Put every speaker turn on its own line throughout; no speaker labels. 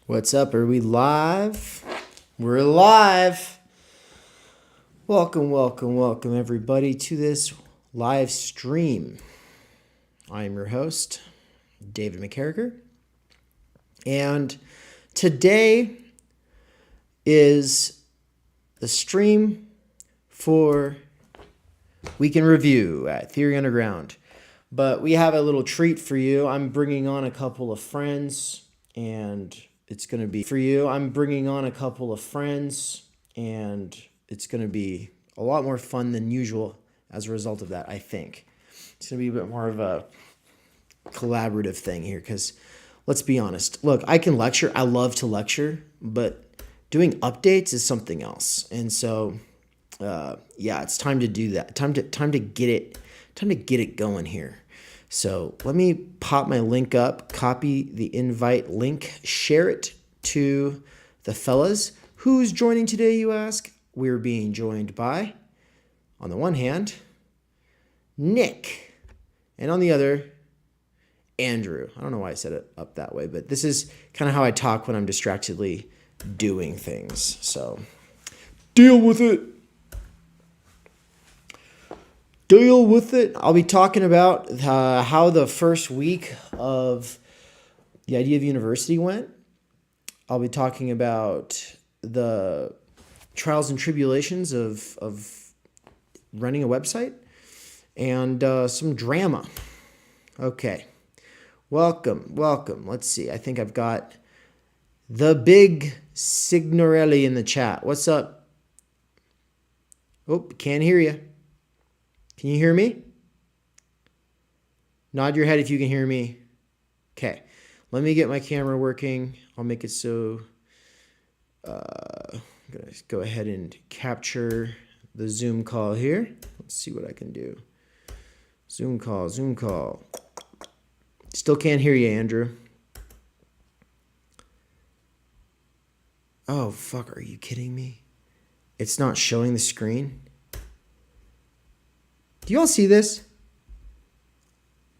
What's up? Are we live? We're live. Welcome, everybody, to this live stream. I am your host, David McCarricker, and today is the stream for Week in Review at Theory Underground. But we have a little treat for you. I'm bringing on a couple of friends, and it's going to be for you. I'm bringing on a couple of friends, and it's going to be a lot more fun than usual as a result of that, I think. It's going to be a bit more of a collaborative thing here because, let's be honest. Look, I can lecture. I love to lecture, but doing updates is something else. And so, it's time to do that. Time to get it going here. So let me pop my link up, copy the invite link, share it to the fellas. Who's joining today, you ask? We're being joined by, on the one hand, Nick, and on the other, Andrew. I don't know why I set it up that way, but this is kind of how I talk when I'm distractedly doing things. So deal with it. I'll be talking about how the first week of the idea of university went. I'll be talking about the trials and tribulations of running a website and some drama. Okay. Welcome. Let's see. I think I've got the big Signorelli in the chat. What's up? Oh, can't hear you. Can you hear me? Nod your head if you can hear me. Okay. Let me get my camera working. I'll make it so I'm going to go ahead and capture the Zoom call here. Let's see what I can do. Zoom call. Still can't hear you, Andrew. Oh, fuck. Are you kidding me? It's not showing the screen? Do you all see this?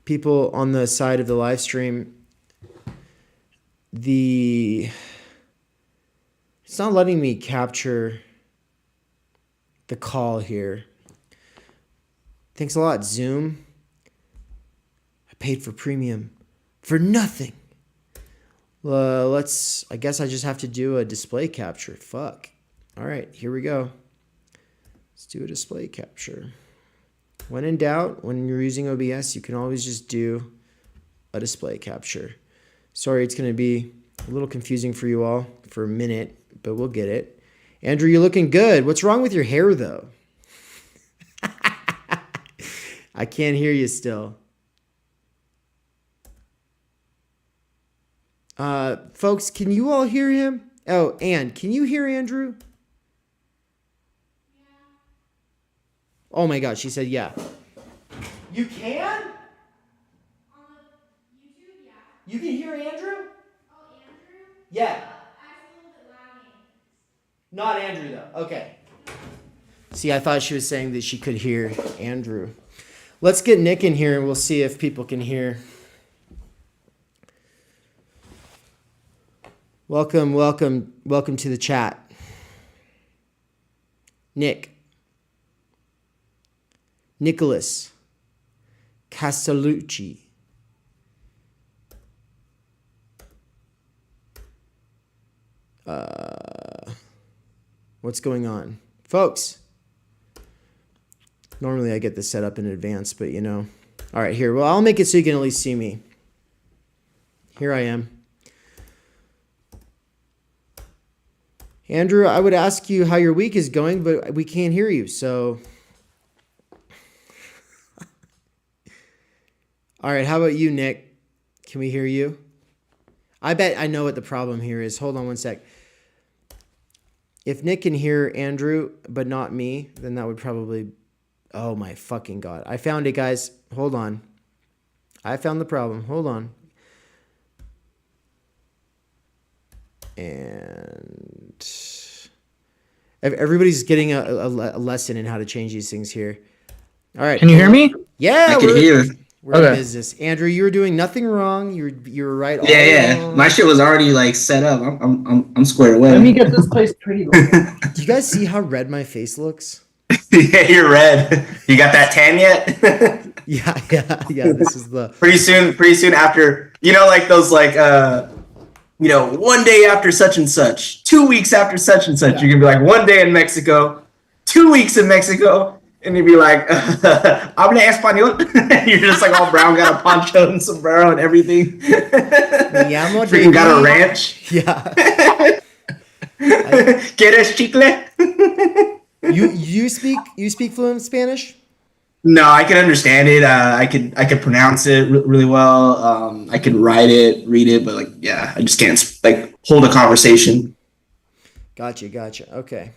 People on the side of the live stream, it's not letting me capture the call here. Thanks a lot, Zoom. I paid for premium for nothing. I guess I just have to do a display capture. Fuck. All right, here we go. Let's do a display capture. When in doubt, when you're using OBS, you can always just do a display capture. Sorry, it's going to be a little confusing for you all for a minute, but we'll get it. Andrew, you're looking good. What's wrong with your hair, though? I can't hear you still. Folks, can you all hear him? Oh, Ann, can you hear Andrew? Oh my God, she said yeah. You can?
On YouTube, yeah.
You can hear Andrew?
Oh, Andrew?
Yeah.
I was a little bit lagging.
Not Andrew, though. Okay. See, I thought she was saying that she could hear Andrew. Let's get Nick in here and we'll see if people can hear. Welcome to the chat. Nicholas Castellucci. What's going on? Folks, normally I get this set up in advance, but you know. All right, here. Well, I'll make it so you can at least see me. Here I am. Andrew, I would ask you how your week is going, but we can't hear you, so... All right, how about you, Nick? Can we hear you? I bet I know what the problem here is. Hold on one sec. If Nick can hear Andrew, but not me, then that would probably... Oh my fucking God. I found it, guys. Hold on. I found the problem. Hold on. And... Everybody's getting a lesson in how to change these things here. All right.
Can you hear me?
Yeah.
I can hear.
We're in business. Andrew, you were doing nothing wrong. You were right all along.
My shit was already like set up. I'm squared away.
Let me get this place pretty looking.
Do you guys see how red my face looks?
Yeah, you're red. You got that tan yet?
Yeah. This is the
Pretty soon after, like those 1 day after such and such, 2 weeks after such and such. Yeah. You're gonna be like 1 day in Mexico, 2 weeks in Mexico, and you'd be like, habla español. You're just like all brown, got a poncho and sombrero and everything. Freaking got a ranch.
Yeah.
¿Quieres chicle?
You speak fluent Spanish?
No, I can understand it. I could pronounce it really well. I can write it, read it, but I just can't hold a conversation.
Gotcha. Okay.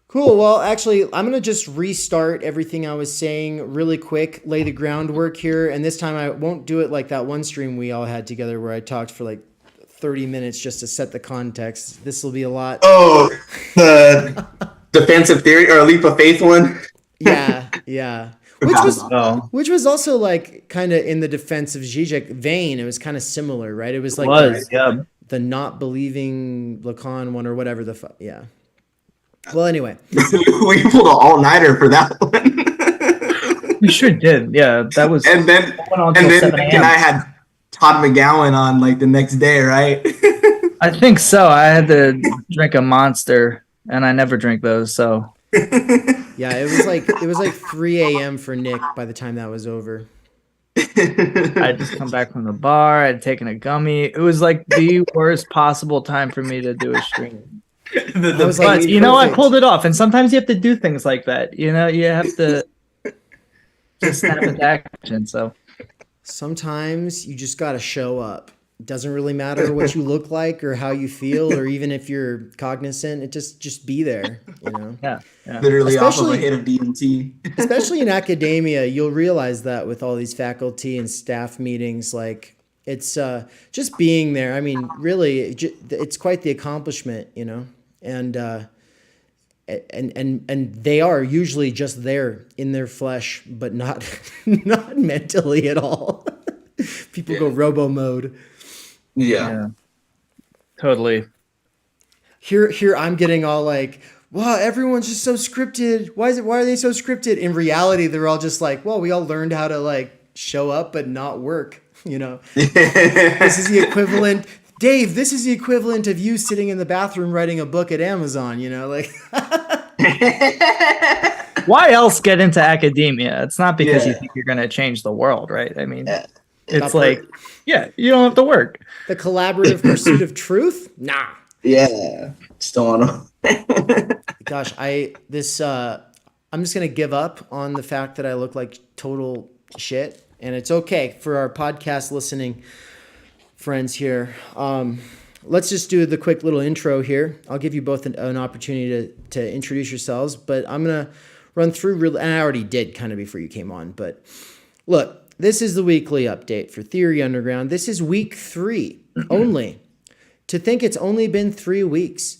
Cool. Well, actually, I'm going to just restart everything I was saying really quick, lay the groundwork here. And this time I won't do it like that one stream we all had together where I talked for 30 minutes just to set the context. This will be a lot.
Oh, the defensive theory or leap of faith one?
Yeah. Which was also kind of in the defense of Zizek vein. It was kind of similar, right? It was the not believing Lacan one or whatever yeah. Well, anyway.
We pulled an all-nighter for that one.
We sure did. Yeah, that was.
And then Nick and I had Todd McGowan on the next day, right?
I think so. I had to drink a Monster, and I never drink those, so.
Yeah, it was 3 a.m. for Nick by the time that was over.
I had just come back from the bar. I had taken a gummy. It was the worst possible time for me to do a stream. I pulled it off. And sometimes you have to do things like that. You have to just snap into action. So
sometimes you just got to show up. It doesn't really matter what you look like or how you feel, or even if you're cognizant. It just be there.
Yeah.
Literally off of a hit of DMT.
Especially in academia, you'll realize that with all these faculty and staff meetings, it's just being there. I mean, really, it's quite the accomplishment, and they are usually just there in their flesh, but not mentally at all. People go robo mode.
Yeah.
Totally.
Here I'm getting all wow, everyone's just so scripted. Why are they so scripted? In reality, they're all just well, we all learned how to show up but not work, This is the equivalent. Dave, this is the equivalent of you sitting in the bathroom writing a book at Amazon,
Why else get into academia? It's not because you think you're going to change the world, right? I mean, it's you don't have to work.
The collaborative pursuit of truth? Nah.
Yeah. Still on them.
Gosh, I'm just going to give up on the fact that I look like total shit. And it's okay for our podcast listening friends here. Let's just do the quick little intro here. I'll give you both an opportunity to introduce yourselves, but I'm going to run through and I already did kind of before you came on, but look, this is the weekly update for Theory Underground. This is week 3 only. To think it's only been 3 weeks.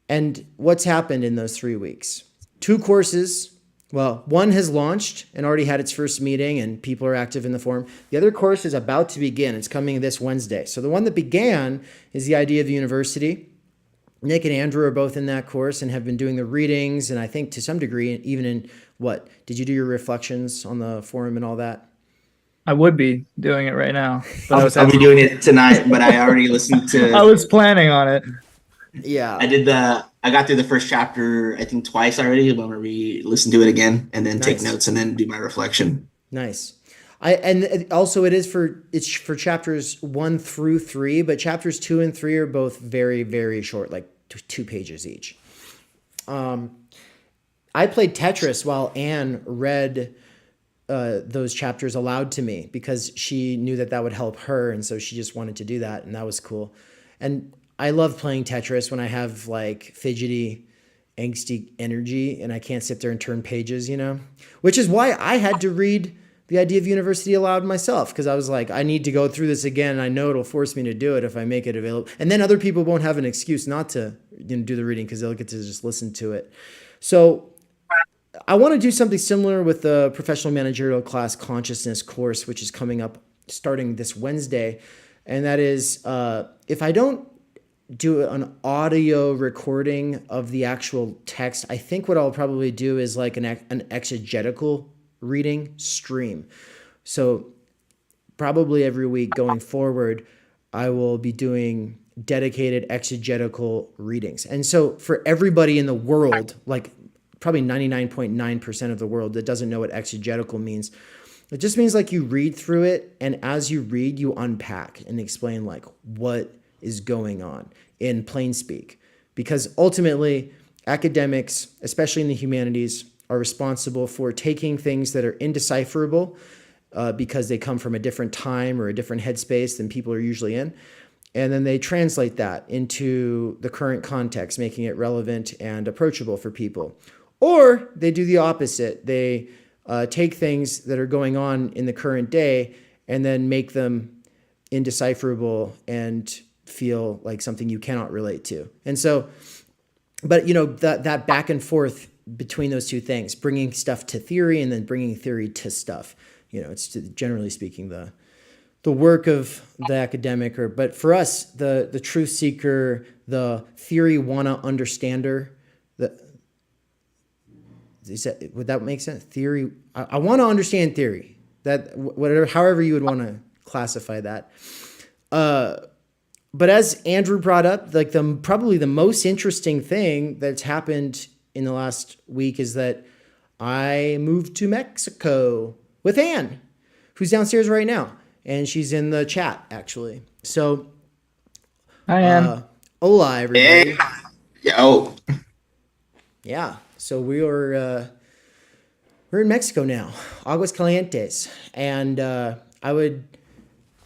And what's happened in those 3 weeks? 2 courses. Well, one has launched and already had its first meeting and people are active in the forum. The other course is about to begin. It's coming this Wednesday. So the one that began is the idea of the university. Nick and Andrew are both in that course and have been doing the readings. And I think to some degree, even in did you do your reflections on the forum and all that?
I would be doing it right now.
I'll be doing it tonight, but I already listened to.
I was planning on it.
Yeah.
I got through the first chapter, I think twice already. I'm going to re-listen to it again and then take notes and then do my reflection.
Nice. It's for chapters 1 through 3, but chapters 2 and 3 are both very, very short, 2 pages each. I played Tetris while Anne read those chapters aloud to me because she knew that would help her, and so she just wanted to do that, and that was cool. And I love playing Tetris when I have fidgety, angsty energy and I can't sit there and turn pages, which is why I had to read The Idea of University aloud myself, because I was I need to go through this again. I know it'll force me to do it if I make it available. And then other people won't have an excuse not to do the reading because they'll get to just listen to it. So I want to do something similar with the professional managerial class consciousness course, which is coming up starting this Wednesday. And that is, if I don't do an audio recording of the actual text, I think what I'll probably do is like an exegetical reading stream. So probably every week going forward, I will be doing dedicated exegetical readings. And so for everybody in the world, like probably 99.9% of the world that doesn't know what exegetical means, it just means like you read through it, and as you read, you unpack and explain like what is going on in plain speak. Because ultimately, academics, especially in the humanities, are responsible for taking things that are indecipherable because they come from a different time or a different headspace than people are usually in. And then they translate that into the current context, making it relevant and approachable for people. Or they do the opposite. They take things that are going on in the current day and then make them indecipherable and feel like something you cannot relate to. And so, but that back and forth between those two things, bringing stuff to theory and then bringing theory to stuff, it's generally speaking the work of the academic, but for us, the truth seeker, the theory wanna understander, would that make sense? Theory, I want to understand theory. That whatever, however you would want to classify that. But as Andrew brought up, like probably the most interesting thing that's happened in the last week is that I moved to Mexico with Anne, who's downstairs right now, and she's in the chat actually. So,
hi Anne.
Hola everybody.
Hey. Yo.
Yeah. So we're in Mexico now, Aguas Calientes, and I would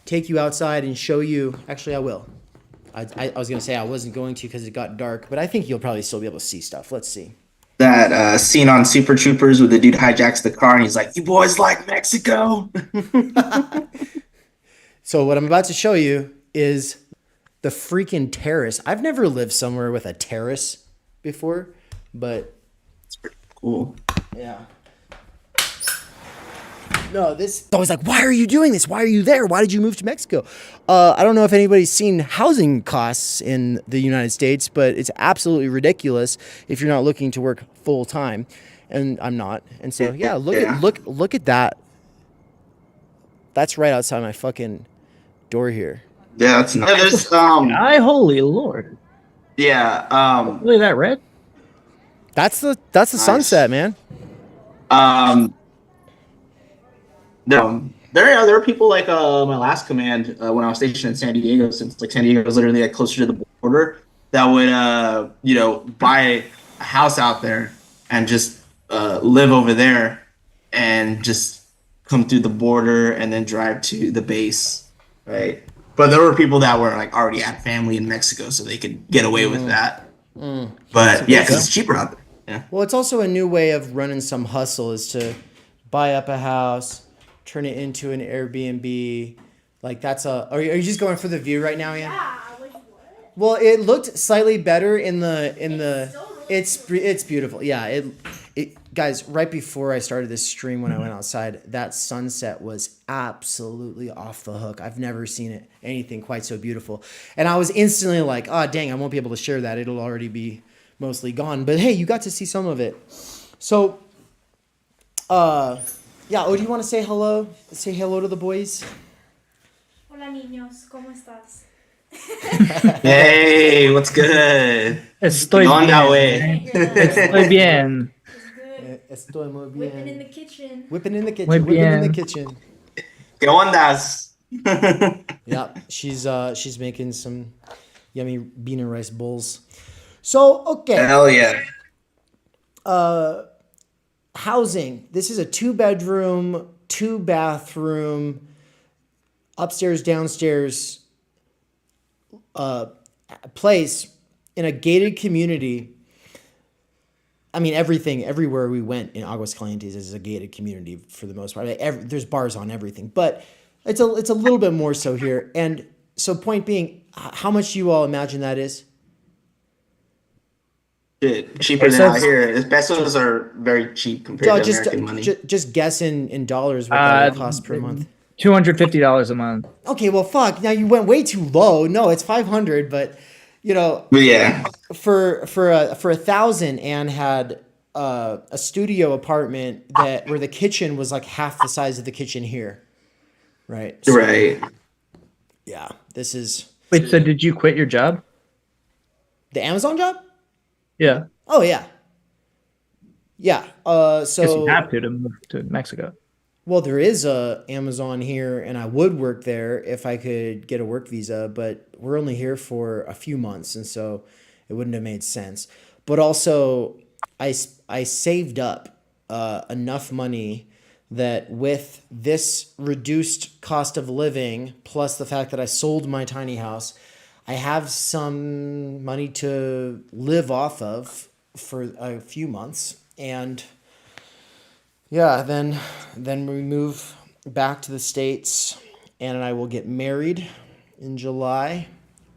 take you outside and show you. Actually, I will. I was gonna say I wasn't going to because it got dark, but I think you'll probably still be able to see stuff. Let's see.
That scene on Super Troopers where the dude hijacks the car and he's like, "You boys like Mexico?"
So what I'm about to show you is the freaking terrace. I've never lived somewhere with a terrace before, but
it's pretty cool.
Yeah. No, this I was like, why are you doing this? Why are you there? Why did you move to Mexico? I don't know if anybody's seen housing costs in the United States, but it's absolutely ridiculous if you're not looking to work full time, and I'm not. And so yeah, look at that. That's right outside my fucking door here.
Yeah, that's nice. Yeah, there's
holy Lord.
Yeah,
really that red?
That's the nice. Sunset, man.
No, there are people like my last command when I was stationed in San Diego, since like San Diego is literally like closer to the border, that would buy a house out there and just live over there and just come through the border and then drive to the base, right? But there were people that were like already had family in Mexico, so they could get away with that. But yeah, because it's cheaper out there. Yeah.
Well, it's also a new way of running some hustle is to buy up a house, turn it into an Airbnb. Like that's are you just going for the view right now, Ian?
Yeah, like what?
Well, it looked slightly better in the it's beautiful. Yeah, it guys, right before I started this stream when I went outside, that sunset was absolutely off the hook. I've never seen anything quite so beautiful. And I was instantly like, "Oh, dang, I won't be able to share that. It'll already be mostly gone." But hey, you got to see some of it. So yeah, do you want to say hello? Say hello to the boys.
Hola niños, ¿cómo estás?
Hey, what's good?
Estoy bien. Estoy bien.
Estoy muy bien.
Whipping in the kitchen.
Whipping in the kitchen.
Muy
Whipping in the
bien.
kitchen.
¿Qué ondas?
Yeah, she's making some yummy bean and rice bowls. So okay.
Hell yeah.
Housing. This is a 2-bedroom, 2-bathroom, upstairs, downstairs place in a gated community. I mean, everywhere we went in Aguas Calientes is a gated community for the most part. There's bars on everything, but it's a little bit more so here. And so point being, how much do you all imagine that is?
Shit, cheaper than out here. The pesos are very cheap compared to American money.
Just guess in dollars what that would cost per month.
$250 a month.
Okay, well, fuck. Now you went way too low. No, it's 500, but
But yeah,
for 1,000, Anne had a studio apartment where the kitchen was like half the size of the kitchen here, right? So,
right.
Yeah, this is.
Wait, so did you quit your job?
The Amazon job?
Yeah.
Oh yeah. Yeah. So
Guess you have to move to Mexico.
Well, there is a Amazon here, and I would work there if I could get a work visa, but we're only here for a few months, and so it wouldn't have made sense. But also, I saved up enough money that with this reduced cost of living, plus the fact that I sold my tiny house, I have some money to live off of for a few months, and yeah, then we move back to the States, and I will get married in July,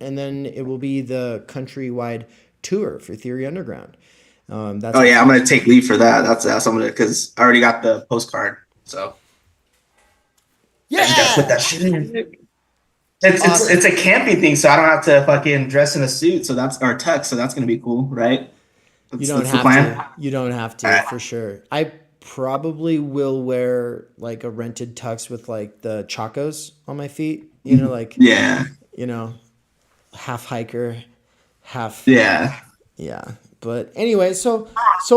and then it will be the countrywide tour for Theory Underground.
I'm gonna take leave for that. That's I'm gonna, because I already got the postcard, so
yeah,
I just gotta put that shit in. It's a camping thing, so I don't have to fucking dress in a suit, so that's our tux, so that's gonna be cool, right?
You don't have to for sure. I probably will wear like a rented tux with like the chacos on my feet, half hiker, half but anyway, so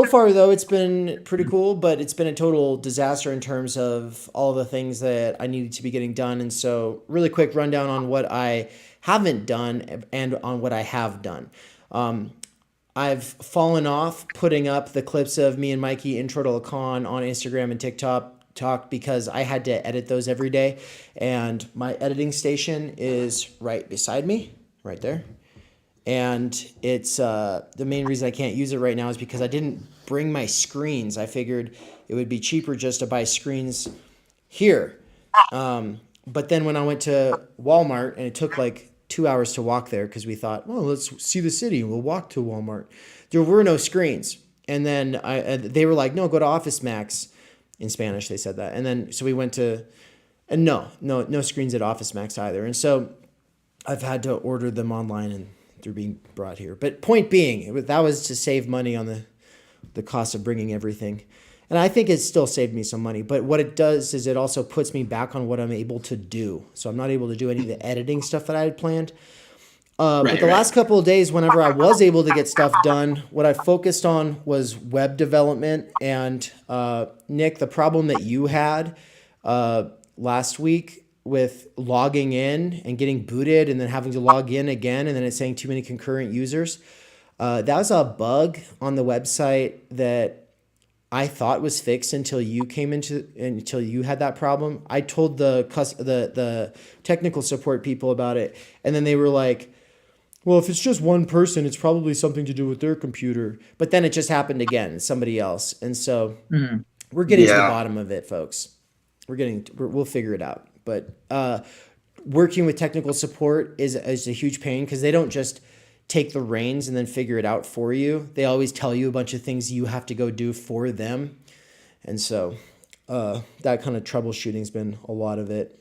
far though it's been pretty cool, but it's been a total disaster in terms of all the things that I needed to be getting done. And so really quick rundown on what I haven't done and on what I have done. I've fallen off putting up the clips of me and Mikey intro to Lacan on Instagram and TikTok because I had to edit those every day. And my editing station is right beside me, right there. And it's the main reason I can't use it right now is because I didn't bring my screens. I figured it would be cheaper just to buy screens here. But then when I went to Walmart, and it took like 2 hours to walk there because we thought, well, let's see the city. We'll walk to Walmart. There were no screens. And then they were like, no, go to Office Max. In Spanish, they said that. And then so we went to, and no screens at Office Max either. And so I've had to order them online and they're being brought here. But point being, that was to save money on the cost of bringing everything. And I think it still saved me some money. But what it does is it also puts me back on what I'm able to do. So I'm not able to do any of the editing stuff that I had planned. But the last couple of days, whenever I was able to get stuff done, what I focused on was web development. And Nick, the problem that you had last week with logging in and getting booted and then having to log in again and then it's saying too many concurrent users, that was a bug on the website that I thought was fixed until you had that problem. I told the technical support people about it, and then they were like, well, if it's just one person, it's probably something to do with their computer. But then it just happened again, somebody else. And so we're getting to the bottom of it, folks. We'll figure it out. But working with technical support is a huge pain because they don't just take the reins and then figure it out for you. They always tell you a bunch of things you have to go do for them. And so that kind of troubleshooting's been a lot of it.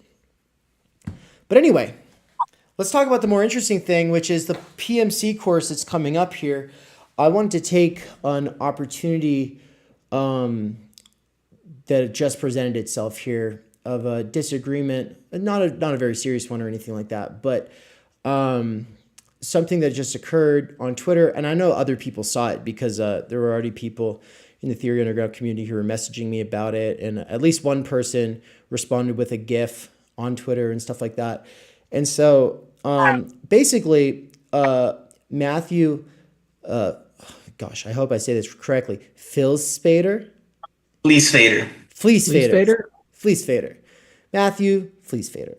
But anyway, let's talk about the more interesting thing, which is the PMC course that's coming up here. I wanted to take an opportunity that just presented itself here of a disagreement, not a very serious one or anything like that, but something that just occurred on Twitter, and I know other people saw it because there were already people in the Theory Underground community who were messaging me about it, and at least one person responded with a GIF on Twitter and stuff like that. And so basically, Matthew, gosh, I hope I say this correctly, Fleecefader? Matthew Fleecefader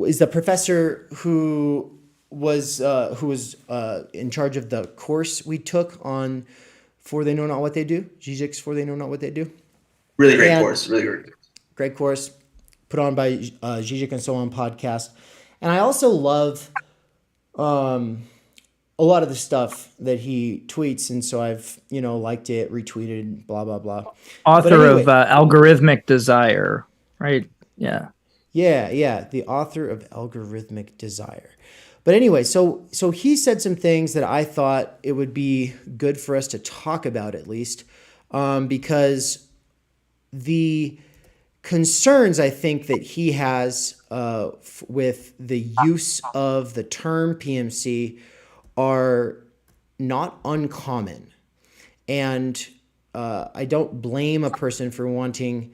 is the professor who was in charge of the course we took on For They Know Not What They Do, Zizek's For They Know Not What They Do.
Really great course, really great.
Great course, put on by Zizek and So On podcast. And I also love a lot of the stuff that he tweets, and so I've liked it, retweeted, blah blah blah.
Author of Algorithmic Desire, right? Yeah.
Yeah, the author of Algorithmic Desire. But anyway, so he said some things that I thought it would be good for us to talk about at least, because the concerns I think that he has with the use of the term PMC are not uncommon. And I don't blame a person for wanting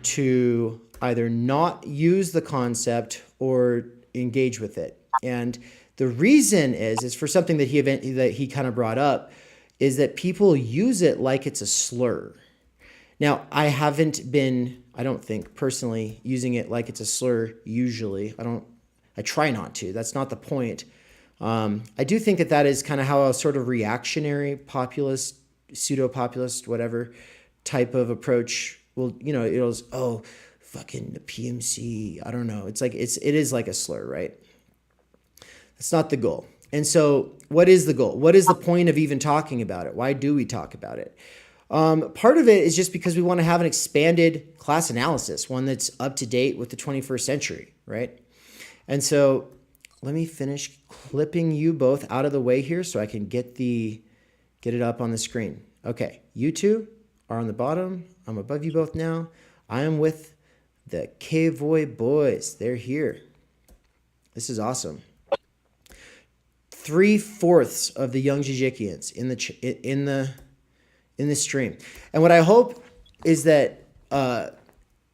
to either not use the concept or engage with it. And the reason is for something that he kind of brought up, is that people use it like it's a slur. Now, I haven't been, I don't think personally, using it like it's a slur usually. I try not to. That's not the point. I do think that is kind of how a sort of reactionary, populist, pseudo-populist, whatever type of approach will, it'll, fucking the PMC. I don't know. It is like a slur, right? That's not the goal. And so what is the goal? What is the point of even talking about it? Why do we talk about it? Part of it is just because we want to have an expanded class analysis, one that's up to date with the 21st century, right? And so let me finish clipping you both out of the way here so I can get it up on the screen. Okay, you two are on the bottom. I'm above you both now. I am with the K-Voy boys. They're here. This is awesome. 3/4 of the young Jijikians in the stream. And what I hope is that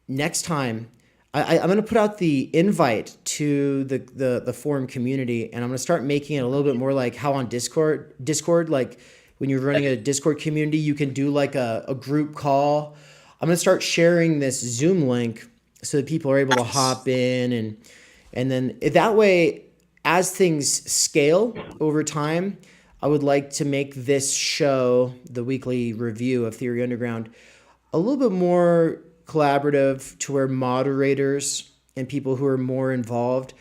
next time I'm going to put out the invite to the forum community, and I'm going to start making it a little bit more like how on Discord, like when you're running a Discord community, you can do like a group call. I'm going to start sharing this Zoom link so that people are able to hop in, and then that way, as things scale over time, I would like to make this show, the weekly review of Theory Underground, a little bit more collaborative, to where moderators and people who are more involved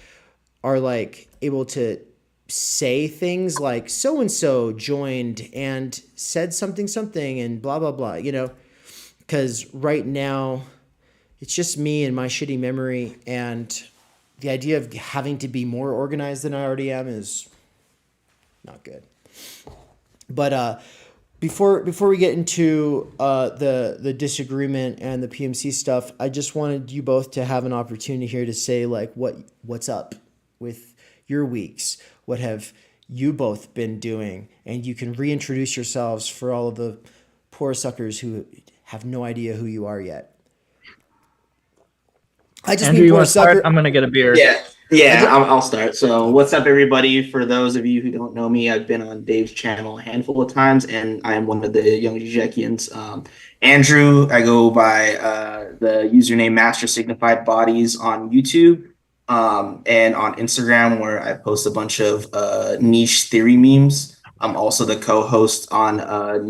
are like able to say things like so-and-so joined and said something and blah, blah, blah, because right now it's just me and my shitty memory, and the idea of having to be more organized than I already am is not good. But before we get into the disagreement and the PMC stuff, I just wanted you both to have an opportunity here to say like what's up with your weeks. What have you both been doing? And you can reintroduce yourselves for all of the poor suckers who have no idea who you are yet. I just
Andrew,
mean
you
poor
want to start?
sucker.
I'm gonna get a beer.
Yeah, I'll start. So what's up, everybody? For those of you who don't know me, I've been on Dave's channel a handful of times, and I am one of the young Jijekians. Andrew, I go by the username Master Signified Bodies on YouTube, and on Instagram, where I post a bunch of niche theory memes. I'm also the co-host on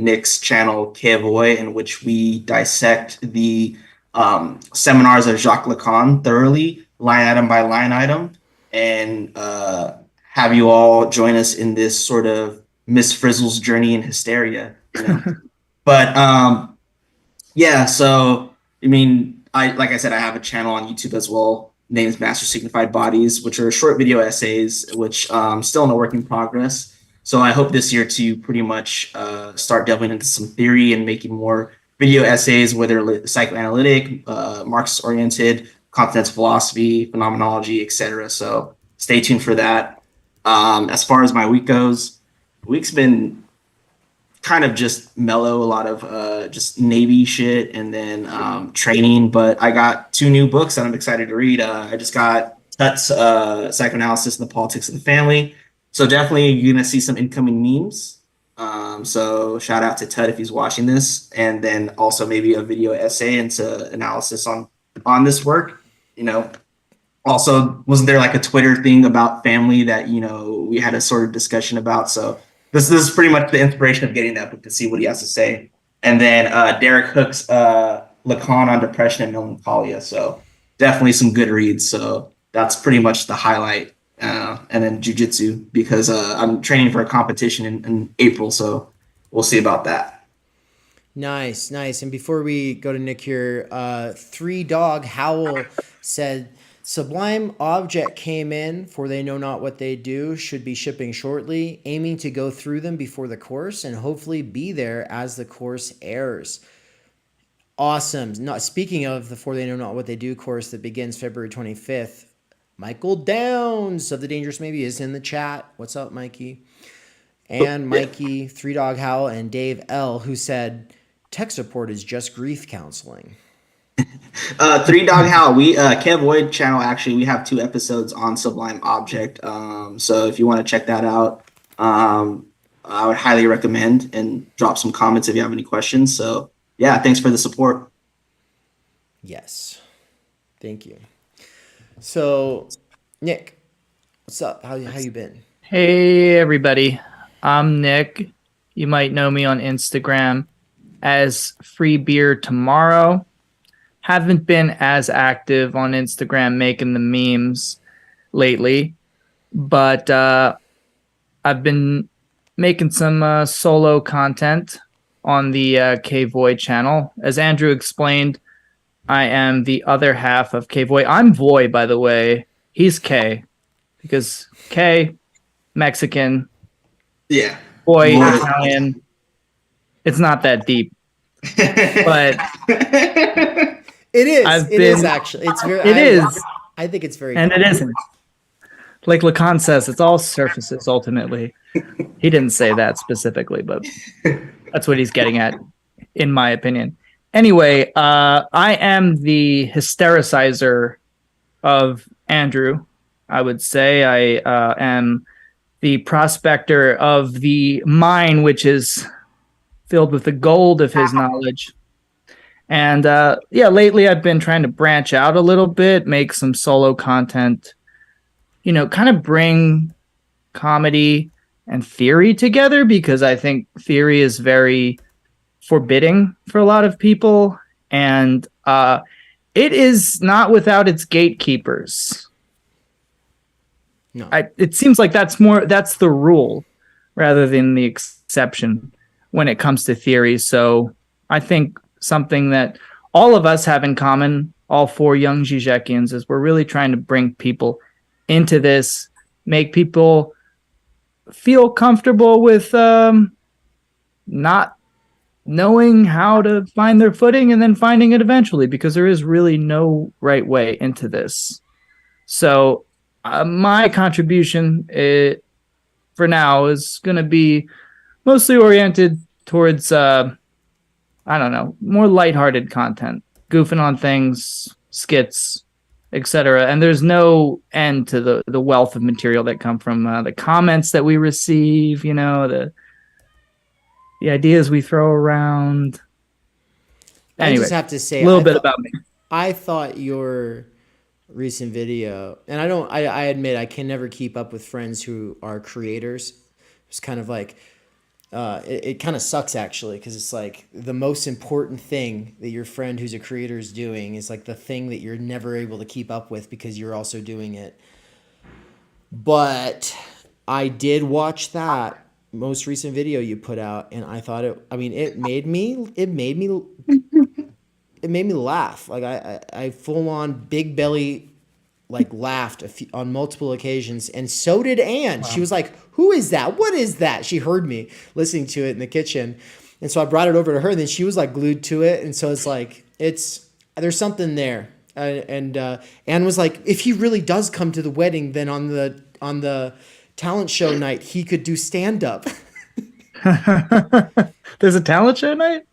Nick's channel, Kevoy, in which we dissect the seminars of Jacques Lacan thoroughly, line item by line item, and have you all join us in this sort of Miss Frizzle's journey in hysteria. But yeah, so I mean, like I said, I have a channel on YouTube as well, named Master Signified Bodies, which are short video essays, which still in a work in progress. So I hope this year to pretty much start delving into some theory and making more video essays, whether psychoanalytic, Marxist-oriented, continental philosophy, phenomenology, etc. So stay tuned for that. As far as my week goes, the week's been kind of just mellow, a lot of just Navy shit and then training. But I got 2 new books that I'm excited to read. I just got Tut's Psychoanalysis and the Politics of the Family. So definitely you're going to see some incoming memes. So shout out to Tut if he's watching this, and then also maybe a video essay into analysis on this work. Also, wasn't there like a Twitter thing about family that we had a sort of discussion about? So this is pretty much the inspiration of getting that book, to see what he has to say. And then Derek Hook's Lacan on Depression and Melancholia. So definitely some good reads. So that's pretty much the highlight. and then jiu-jitsu because I'm training for a competition in April, so we'll see about that.
Nice. And before we go to Nick here, Three Dog Howl said, Sublime Object came in, for they know not what they do, should be shipping shortly, aiming to go through them before the course and hopefully be there as the course airs. Awesome. Not speaking of the For They Know Not What They Do course that begins February 25th, Michael Downs of The Dangerous Maybe is in the chat. What's up, Mikey? And Mikey, Three Dog Howl, and Dave L, who said, tech support is just grief counseling.
Three Dog Howl, we Kev Void channel, actually, we have 2 episodes on Sublime Object. So if you want to check that out, I would highly recommend, and drop some comments if you have any questions. So yeah, thanks for the support.
Yes. Thank you. So, Nick, what's up? How you been?
Hey, everybody. I'm Nick. You might know me on Instagram as Free Beer Tomorrow. Haven't been as active on Instagram making the memes lately, but I've been making some solo content on the K Void channel. As Andrew explained, I am the other half of K Void. I'm Void, by the way. He's K, because K, Mexican.
Yeah.
Boy, Italian. It's not that deep, but
it is. It is actually. It's very.
It is.
I think it's very.
And it isn't. Like Lacan says, it's all surfaces. Ultimately, he didn't say that specifically, but that's what he's getting at, in my opinion. Anyway, I am the hystericizer of Andrew. I would say I am the prospector of the mine, which is filled with the gold of his knowledge. And lately I've been trying to branch out a little bit, make some solo content, kind of bring comedy and theory together, because I think theory is very forbidding for a lot of people. And it is not without its gatekeepers.
No.
It seems like that's the rule rather than the exception when it comes to theory. So I think something that all of us have in common, all 4 young Zizekians, is we're really trying to bring people into this, make people feel comfortable with not knowing how to find their footing and then finding it eventually, because there is really no right way into this. So my contribution for now is going to be mostly oriented towards, more lighthearted content, goofing on things, skits, etc. And there's no end to the wealth of material that come from the comments that we receive, the ideas we throw around. Anyway,
I just have to say
a little bit about me.
I thought your recent video, and I admit I can never keep up with friends who are creators. It's kind of like, it kind of sucks actually, because it's like the most important thing that your friend who's a creator is doing is like the thing that you're never able to keep up with because you're also doing it. But I did watch that most recent video you put out, and I thought it made me laugh. Like I full on big belly laughed on multiple occasions, and so did Anne. Wow. She was like, "Who is that? What is that?" She heard me listening to it in the kitchen, and so I brought it over to her, and then she was glued to it, and so it's like there's something there. And Anne was like, "If he really does come to the wedding, then on the talent show night, he could do stand up."
There's a talent show night?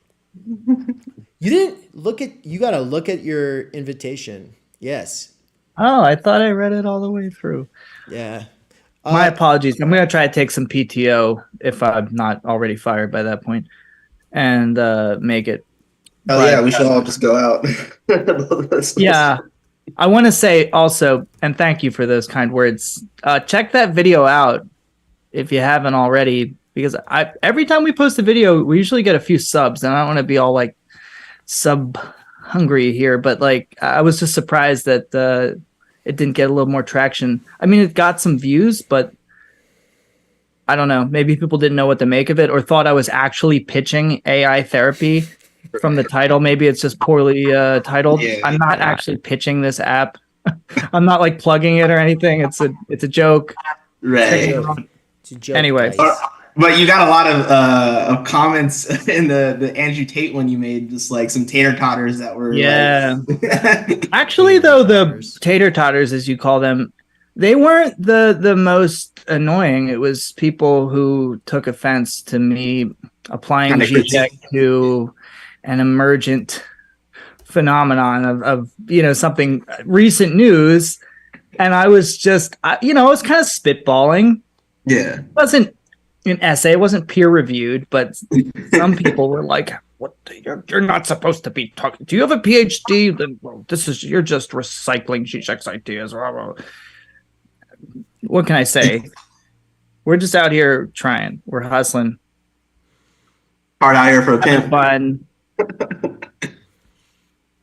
You didn't look at. You got to look at your invitation. Yes.
Oh, I thought I read it all the way through.
Yeah.
My apologies. I'm going to try to take some PTO if I'm not already fired by that point, and make it.
Oh, but, yeah, we should all just go out.
Yeah. I want to say also, and thank you for those kind words, check that video out if you haven't already, because every time we post a video, we usually get a few subs, and I don't want to be all sub hungry here, but I was just surprised that it didn't get a little more traction. I mean, it got some views, but I don't know. Maybe people didn't know what to make of it or thought I was actually pitching AI therapy from the title. Maybe it's just poorly titled.
Yeah.
I'm not actually pitching this app. I'm not like plugging it or anything. It's a joke.
Right.
It's a joke,
Anyway.
guys.
But you got a lot of comments in the Andrew Tate one you made, just like some tater totters that were like...
Actually, though, the tater totters, as you call them, they weren't the most annoying. It was people who took offense to me applying Zizek to an emergent phenomenon of something recent news, and I was just I was kind of spitballing.
Yeah,
it wasn't an essay, it wasn't peer reviewed, but some people were like, "What? You're not supposed to be talking. Do you have a PhD? Then you're just recycling Zizek's ideas." What can I say? We're just out here trying. We're hustling.
Hard out here for a pimp.
Fun.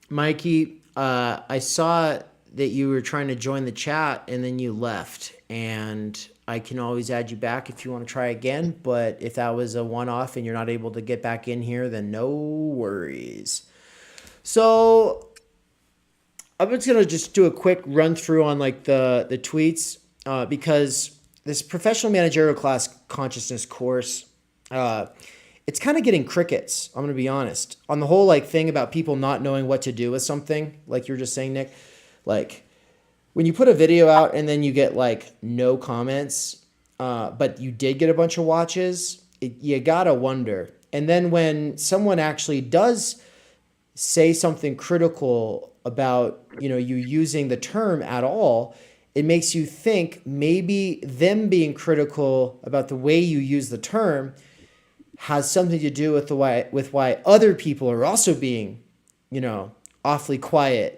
Mikey, I saw that you were trying to join the chat and then you left. And I can always add you back if you want to try again. But if that was a one-off and you're not able to get back in here, then no worries. So I'm just going to just do a quick run through on like the tweets because this professional managerial class consciousness course, it's kind of getting crickets. I'm going to be honest on the whole like thing about people not knowing what to do with something. Like you were just saying, Nick, like when you put a video out and then you get like no comments, but you did get a bunch of watches, you got to wonder. And then when someone actually does say something critical about, you using the term at all, it makes you think maybe them being critical about the way you use the term has something to do with why other people are also being, awfully quiet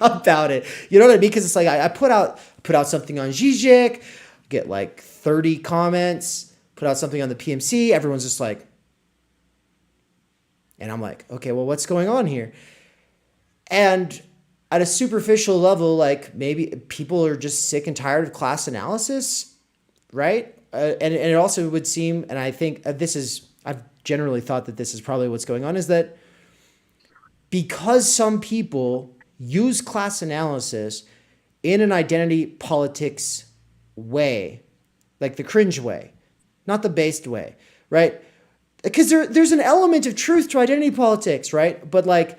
about it. You know what I mean? Because it's like I put out something on Zizek, get like 30 comments, put out something on the PMC, everyone's just like, and I'm like, okay, well, what's going on here? And at a superficial level, like maybe people are just sick and tired of class analysis, right? And it also would seem, and I think I've generally thought that this is probably what's going on, is that because some people use class analysis in an identity politics way, like the cringe way, not the based way, right? Because there's an element of truth to identity politics, right? But like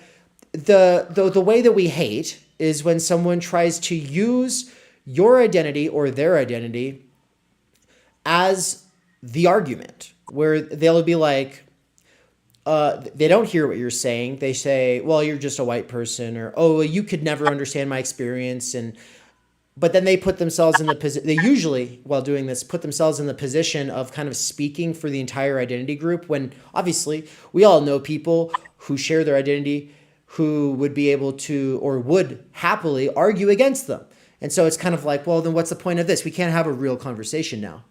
the way that we hate is when someone tries to use your identity or their identity as the argument, where they'll be like, they don't hear what you're saying. They say, well, you're just a white person, or, oh, you could never understand my experience. But then they put themselves in the position, they usually, while doing this, put themselves in the position of kind of speaking for the entire identity group, when obviously we all know people who share their identity who would be able to, or would happily argue against them. And so it's kind of like, well, then what's the point of this? We can't have a real conversation now.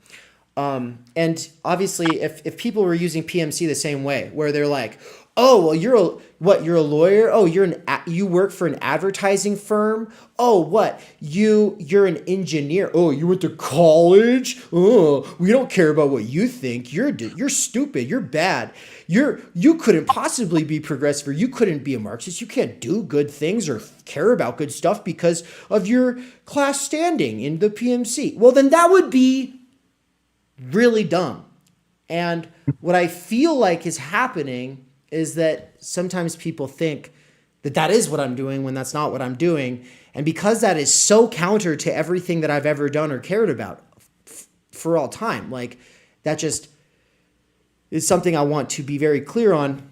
And obviously if people were using PMC the same way, where they're like, oh, well, you're a lawyer? Oh, you work for an advertising firm? Oh, what? You're an engineer. Oh, you went to college? Oh, we don't care about what you think. You're stupid. You're bad. You couldn't possibly be progressive, or you couldn't be a Marxist. You can't do good things or care about good stuff because of your class standing in the PMC. Well, then that would be really dumb. And what I feel like is happening is that sometimes people think that is what I'm doing when that's not what I'm doing. And because that is so counter to everything that I've ever done or cared about for all time, like that just is something I want to be very clear on.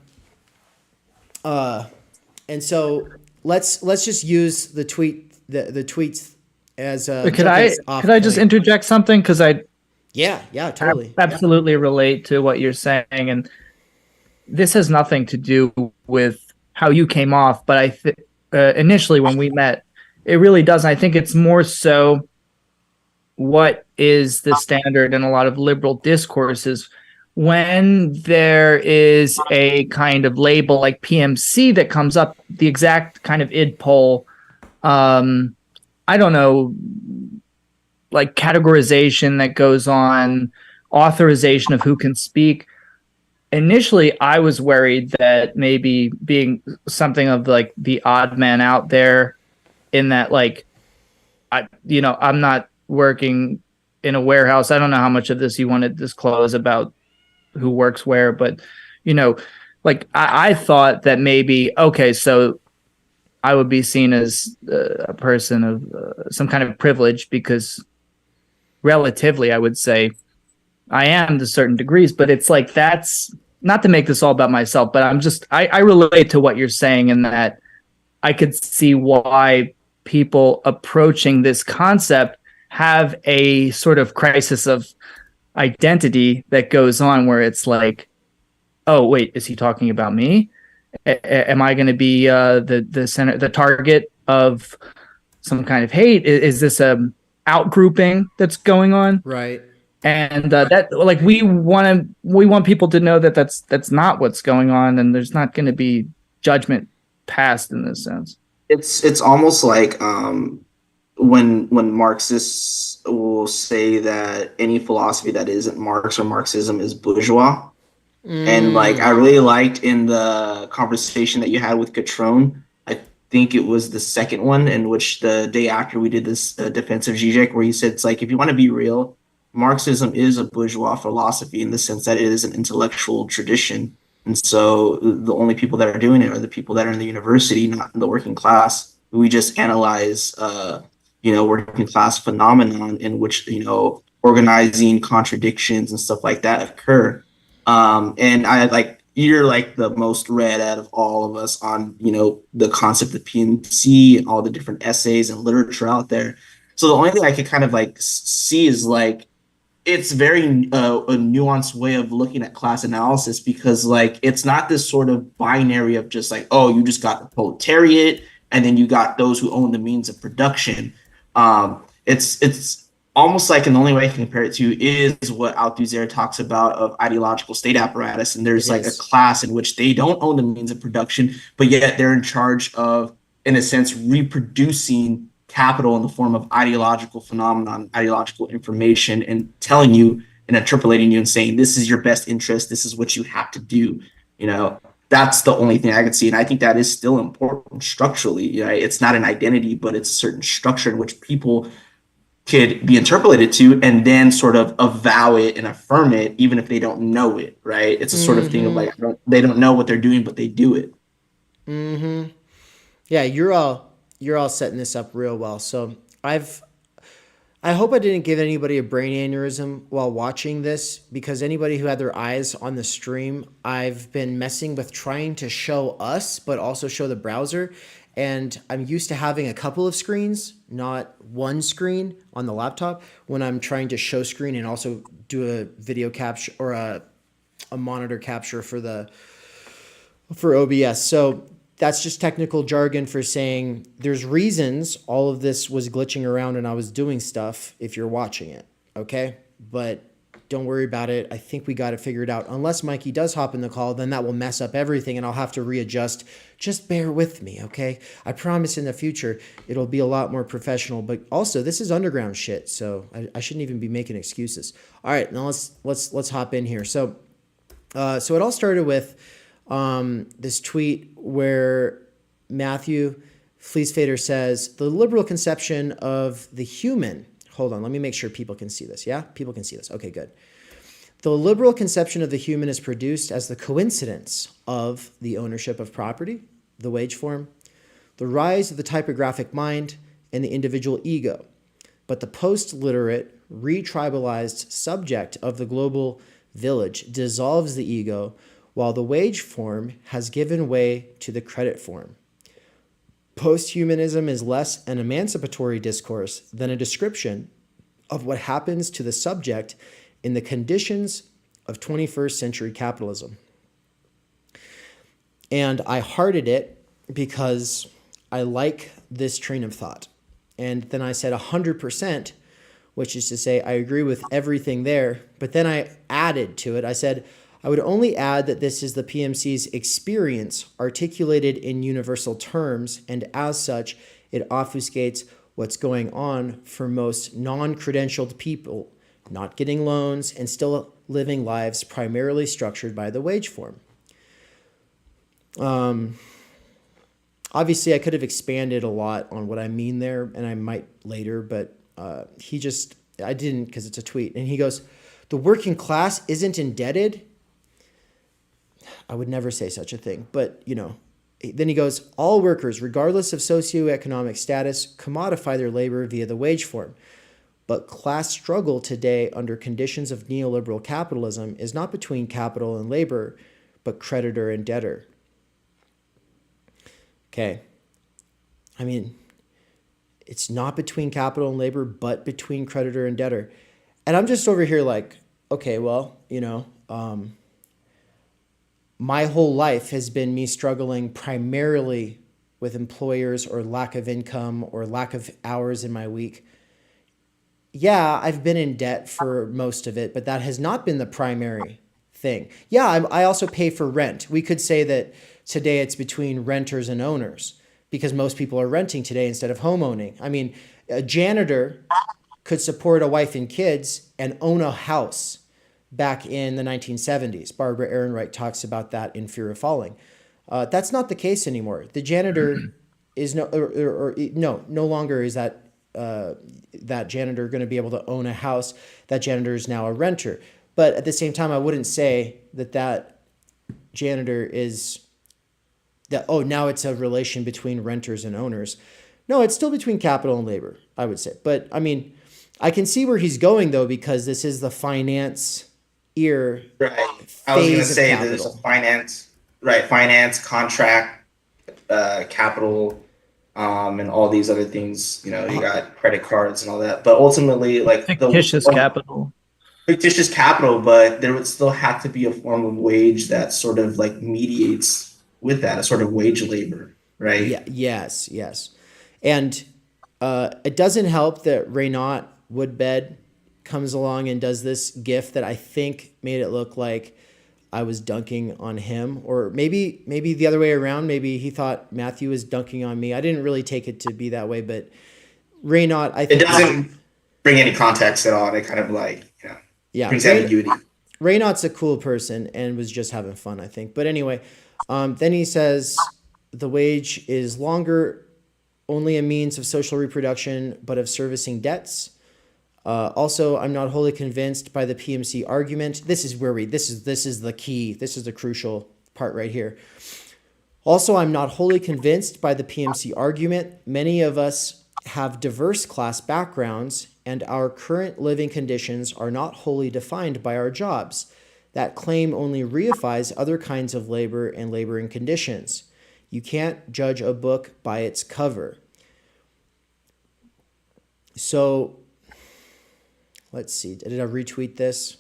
And so let's just use the tweets as
could I just interject something? Because
yeah, totally.
Absolutely relate to what you're saying. And this has nothing to do with how you came off, but I think initially when we met, it really does. I think it's more so what is the standard in a lot of liberal discourses when there is a kind of label like PMC that comes up, the exact kind of id poll I don't know, like categorization that goes on, authorization of who can speak. Initially, I was worried that maybe being something of like the odd man out there, in that like I'm not working in a warehouse. I don't know how much of this you want to disclose about who works where, but like I thought that maybe, okay, so I would be seen as a person of some kind of privilege because relatively, I would say I am to certain degrees, but it's like, that's not to make this all about myself, but I relate to what you're saying in that I could see why people approaching this concept have a sort of crisis of identity that goes on, where it's like, oh, wait, is he talking about me? Am I going to be the center, the target of some kind of hate? Is this a outgrouping that's going on?
Right.
And that, like, we want people to know that that's not what's going on, and there's not going to be judgment passed in this sense.
It's almost like when Marxists will say that any philosophy that isn't Marx or Marxism is bourgeois. And like, I really liked in the conversation that you had with Patron, I think it was the second one, in which the day after we did this defense of Zizek, where you said, it's like, if you want to be real, Marxism is a bourgeois philosophy in the sense that it is an intellectual tradition. And so the only people that are doing it are the people that are in the university, not in the working class. We just analyze, working class phenomenon in which, organizing contradictions and stuff like that occur. And I like, you're like the most read out of all of us on, the concept of PMC and all the different essays and literature out there. So the only thing I could kind of like see is like, it's very a nuanced way of looking at class analysis, because like, it's not this sort of binary of just like, oh, you just got the proletariat and then you got those who own the means of production. It's almost like, and the only way I can compare it to is what Althusser talks about of ideological state apparatus. And there's like a class in which they don't own the means of production, but yet they're in charge of, in a sense, reproducing capital in the form of ideological phenomenon, ideological information, and telling you and interpolating you and saying, this is your best interest, this is what you have to do. That's the only thing I could see. And I think that is still important structurally. It's not an identity, but it's a certain structure in which people could be interpolated to and then sort of avow it and affirm it, even if they don't know it, right? It's a sort of thing of like, they don't know what they're doing, but they do it.
Mm-hmm. Yeah, you're all setting this up real well. So I hope I didn't give anybody a brain aneurysm while watching this, because anybody who had their eyes on the stream, I've been messing with trying to show us, but also show the browser. And I'm used to having a couple of screens, not one screen on the laptop, when I'm trying to show screen and also do a video capture or a monitor capture for OBS. So that's just technical jargon for saying there's reasons all of this was glitching around and I was doing stuff if you're watching it, okay? But don't worry about it. I think we got it figured out. Unless Mikey does hop in the call, then that will mess up everything and I'll have to readjust. Just bear with me, okay? I promise in the future it'll be a lot more professional. But also, this is underground shit, so I shouldn't even be making excuses. All right, now let's hop in here. So it all started with this tweet where Matthew Fleecefader says, the liberal conception of the human. Hold on, let me make sure people can see this. Yeah, people can see this. Okay, good. The liberal conception of the human is produced as the coincidence of the ownership of property, the wage form, the rise of the typographic mind, and the individual ego. But the post-literate, retribalized subject of the global village dissolves the ego, while the wage form has given way to the credit form. Posthumanism is less an emancipatory discourse than a description of what happens to the subject in the conditions of 21st century capitalism. And I hearted it because I like this train of thought. And then I said 100%, which is to say I agree with everything there. But then I added to it, I said, I would only add that this is the PMC's experience articulated in universal terms, and as such, it obfuscates what's going on for most non-credentialed people, not getting loans and still living lives primarily structured by the wage form. Obviously, I could have expanded a lot on what I mean there, and I might later, but I didn't because it's a tweet. And he goes, the working class isn't indebted. I would never say such a thing, but then he goes, all workers, regardless of socioeconomic status, commodify their labor via the wage form. But class struggle today under conditions of neoliberal capitalism is not between capital and labor, but creditor and debtor. Okay. I mean, it's not between capital and labor, but between creditor and debtor. And I'm just over here like, okay, well, my whole life has been me struggling primarily with employers or lack of income or lack of hours in my week. Yeah, I've been in debt for most of it, but that has not been the primary thing. Yeah, I also pay for rent. We could say that today it's between renters and owners because most people are renting today instead of home owning. I mean, a janitor could support a wife and kids and own a house back in the 1970s. Barbara Ehrenreich talks about that in Fear of Falling. That's not the case anymore. The janitor is no longer is that janitor going to be able to own a house. That janitor is now a renter. But at the same time, I wouldn't say that janitor is that, now it's a relation between renters and owners. No, it's still between capital and labor, I would say. But I mean, I can see where he's going though, because this is the finance right.
I was going to say there's a finance, contract, capital, and all these other things. You got credit cards and all that. But ultimately, like
fictitious capital,
but there would still have to be a form of wage that sort of like mediates with that, a sort of wage labor, right?
Yeah. Yes. And it doesn't help that Reynot Woodbed comes along and does this GIF that I think made it look like I was dunking on him, or maybe the other way around. Maybe he thought Matthew was dunking on me. I didn't really take it to be that way, but Reynot, I think
it doesn't bring any context at all. It kind of like, brings ambiguity.
Reynot's a cool person and was just having fun, I think. But anyway, then he says the wage is longer, only a means of social reproduction, but of servicing debts. Also, I'm not wholly convinced by the PMC argument. This is the key. This is the crucial part right here. Also, I'm not wholly convinced by the PMC argument. Many of us have diverse class backgrounds, and our current living conditions are not wholly defined by our jobs. That claim only reifies other kinds of labor and laboring conditions. You can't judge a book by its cover. So, let's see. Did I retweet this?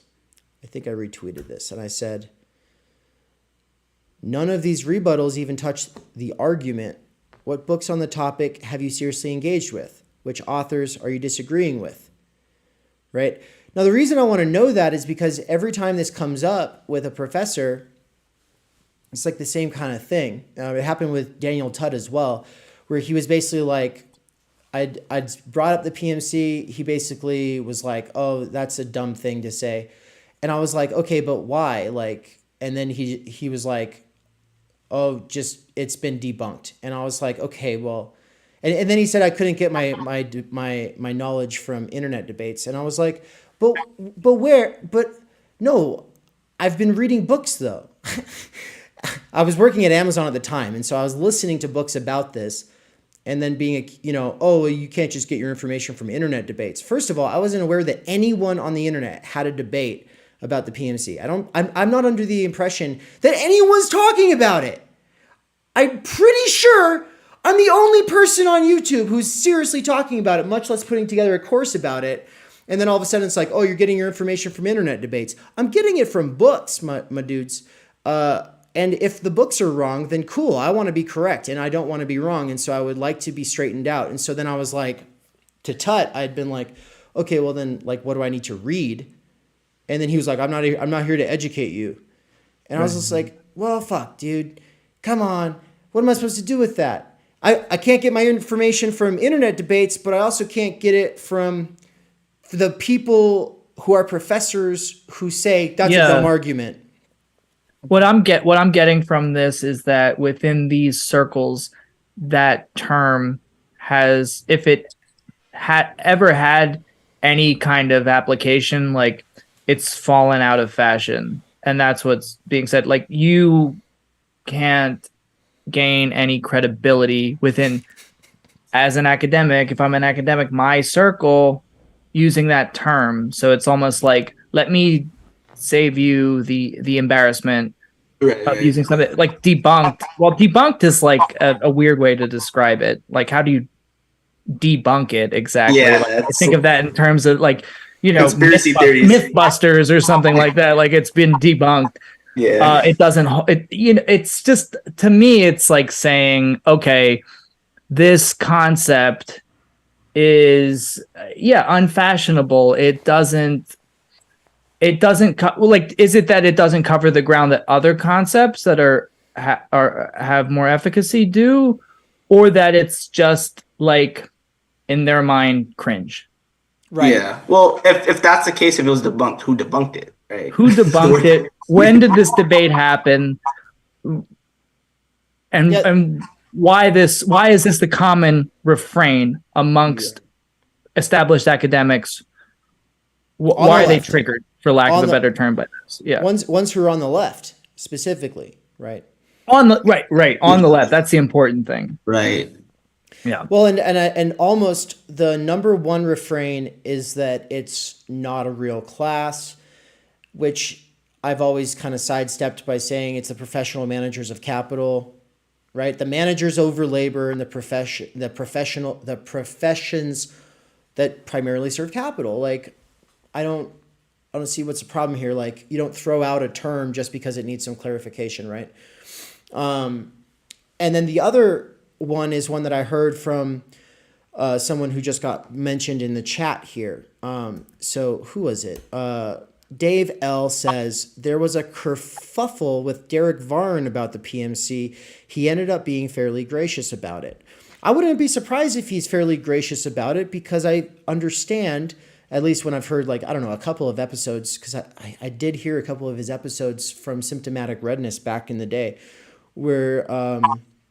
I think I retweeted this. And I said, none of these rebuttals even touch the argument. What books on the topic have you seriously engaged with? Which authors are you disagreeing with? Right? Now, the reason I want to know that is because every time this comes up with a professor, it's like the same kind of thing. It happened with Daniel Tutt as well, where he was basically like, I'd brought up the PMC. He basically was like, oh, that's a dumb thing to say. And I was like, okay, but why? Like, and then he was like, oh, just, it's been debunked. And I was like, okay, well, and then he said I couldn't get my knowledge from internet debates. And I was like, but where? But no, I've been reading books though. I was working at Amazon at the time. And so I was listening to books about this. And then being, you can't just get your information from internet debates. First of all, I wasn't aware that anyone on the internet had a debate about the PMC. I'm not under the impression that anyone's talking about it. I'm pretty sure I'm the only person on YouTube who's seriously talking about it, much less putting together a course about it. And then all of a sudden it's like, oh, you're getting your information from internet debates. I'm getting it from books, my dudes. And if the books are wrong, then cool. I want to be correct and I don't want to be wrong. And so I would like to be straightened out. And so then I was like, to Tut, I'd been like, okay, well then, like, what do I need to read? And then he was like, I'm not here to educate you. And I was just like, well, fuck, dude, come on. What am I supposed to do with that? I can't get my information from internet debates, but I also can't get it from the people who are professors who say that's a dumb argument.
What I'm getting from this is that within these circles, that term has, if it had ever had any kind of application, like it's fallen out of fashion, and that's what's being said. Like you can't gain any credibility within, as an academic, if I'm an academic, my circle, using that term. So it's almost like, let me save you the embarrassment of using something like debunked. Well, debunked is like a weird way to describe it. Like, how do you debunk it exactly?
Yeah,
like, I think of that in terms of like,
conspiracy theories,
Mythbusters or something like that. Like it's been debunked.
Yeah.
It doesn't, it's just, to me, it's like saying, okay, this concept is, unfashionable. It doesn't like, is it that it doesn't cover the ground that other concepts that have more efficacy do, or that it's just like, in their mind, cringe?
Right.
Yeah. Well, if that's the case, if it was debunked, who debunked it? Right.
Who debunked it? When did this debate happen? And why is this the common refrain amongst established academics? Why are they triggered, for lack of a better term? But
ones who are on the left specifically, right?
On the left. That's the important thing.
Right.
Yeah.
Well, and almost the number one refrain is that it's not a real class, which I've always kind of sidestepped by saying it's the professional managers of capital, right? The managers over labor and the professions that primarily serve capital. Like, I don't see what's the problem here. Like, you don't throw out a term just because it needs some clarification, right? And then the other one is one that I heard from someone who just got mentioned in the chat here. So who was it? Dave L. says, there was a kerfuffle with Derek Varn about the PMC. He ended up being fairly gracious about it. I wouldn't be surprised if he's fairly gracious about it, because I understand, at least when I've heard, like, I don't know, a couple of episodes, because I did hear a couple of his episodes from Symptomatic Redness back in the day, where,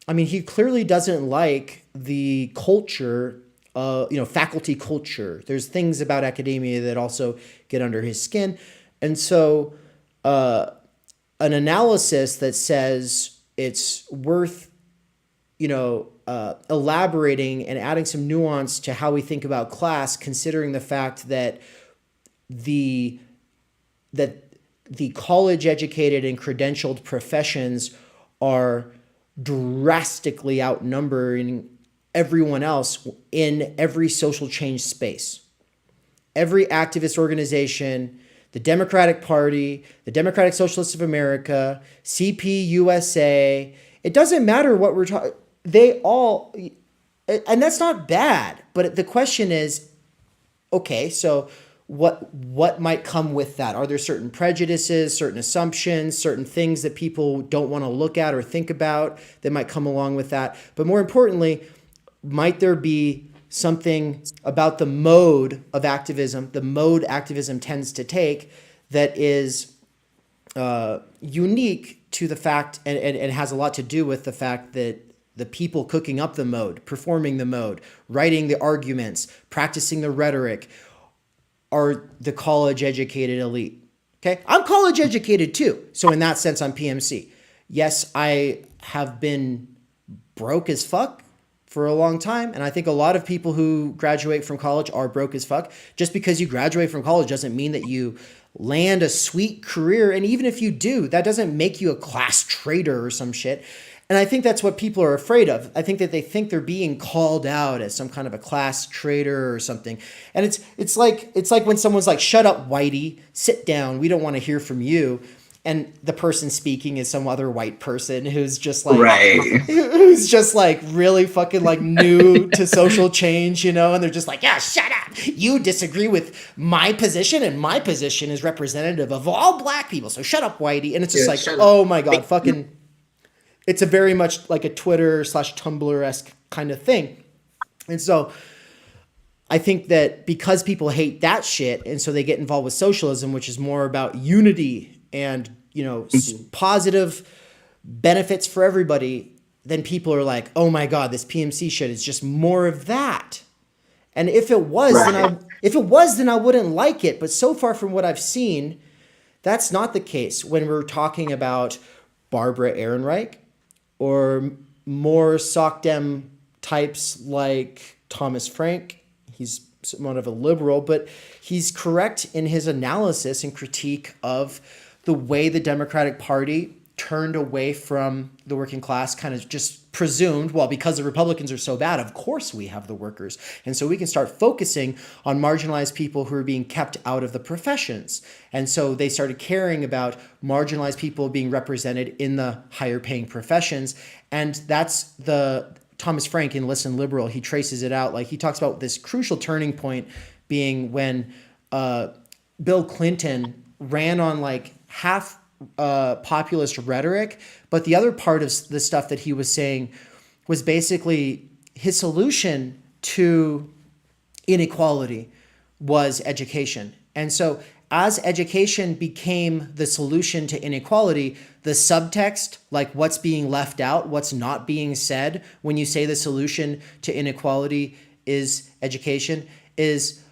he clearly doesn't like the culture, faculty culture. There's things about academia that also get under his skin. And so an analysis that says it's worth, elaborating and adding some nuance to how we think about class, considering the fact that the college-educated and credentialed professions are drastically outnumbering everyone else in every social change space. Every activist organization, the Democratic Party, the Democratic Socialists of America, CPUSA, it doesn't matter what we're talking, they all, and that's not bad, but the question is, okay, so what might come with that? Are there certain prejudices, certain assumptions, certain things that people don't want to look at or think about that might come along with that? But more importantly, might there be something about the mode of activism, the mode activism tends to take, that is unique to the fact, and has a lot to do with the fact that the people cooking up the mode, performing the mode, writing the arguments, practicing the rhetoric, are the college-educated elite. Okay? I'm college-educated too. So in that sense, I'm PMC. Yes, I have been broke as fuck for a long time. And I think a lot of people who graduate from college are broke as fuck. Just because you graduate from college doesn't mean that you land a sweet career. And even if you do, that doesn't make you a class traitor or some shit. And I think that's what people are afraid of. I think that they think they're being called out as some kind of a class traitor or something. And it's like when someone's like, "Shut up, whitey, sit down. We don't want to hear from you." And the person speaking is some other white person who's just like, who's just like really fucking like new to social change, and they're just like, "Yeah, shut up. You disagree with my position, and my position is representative of all black people. So shut up, whitey." And it's just oh my God, fucking. it's a very much like a Twitter/Tumblr-esque kind of thing. And so I think that because people hate that shit, and so they get involved with socialism, which is more about unity and, positive benefits for everybody, then people are like, oh my God, this PMC shit is just more of that. And if it was, then I wouldn't like it. But so far from what I've seen, that's not the case when we're talking about Barbara Ehrenreich or more SOCDEM types like Thomas Frank. He's somewhat of a liberal, but he's correct in his analysis and critique of the way the Democratic Party turned away from the working class, kind of just presumed, well, because the Republicans are so bad, of course we have the workers. And so we can start focusing on marginalized people who are being kept out of the professions. And so they started caring about marginalized people being represented in the higher paying professions. And that's the Thomas Frank in Listen Liberal, he traces it out. Like he talks about this crucial turning point being when Bill Clinton ran on like half populist rhetoric, but the other part of the stuff that he was saying was basically his solution to inequality was education. And so as education became the solution to inequality, the subtext, like what's being left out, what's not being said when you say the solution to inequality is education, is,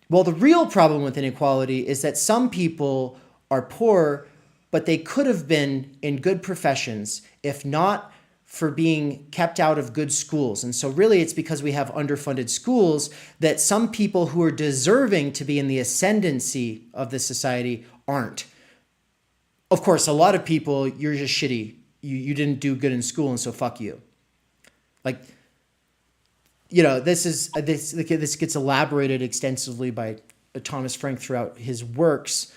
well, the real problem with inequality is that some people are poor, but they could have been in good professions if not for being kept out of good schools. And so really it's because we have underfunded schools that some people who are deserving to be in the ascendancy of the society aren't. Of course, a lot of people, you're just shitty. You didn't do good in school, and so fuck you. Like, this gets elaborated extensively by Thomas Frank throughout his works.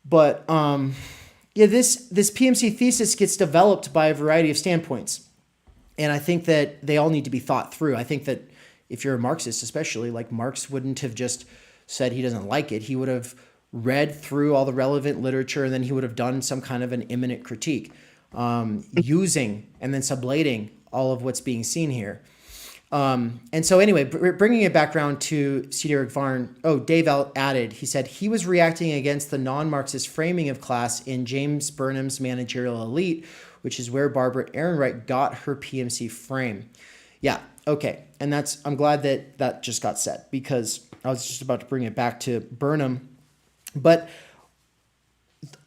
But this PMC thesis gets developed by a variety of standpoints. And I think that they all need to be thought through. I think that if you're a Marxist, especially, like Marx wouldn't have just said he doesn't like it. He would have read through all the relevant literature, and then he would have done some kind of an imminent critique, using and then sublating all of what's being seen here. And so anyway, bringing it back around to C. Derek Varn, Dave added, he said he was reacting against the non-Marxist framing of class in James Burnham's Managerial Elite, which is where Barbara Ehrenreich got her PMC frame. Yeah, okay. And I'm glad that just got said, because I was just about to bring it back to Burnham. But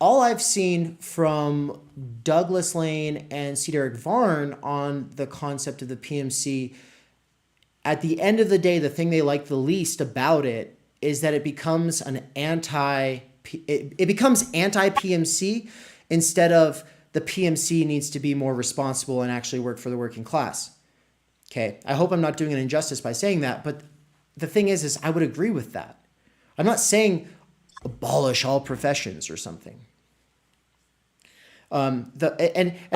all I've seen from Douglas Lane and C. Derek Varn on the concept of the PMC, at the end of the day, the thing they like the least about it is that it becomes anti-PMC instead of the PMC needs to be more responsible and actually work for the working class. Okay, I hope I'm not doing an injustice by saying that, but the thing is I would agree with that. I'm not saying abolish all professions or something. And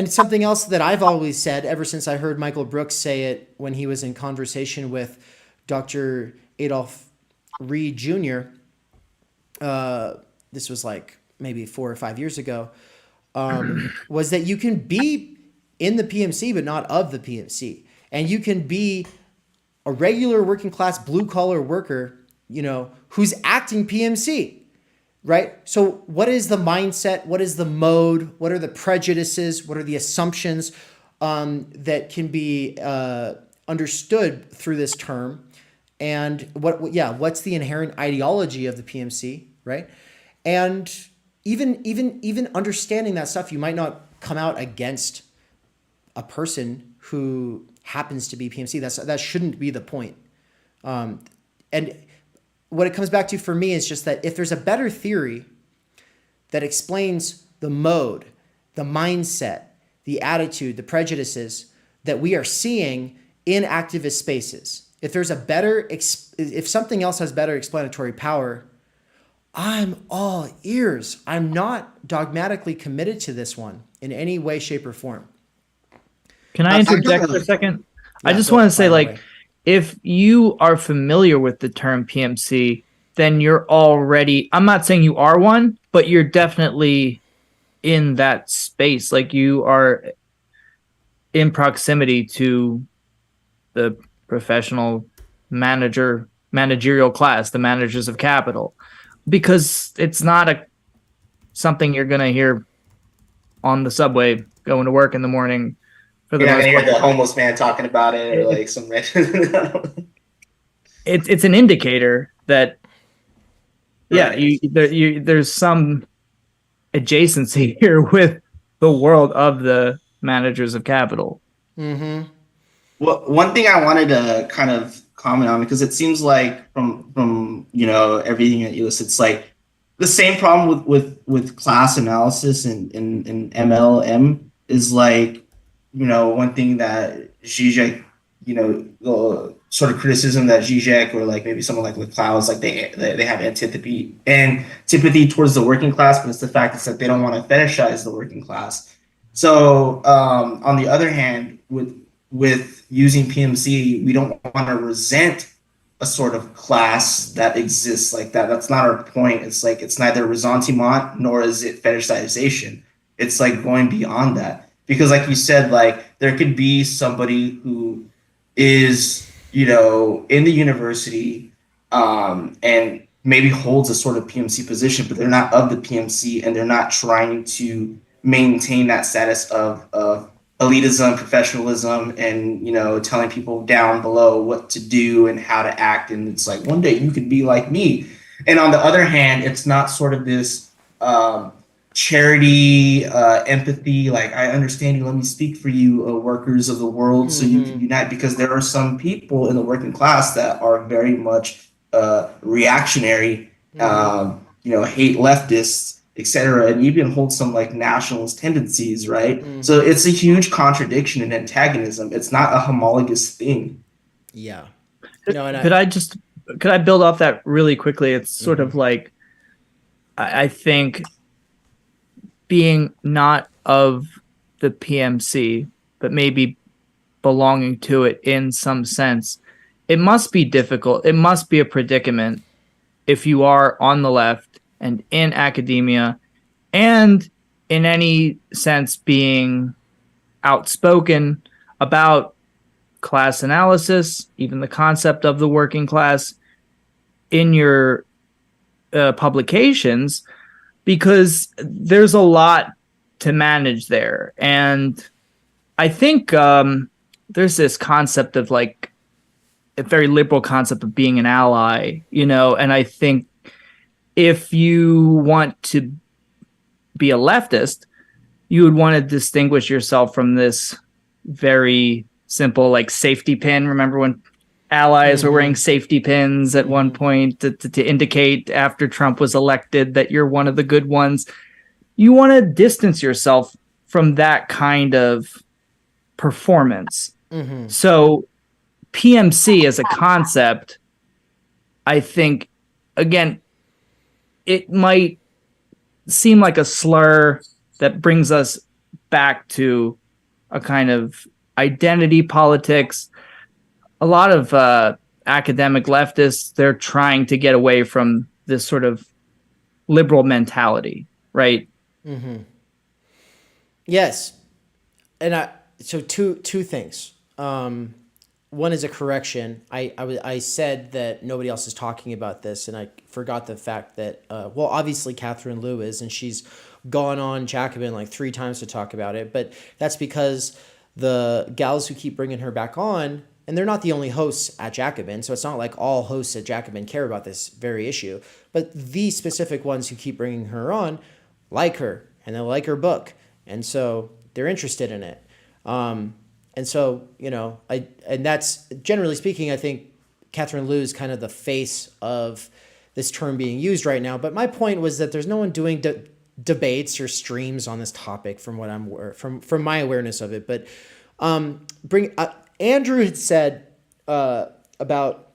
something else that I've always said ever since I heard Michael Brooks say it when he was in conversation with Dr. Adolph Reed Jr. This was like maybe 4 or 5 years ago, was that you can be in the PMC but not of the PMC, and you can be a regular working class blue collar worker, who's acting PMC. Right? So what is the mindset? What is the mode? What are the prejudices? What are the assumptions that can be understood through this term? And what's the inherent ideology of the PMC, right? And even understanding that stuff, you might not come out against a person who happens to be PMC. That shouldn't be the point. And what it comes back to for me is just that if there's a better theory that explains the mode, the mindset, the attitude, the prejudices that we are seeing in activist spaces, if something else has better explanatory power, I'm all ears. I'm not dogmatically committed to this one in any way, shape, or form.
Can I interject for a second? I just want to say, if you are familiar with the term PMC, then you're already, I'm not saying you are one, but you're definitely in that space. Like you are in proximity to the professional managerial class, the managers of capital, because it's not something you're going to hear on the subway going to work in the morning.
You're not going to hear the homeless man talking about it, or like some
it's an indicator that there's some adjacency here with the world of the managers of capital.
Mm-hmm.
Well, one thing I wanted to kind of comment on, because it seems like from everything that you list, it's like the same problem with class analysis and MLM is like, one thing that Zizek, the sort of criticism that Zizek or like maybe someone like Leclerc is like they have antipathy towards the working class, but it's the fact it's that they don't want to fetishize the working class. So on the other hand, with using PMC, we don't want to resent a sort of class that exists like that. That's not our point. It's like it's neither ressentiment nor is it fetishization. It's like going beyond that. Because like you said, like there could be somebody who is, in the university and maybe holds a sort of PMC position, but they're not of the PMC and they're not trying to maintain that status of elitism, professionalism, and, telling people down below what to do and how to act. And it's like, one day you could be like me. And on the other hand, it's not sort of this charity, empathy, like I understand you, let me speak for you, workers of the world, so you can unite, because there are some people in the working class that are very much reactionary, hate leftists, etc., and even hold some like nationalist tendencies, right? So it's a huge contradiction and antagonism. It's not a homologous thing.
Yeah.
Could I build off that really quickly? It's sort of like, I think being not of the PMC, but maybe belonging to it in some sense, it must be difficult. It must be a predicament if you are on the left and in academia and in any sense being outspoken about class analysis, even the concept of the working class in your publications, because there's a lot to manage there. And I think there's this concept of like a very liberal concept of being an ally, and I think if you want to be a leftist, you would want to distinguish yourself from this very simple like safety pin. Remember when allies were wearing safety pins at one point to indicate after Trump was elected that you're one of the good ones? You want to distance yourself from that kind of performance. So PMC as a concept, I think, again, it might seem like a slur that brings us back to a kind of identity politics. A lot of academic leftists, they're trying to get away from this sort of liberal mentality, right?
Yes. And so two things. One is a correction. I said that nobody else is talking about this, and I forgot the fact that, obviously Catherine Liu is, and she's gone on Jacobin like 3 times to talk about it, but that's because the gals who keep bringing her back on, and they're not the only hosts at Jacobin, so it's not like all hosts at Jacobin care about this very issue, but the specific ones who keep bringing her on like her, and they like her book, and so they're interested in it. And so, and that's, generally speaking, I think Catherine Liu is kind of the face of this term being used right now. But my point was that there's no one doing debates or streams on this topic from what from my awareness of it. But Andrew had said about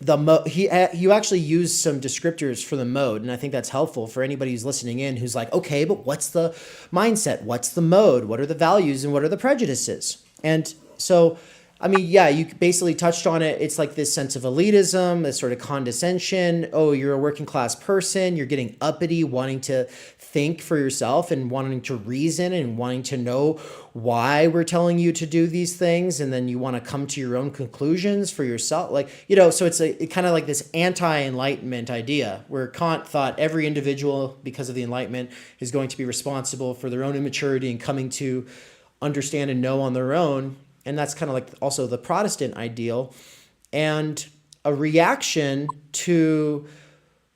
the mode. You actually used some descriptors for the mode, and I think that's helpful for anybody who's listening in who's like, okay, but what's the mindset? What's the mode? What are the values and what are the prejudices? And so I mean, yeah, you basically touched on it. It's like this sense of elitism, this sort of condescension. Oh, you're a working class person. You're getting uppity, wanting to think for yourself and wanting to reason and wanting to know why we're telling you to do these things. And then you want to come to your own conclusions for yourself. Like, so it's kind of like this anti-enlightenment idea where Kant thought every individual, because of the Enlightenment, is going to be responsible for their own immaturity and coming to understand and know on their own. And that's kind of like also the Protestant ideal. And a reaction to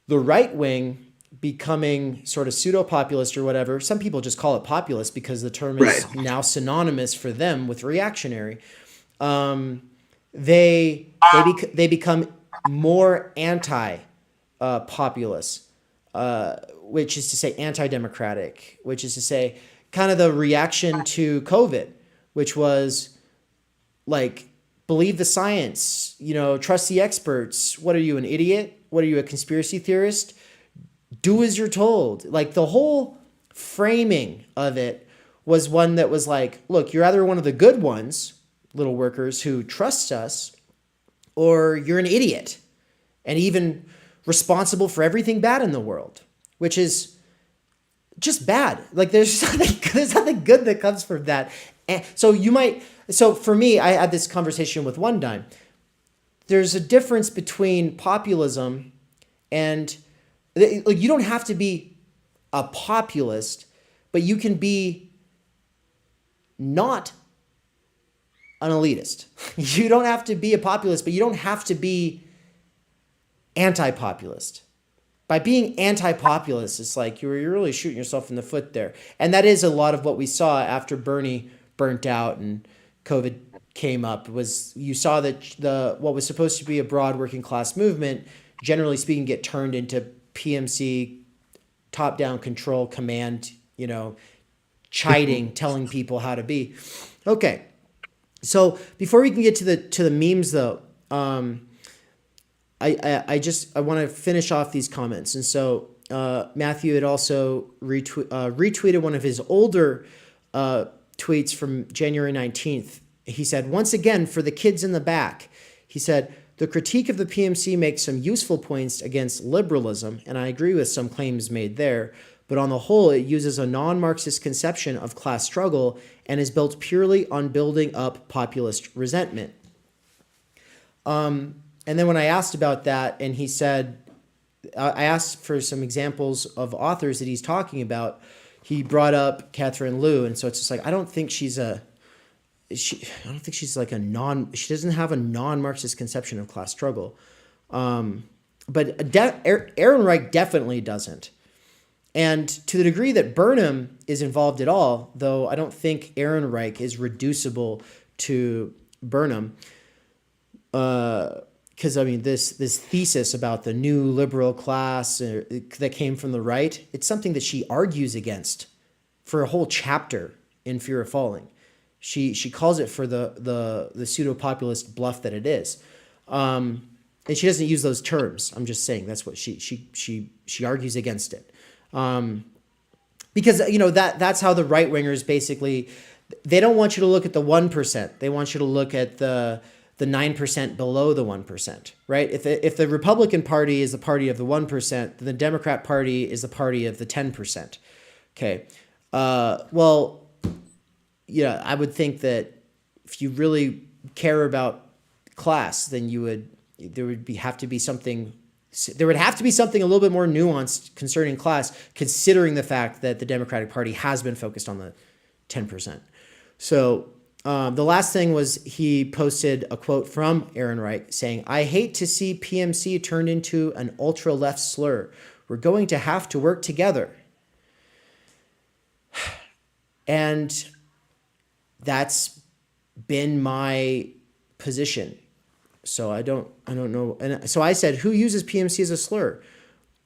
the right wing becoming sort of pseudo-populist or whatever. Some people just call it populist because the term is now synonymous for them with reactionary. They become more anti-populist, which is to say anti-democratic, which is to say kind of the reaction to COVID, which was like, believe the science, trust the experts. What are you, an idiot? What are you, a conspiracy theorist? Do as you're told. Like the whole framing of it was one that was like, look, you're either one of the good ones, little workers who trusts us, or you're an idiot and even responsible for everything bad in the world, which is just bad. Like there's nothing good that comes from that. And so for me, I had this conversation with One Dime. There's a difference between populism and, like, you don't have to be a populist, but you can be not an elitist. You don't have to be a populist, but you don't have to be anti-populist. By being anti-populist, it's like you're really shooting yourself in the foot there. And that is a lot of what we saw after Bernie burnt out and COVID came up. Was you saw that what was supposed to be a broad working class movement, generally speaking, get turned into PMC, top-down control, command, chiding, telling people how to be. Okay, so before we can get to the memes, though, I want to finish off these comments. And so Matthew had also retweeted one of his older tweets from January 19th. He said, once again, for the kids in the back, he said, the critique of the PMC makes some useful points against liberalism, and I agree with some claims made there, but on the whole, it uses a non-Marxist conception of class struggle and is built purely on building up populist resentment. And then when I asked about that, and he said, I asked for some examples of authors that he's talking about, he brought up Catherine Liu, and so it's just like, I don't think she's like she doesn't have a non-Marxist conception of class struggle. But Aaron Reich definitely doesn't. And to the degree that Burnham is involved at all, though I don't think Aaron Reich is reducible to Burnham, because I mean this thesis about the new liberal class that came from the right, it's something that she argues against for a whole chapter in Fear of Falling. She calls it for the pseudo-populist bluff that it is, and she doesn't use those terms. I'm just saying that's what she argues against it, because that's how the right wingers basically, they don't want you to look at the 1%. They want you to look at the 9% below the 1%, right? If the Republican Party is the party of the 1%, then the Democrat Party is the party of the 10%. Okay, well. Yeah, I would think that if you really care about class, then there would have to be something a little bit more nuanced concerning class, considering the fact that the Democratic Party has been focused on the 10%. So the last thing was he posted a quote from Aaron Reich saying, "I hate to see PMC turned into an ultra-left slur. We're going to have to work together." And that's been my position. So I don't know. And so I said, who uses PMC as a slur?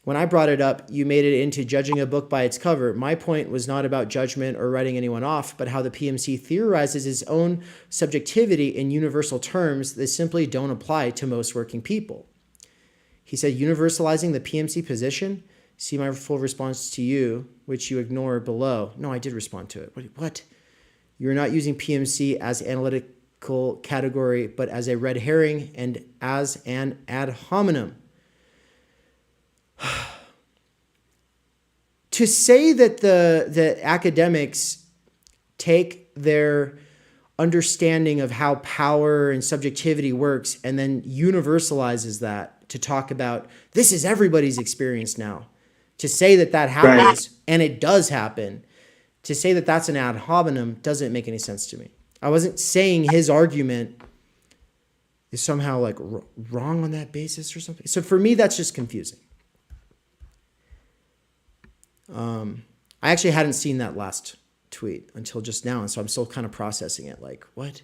When I brought it up, you made it into judging a book by its cover. My point was not about judgment or writing anyone off, but how the PMC theorizes its own subjectivity in universal terms that simply don't apply to most working people. He said, universalizing the PMC position? See my full response to you, which you ignore below. No, I did respond to it. What? You're not using PMC as analytic category, but as a red herring and as an ad hominem. To say that the academics take their understanding of how power and subjectivity works and then universalizes that to talk about this is everybody's experience now. To say that happens, and it does happen, to say that that's an ad hominem doesn't make any sense to me. I wasn't saying his argument is somehow like wrong on that basis or something. So for me, that's just confusing. I actually hadn't seen that last tweet until just now, and so I'm still kind of processing it. Like, what?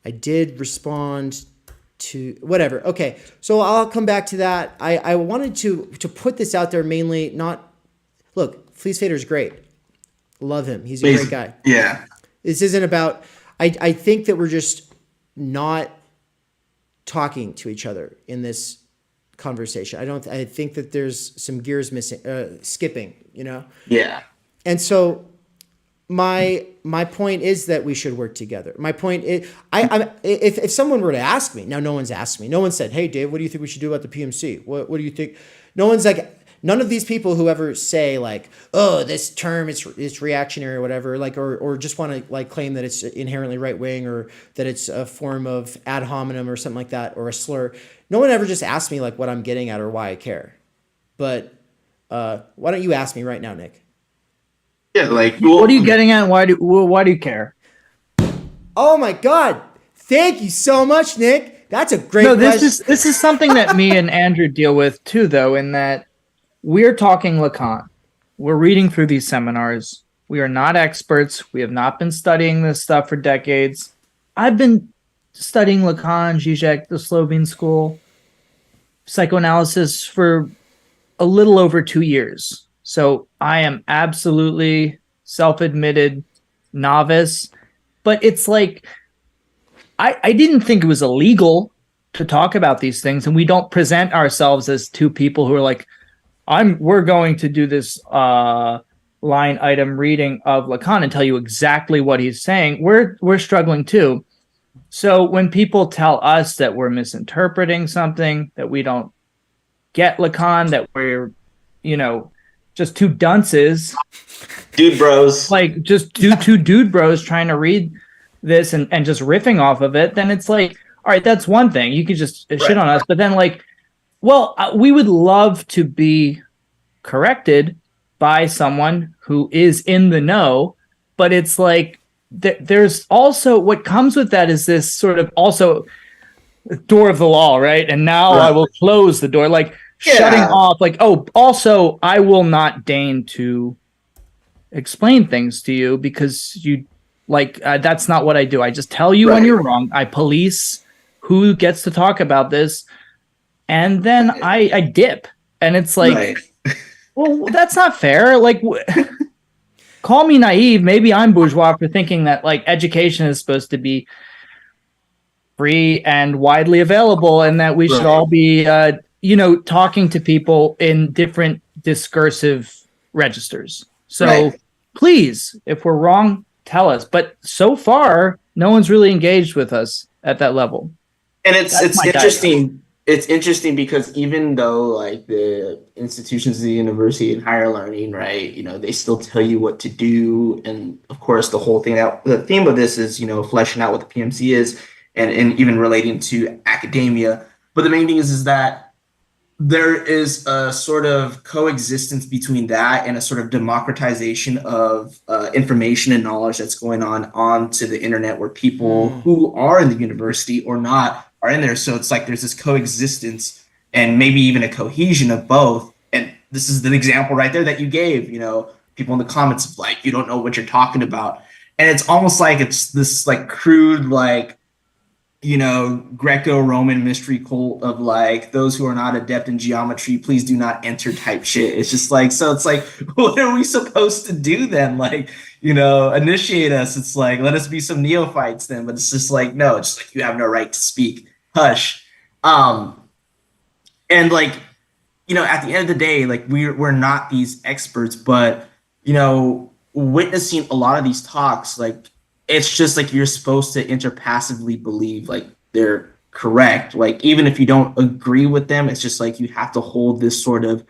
I did respond to whatever. Okay, so I'll come back to that. I wanted to put this out there mainly. Not look, Fleece Fader's great. Love him. He's a great guy.
Yeah.
This isn't about. I think that we're just not talking to each other in this conversation. I think that there's some gears missing, skipping. You know.
Yeah.
And so my point is that we should work together. My point is, if someone were to ask me, now no one's asked me. No one said, "Hey, Dave, what do you think we should do about the PMC? What do you think?" No one's like, none of these people who ever say like, "Oh, this term it's reactionary or whatever," like or just want to like claim that it's inherently right wing or that it's a form of ad hominem or something like that or a slur. No one ever just asked me like what I'm getting at or why I care. But why don't you ask me right now, Nick?
Yeah, like
what are you getting at? Why do you care?
Oh my God! Thank you so much, Nick. That's a great.
This is something that me and Andrew deal with too, though, in that we're talking Lacan. We're reading through these seminars. We are not experts. We have not been studying this stuff for decades. I've been studying Lacan, Zizek, the Slovene school, psychoanalysis for a little over 2 years. So I am absolutely self-admitted novice, but it's like, I didn't think it was illegal to talk about these things. And we don't present ourselves as two people who are like, we're going to do this line item reading of Lacan and tell you exactly what he's saying. We're struggling too. So when people tell us that we're misinterpreting something, that we don't get Lacan, that we're, just two dunces,
dude bros,
like just two dude bros trying to read this and just riffing off of it, then it's like, all right, that's one thing. You could just shit on us, but then like, well, we would love to be corrected by someone who is in the know, but it's like there's also what comes with that is this sort of also door of the law, right? And now I will close the door, like shutting off, like, oh, also I will not deign to explain things to you because you that's not what I do. I just tell you when you're wrong. I police who gets to talk about this, and then I dip, and it's like, well, that's not fair. Like, call me naive. Maybe I'm bourgeois for thinking that like education is supposed to be free and widely available, and that we should all be, talking to people in different discursive registers. So please, if we're wrong, tell us. But so far, no one's really engaged with us at that level.
And it's interesting. It's interesting because even though like the institutions of the university and higher learning, right, they still tell you what to do. And of course, the theme of this is, fleshing out what the PMC is and even relating to academia. But the main thing is that there is a sort of coexistence between that and a sort of democratization of information and knowledge that's going on onto the internet, where people who are in the university or not are in there. So it's like there's this coexistence and maybe even a cohesion of both. And this is the example right there that you gave, people in the comments of like, you don't know what you're talking about. And it's almost like it's this like crude, like, Greco-Roman mystery cult of like, those who are not adept in geometry, please do not enter type shit. It's just like, so it's like, what are we supposed to do then? Like, initiate us. It's like, let us be some neophytes then. But it's just like, no, it's just like, you have no right to speak. Hush. And like, at the end of the day, like we're not these experts, but, witnessing a lot of these talks, like, it's just like you're supposed to interpassively believe like they're correct. Like even if you don't agree with them, it's just like you have to hold this sort of,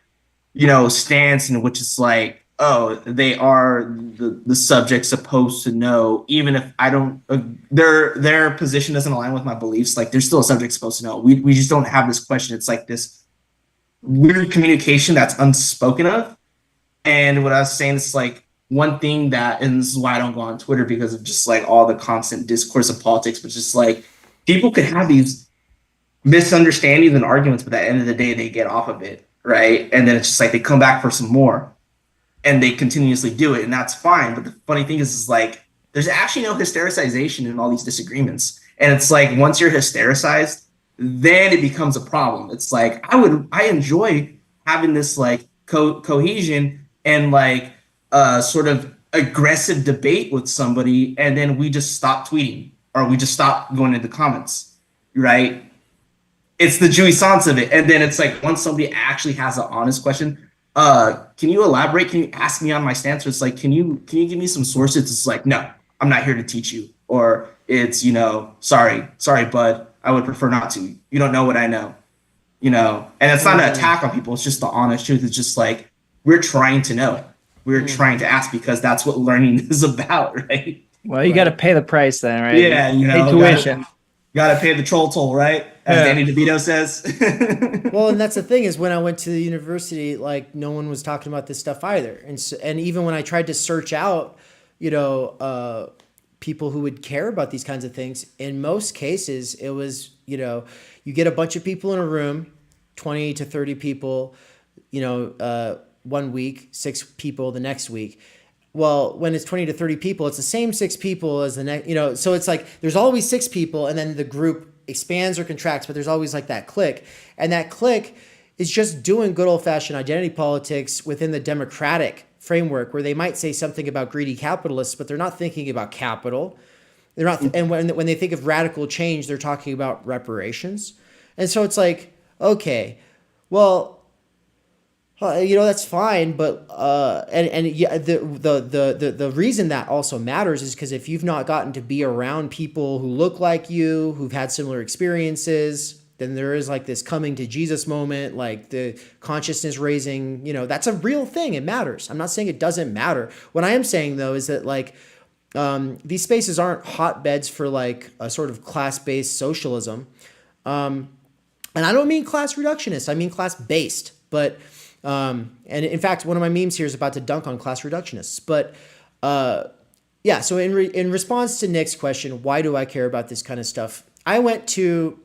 stance in which it's like, oh, they are the subject supposed to know, even if I don't, their position doesn't align with my beliefs. Like they're still a subject supposed to know. We just don't have this question. It's like this weird communication that's unspoken of. And what I was saying is like one thing that, and this is why I don't go on Twitter because of just like all the constant discourse of politics, but just like people could have these misunderstandings and arguments, but at the end of the day, they get off of it, right? And then it's just like they come back for some more and they continuously do it, and that's fine. But the funny thing is like there's actually no hystericization in all these disagreements. And it's like once you're hystericized, then it becomes a problem. It's like I enjoy having this like cohesion and like sort of aggressive debate with somebody, and then we just stop tweeting or we just stop going into comments, right? It's the jouissance of it. And then it's like once somebody actually has an honest question, can you elaborate? Can you ask me on my stance? Or it's like, can you give me some sources? It's like, no, I'm not here to teach you. Or it's, sorry, bud, I would prefer not to. You don't know what I know, and it's not an attack on people. It's just the honest truth. It's just like, we're trying to know. We're trying to ask because that's what learning is about, right?
Well, you got to pay the price then, right?
Yeah,
pay tuition.
Got to pay the troll toll, right? As Danny DeVito says.
Well, and that's the thing is when I went to the university, like no one was talking about this stuff either. And even when I tried to search out, people who would care about these kinds of things, in most cases, it was, you get a bunch of people in a room, 20 to 30 people, 1 week, 6 people the next week. Well, when it's 20 to 30 people, it's the same 6 people as the next, so it's like there's always 6 people and then the group expands or contracts, but there's always like that clique. And that clique is just doing good old fashioned identity politics within the democratic framework where they might say something about greedy capitalists, but they're not thinking about capital. They're not, and when they think of radical change, they're talking about reparations. And so it's like, okay, well, that's fine, but the reason that also matters is because if you've not gotten to be around people who look like you, who've had similar experiences, then there is like this coming to Jesus moment, like the consciousness raising. That's a real thing. It matters. I'm not saying it doesn't matter. What I am saying though is that like these spaces aren't hotbeds for like a sort of class-based socialism, and I don't mean class reductionist. I mean class-based, but. And in fact, one of my memes here is about to dunk on class reductionists. But so in response to Nick's question, why do I care about this kind of stuff? I went to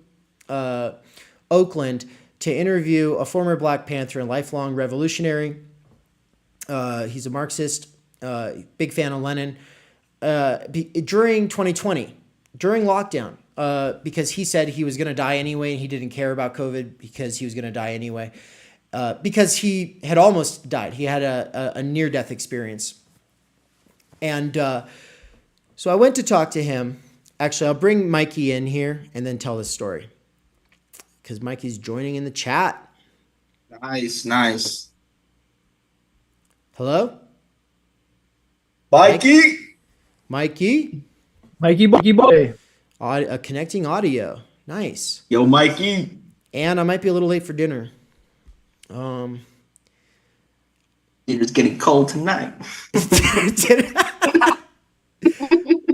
Oakland to interview a former Black Panther and lifelong revolutionary. He's a Marxist, big fan of Lenin. During 2020, during lockdown, because he said he was going to die anyway, and he didn't care about COVID because he was going to die anyway. Because he had almost died. He had a near-death experience. And so I went to talk to him. Actually, I'll bring Mikey in here and then tell this story. Because Mikey's joining in the chat.
Nice.
Hello?
Mikey?
Mikey
boy.
Connecting audio. Nice.
Yo, Mikey.
And I might be a little late for dinner.
It's getting cold tonight.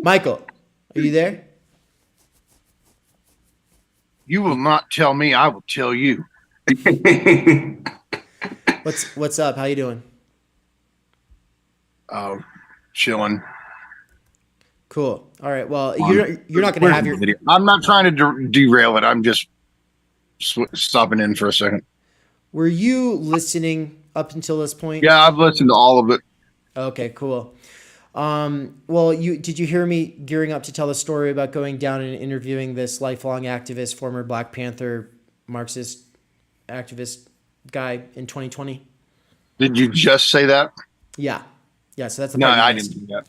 Michael, are you there?
You will not tell me, I will tell you.
What's up? How you doing?
Chilling.
Cool. All right. Well, you're not going to have your
video. I'm not trying to derail it. I'm just stopping in for a second.
Were you listening up until this point?
Yeah, I've listened to all of it.
Okay, cool. Well, did you hear me gearing up to tell the story about going down and interviewing this lifelong activist, former Black Panther Marxist activist guy in 2020?
Did you just say that?
Yeah. So that's the
no,
part
I didn't do that.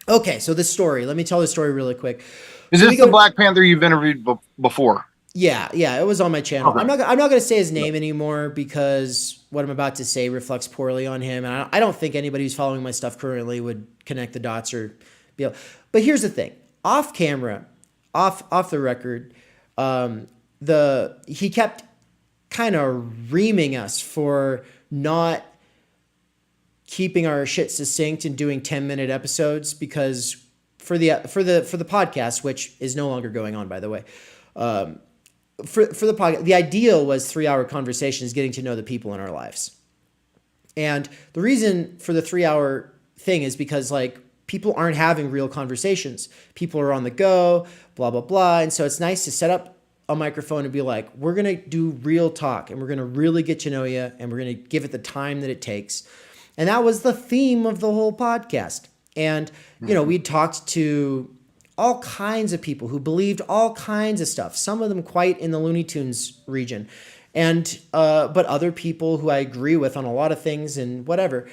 Okay, so this story. Let me tell the story really quick.
Is this the Black Panther you've interviewed before?
Yeah, it was on my channel.
Okay.
I'm not going to say his name anymore because what I'm about to say reflects poorly on him, and I don't think anybody who's following my stuff currently would connect the dots or But here's the thing: off camera, off the record, he kept kind of reaming us for not keeping our shit succinct and doing 10-minute episodes, because for the podcast, which is no longer going on, by the way, for the podcast, the ideal was 3-hour conversations, getting to know the people in our lives. And the reason for the 3-hour thing is because like people aren't having real conversations. People are on the go, blah, blah, blah. And so it's nice to set up a microphone and be like, we're going to do real talk and we're going to really get to know you and we're going to give it the time that it takes. And that was the theme of the whole podcast. And, you know, we talked to all kinds of people who believed all kinds of stuff, some of them quite in the Looney Tunes region. And, but other people who I agree with on a lot of things and whatever.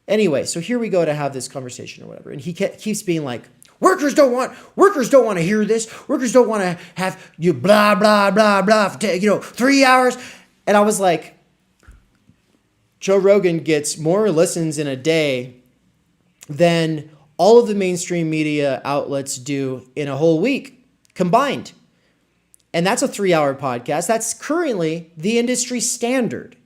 Anyway, so here we go to have this conversation or whatever. And he keeps being like, workers don't want to hear this. Workers don't want to have you blah, blah, blah, blah, for 3 hours. And I was like, Joe Rogan gets more listens in a day than all of the mainstream media outlets do in a whole week combined. And that's a 3-hour podcast. That's currently the industry standard.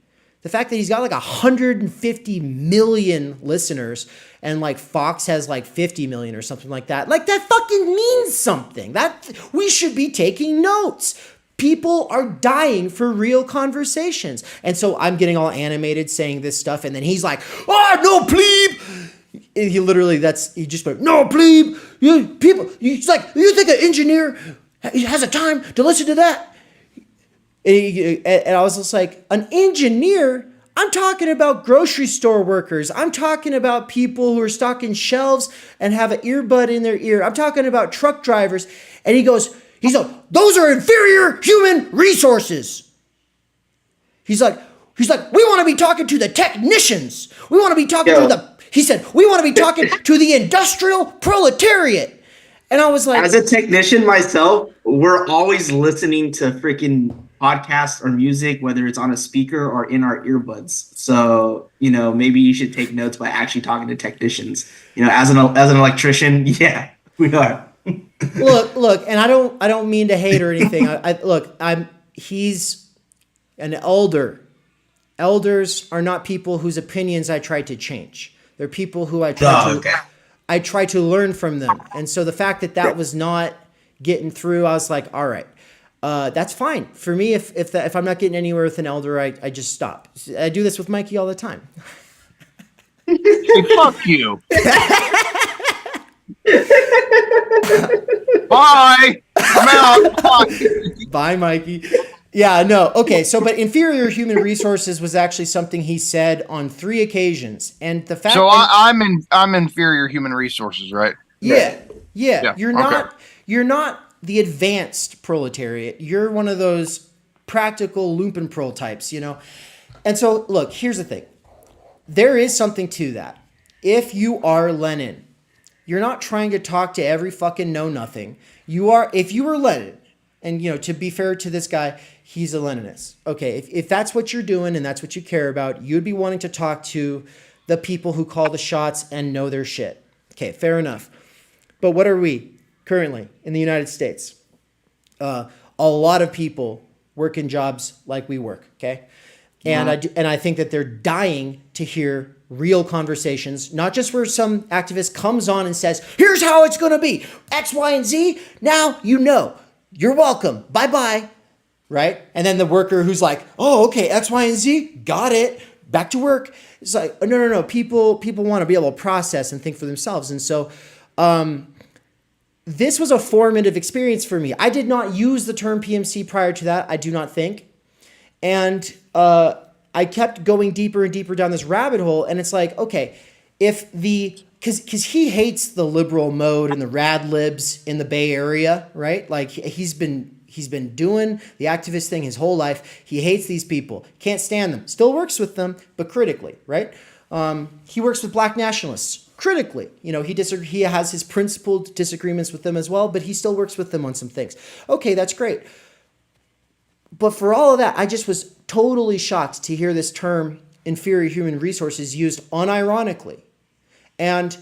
The fact that he's got like 150 million listeners and like Fox has like 50 million or something like that fucking means something. That we should be taking notes. People are dying for real conversations. And so I'm getting all animated saying this stuff. And then he's like, oh, no, plebe. And he just went, no, plebe. He's like, you think an engineer has a time to listen to that? And I was just like, an engineer? I'm talking about grocery store workers. I'm talking about people who are stocking shelves and have an earbud in their ear. I'm talking about truck drivers. And he's like, those are inferior human resources. He's like, we want to be talking to the technicians. We want to be talking we want to be talking to the industrial proletariat. And I was like,
as a technician myself, we're always listening to freaking podcasts or music, whether it's on a speaker or in our earbuds. So, maybe you should take notes by actually talking to technicians. As an electrician, yeah, we are.
Look, and I don't mean to hate or anything. He's an elder. Elders are not people whose opinions I try to change. They're people who I try to learn from them. And so the fact that was not getting through, I was like, all right, that's fine. For me, if I'm not getting anywhere with an elder, I just stop. I do this with Mikey all the time.
Hey, fuck you. Bye. I'm out. Bye.
Bye, Mikey. Yeah, no. Okay, so but inferior human resources was actually something he said on 3 occasions, and the fact.
So I'm inferior human resources, right?
Yeah. You're not the advanced proletariat. You're one of those practical lumpenproll types, And so look, here's the thing. There is something to that. If you are Lenin, you're not trying to talk to every fucking know-nothing. If you were Lenin, and to be fair to this guy, he's a Leninist. Okay, if that's what you're doing and that's what you care about, you'd be wanting to talk to the people who call the shots and know their shit. Okay, fair enough. But what are we currently in the United States? A lot of people work in jobs like we work, okay? And I think that they're dying to hear real conversations, not just where some activist comes on and says, here's how it's going to be, X, Y, and Z. Now you're welcome. Bye-bye. Right? And then the worker who's like, oh, okay, X, Y, and Z, got it. Back to work. It's like, no. People want to be able to process and think for themselves. And so this was a formative experience for me. I did not use the term PMC prior to that, I do not think. And I kept going deeper and deeper down this rabbit hole. And it's like, okay, because he hates the liberal mode and the rad libs in the Bay Area, right? Like he's been doing the activist thing his whole life. He hates these people, can't stand them, still works with them, but critically, right? He works with black nationalists critically. He has his principled disagreements with them as well, but he still works with them on some things. Okay, that's great. But for all of that, I just was totally shocked to hear this term inferior human resources used unironically. And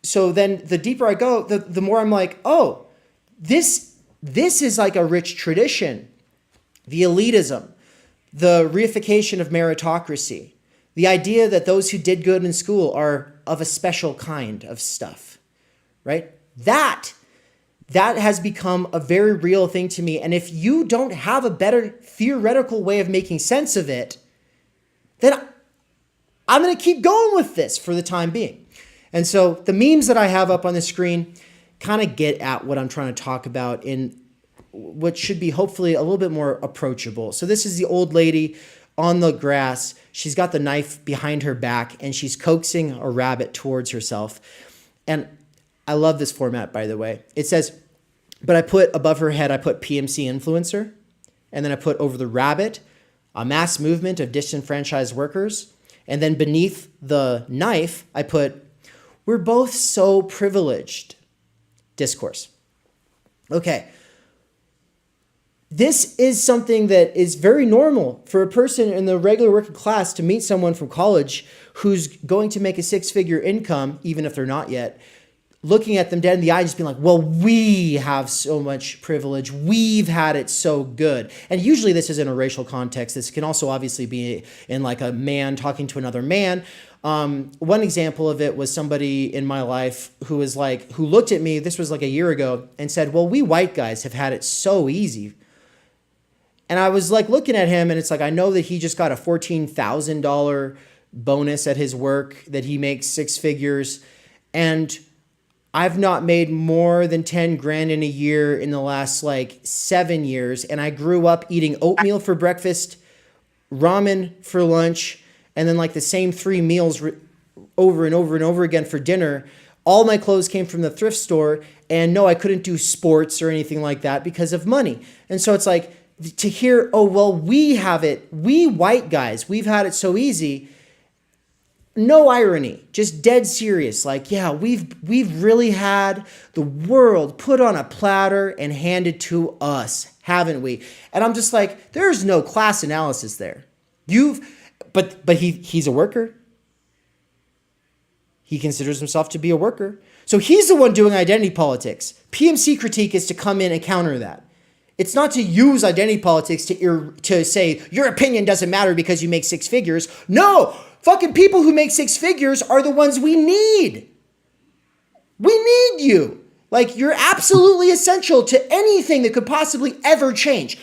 so then the deeper I go, the more I'm like, oh, this is like a rich tradition. The elitism, the reification of meritocracy, the idea that those who did good in school are of a special kind of stuff, right? That has become a very real thing to me. And if you don't have a better theoretical way of making sense of it, then I'm going to keep going with this for the time being. And so the memes that I have up on the screen kind of get at what I'm trying to talk about in what should be hopefully a little bit more approachable. So this is the old lady on the grass. She's got the knife behind her back and she's coaxing a rabbit towards herself. And I love this format, by the way. It says, but I put above her head, I put PMC influencer. And then I put over the rabbit, a mass movement of disenfranchised workers. And then beneath the knife, I put, we're both so privileged. Discourse. Okay. This is something that is very normal for a person in the regular working class to meet someone from college who's going to make a six-figure income, even if they're not yet, looking at them dead in the eye, just being like, well, we have so much privilege. We've had it so good. And usually this is in a racial context. This can also obviously be in like a man talking to another man. One example of it was somebody in my life who looked at me, this was like a year ago, and said, well, we white guys have had it so easy. And I was like looking at him and it's like, I know that he just got a $14,000 bonus at his work, that he makes six figures. And I've not made more than 10 grand in a year in the last like 7 years. And I grew up eating oatmeal for breakfast, ramen for lunch, and then like the same 3 meals over and over and over again for dinner. All my clothes came from the thrift store. And no, I couldn't do sports or anything like that because of money. And so it's like, to hear, oh, well, we have it, we white guys, we've had it so easy. No irony, just dead serious. Like, yeah, we've really had the world put on a platter and handed to us, haven't we? And I'm just like, there's no class analysis there. But he's a worker. He considers himself to be a worker. So he's the one doing identity politics. PMC critique is to come in and counter that. It's not to use identity politics to say your opinion doesn't matter because you make six figures. No, fucking people who make six figures are the ones we need. We need you. Like, you're absolutely essential to anything that could possibly ever change.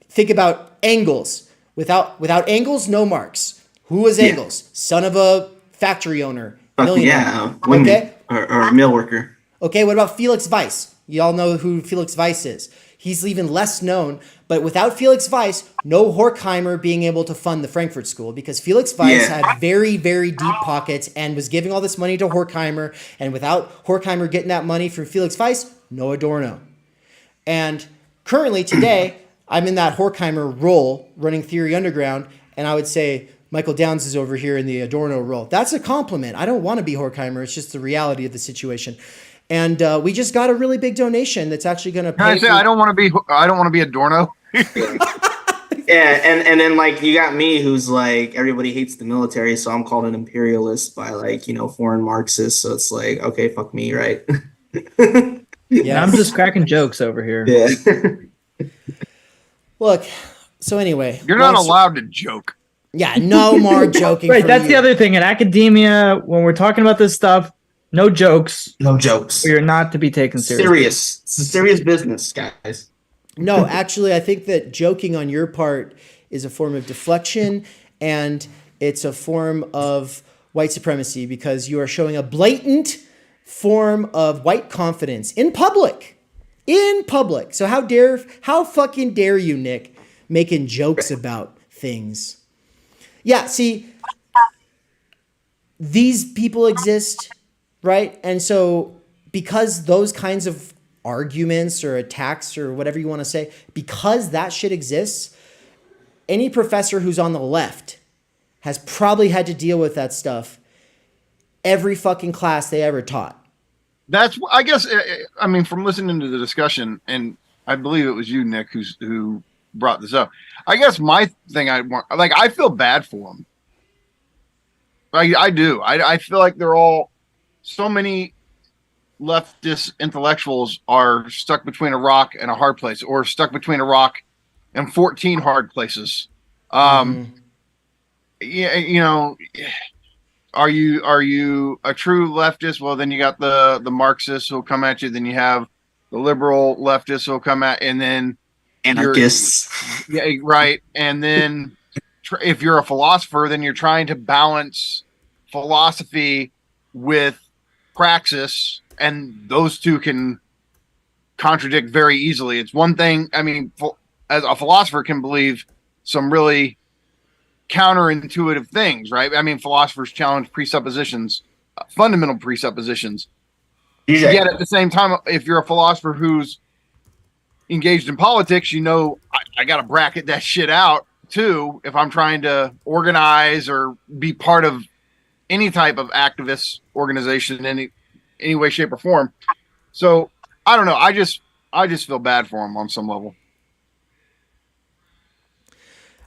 Think about Engels. Without Engels, no Marx. Who was Engels? Son of a factory owner.
Yeah, okay? or a mill worker.
Okay, what about Felix Weiss? Y'all know who Felix Weiss is. He's even less known, but without Felix Weiss, no Horkheimer being able to fund the Frankfurt School, because Felix Weiss had very, very deep pockets and was giving all this money to Horkheimer. And without Horkheimer getting that money from Felix Weiss, no Adorno. And currently today, I'm in that Horkheimer role running Theory Underground. And I would say Michael Downs is over here in the Adorno role. That's a compliment. I don't want to be Horkheimer. It's just the reality of the situation. And we just got a really big donation that's actually going to pay.
I don't want to be Adorno.
Yeah, and then like you got me, who's like, everybody hates the military, so I'm called an imperialist by like, foreign Marxists. So it's like, okay, fuck me, right?
Yeah, I'm just cracking jokes over here.
Yeah.
Look, so anyway,
you're not allowed to joke.
Yeah, no more joking.
Right, that's the other thing in academia when we're talking about this stuff. No jokes.
No jokes.
We are not to be taken seriously.
It's a serious business, guys.
No, actually, I think that joking on your part is a form of deflection, and it's a form of white supremacy, because you are showing a blatant form of white confidence in public. In public. So how fucking dare you, Nick, making jokes about things? Yeah, see, these people exist. Right? And so because those kinds of arguments or attacks or whatever you want to say, because that shit exists, any professor who's on the left has probably had to deal with that stuff every fucking class they ever taught.
That's, I guess, I mean, from listening to the discussion, and I believe it was you, Nick, who brought this up. I guess my thing, I feel bad for them. I do. I feel like they're all so many leftist intellectuals are stuck between a rock and a hard place, or stuck between a rock and 14 hard places. Yeah, you know, are you a true leftist? Well, then you got the Marxists who'll come at you. Then you have the liberal leftists who'll come at, and then
Anarchists.
Yeah, right. And then if you're a philosopher, then you're trying to balance philosophy with praxis, and those two can contradict very easily. It's one thing, I mean, as a philosopher can believe some really counterintuitive things, right? I mean, philosophers challenge presuppositions, fundamental presuppositions. Yet at the same time, if you're a philosopher who's engaged in politics, you know, I got to bracket that shit out too if I'm trying to organize or be part of any type of activist organization in any way, shape, or form. So I don't know. I just feel bad for him on some level.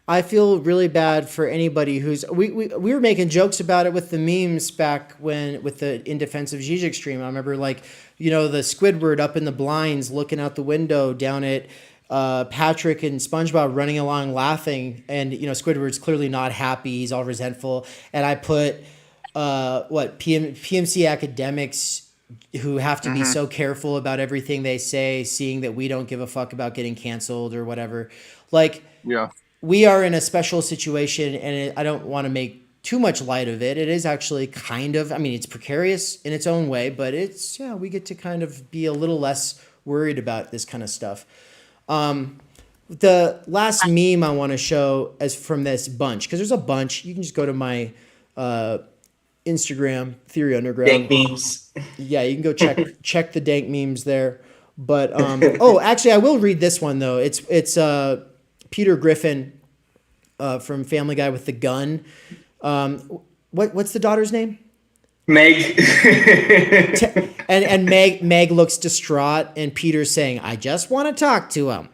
I feel really bad for anybody who's we were making jokes about it with the memes back when with the In Defense of Zizek stream. I remember, like, you know, the Squidward up in the blinds looking out the window down at Patrick and SpongeBob running along laughing, and you know Squidward's clearly not happy, he's all resentful, and I put PMC academics who have to be so careful about everything they say, seeing that we don't give a fuck about getting canceled or whatever. Like, yeah. We are in a special situation, and I don't want to make too much light of it. It is actually kind of, I mean, it's precarious in its own way, but it's, yeah, we get to kind of be a little less worried about this kind of stuff. The last meme I want to show is from this bunch, because there's a bunch. You can just go to my Instagram, Theory Underground.
Dank memes.
Yeah, you can go check the dank memes there. But actually, I will read this one though. It's Peter Griffin from Family Guy with the gun. What's the daughter's name?
Meg.
and Meg looks distraught, and Peter's saying, "I just want to talk to him."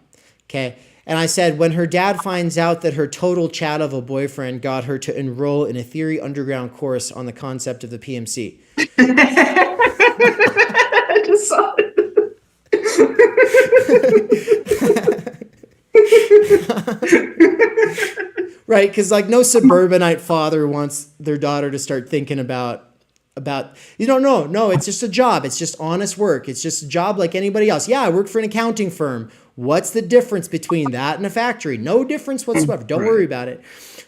Okay. And I said, when her dad finds out that her total chat of a boyfriend got her to enroll in a Theory Underground course on the concept of the PMC.
I just saw it.
Right, because like no suburbanite father wants their daughter to start thinking about no, it's just a job. It's just honest work. It's just a job like anybody else. Yeah, I work for an accounting firm. What's the difference between that and a factory? No difference whatsoever. Don't worry about it.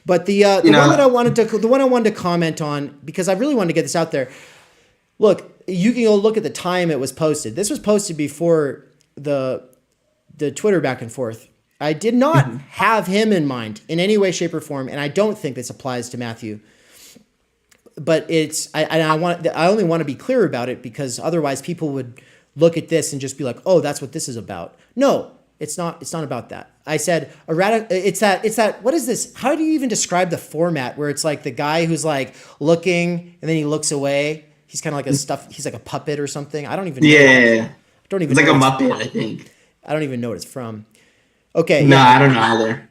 But the one I wanted to comment on, because I really wanted to get this out there. Look, you can go look at the time it was posted. This was posted before the Twitter back and forth. I did not have him in mind in any way, shape, or form, and I don't think this applies to Matthew. But I only want to be clear about it, because otherwise people would look at this and just be like, "Oh, that's what this is about." No, it's not. It's not about that. I said It's that. What is this? How do you even describe the format where it's like the guy who's like looking and then he looks away? He's kind of like he's like a puppet or something. I don't even know.
Yeah.
I don't even.
It's like a Muppet, I think.
I don't even know what it's from. Okay.
No, yeah. I don't know either.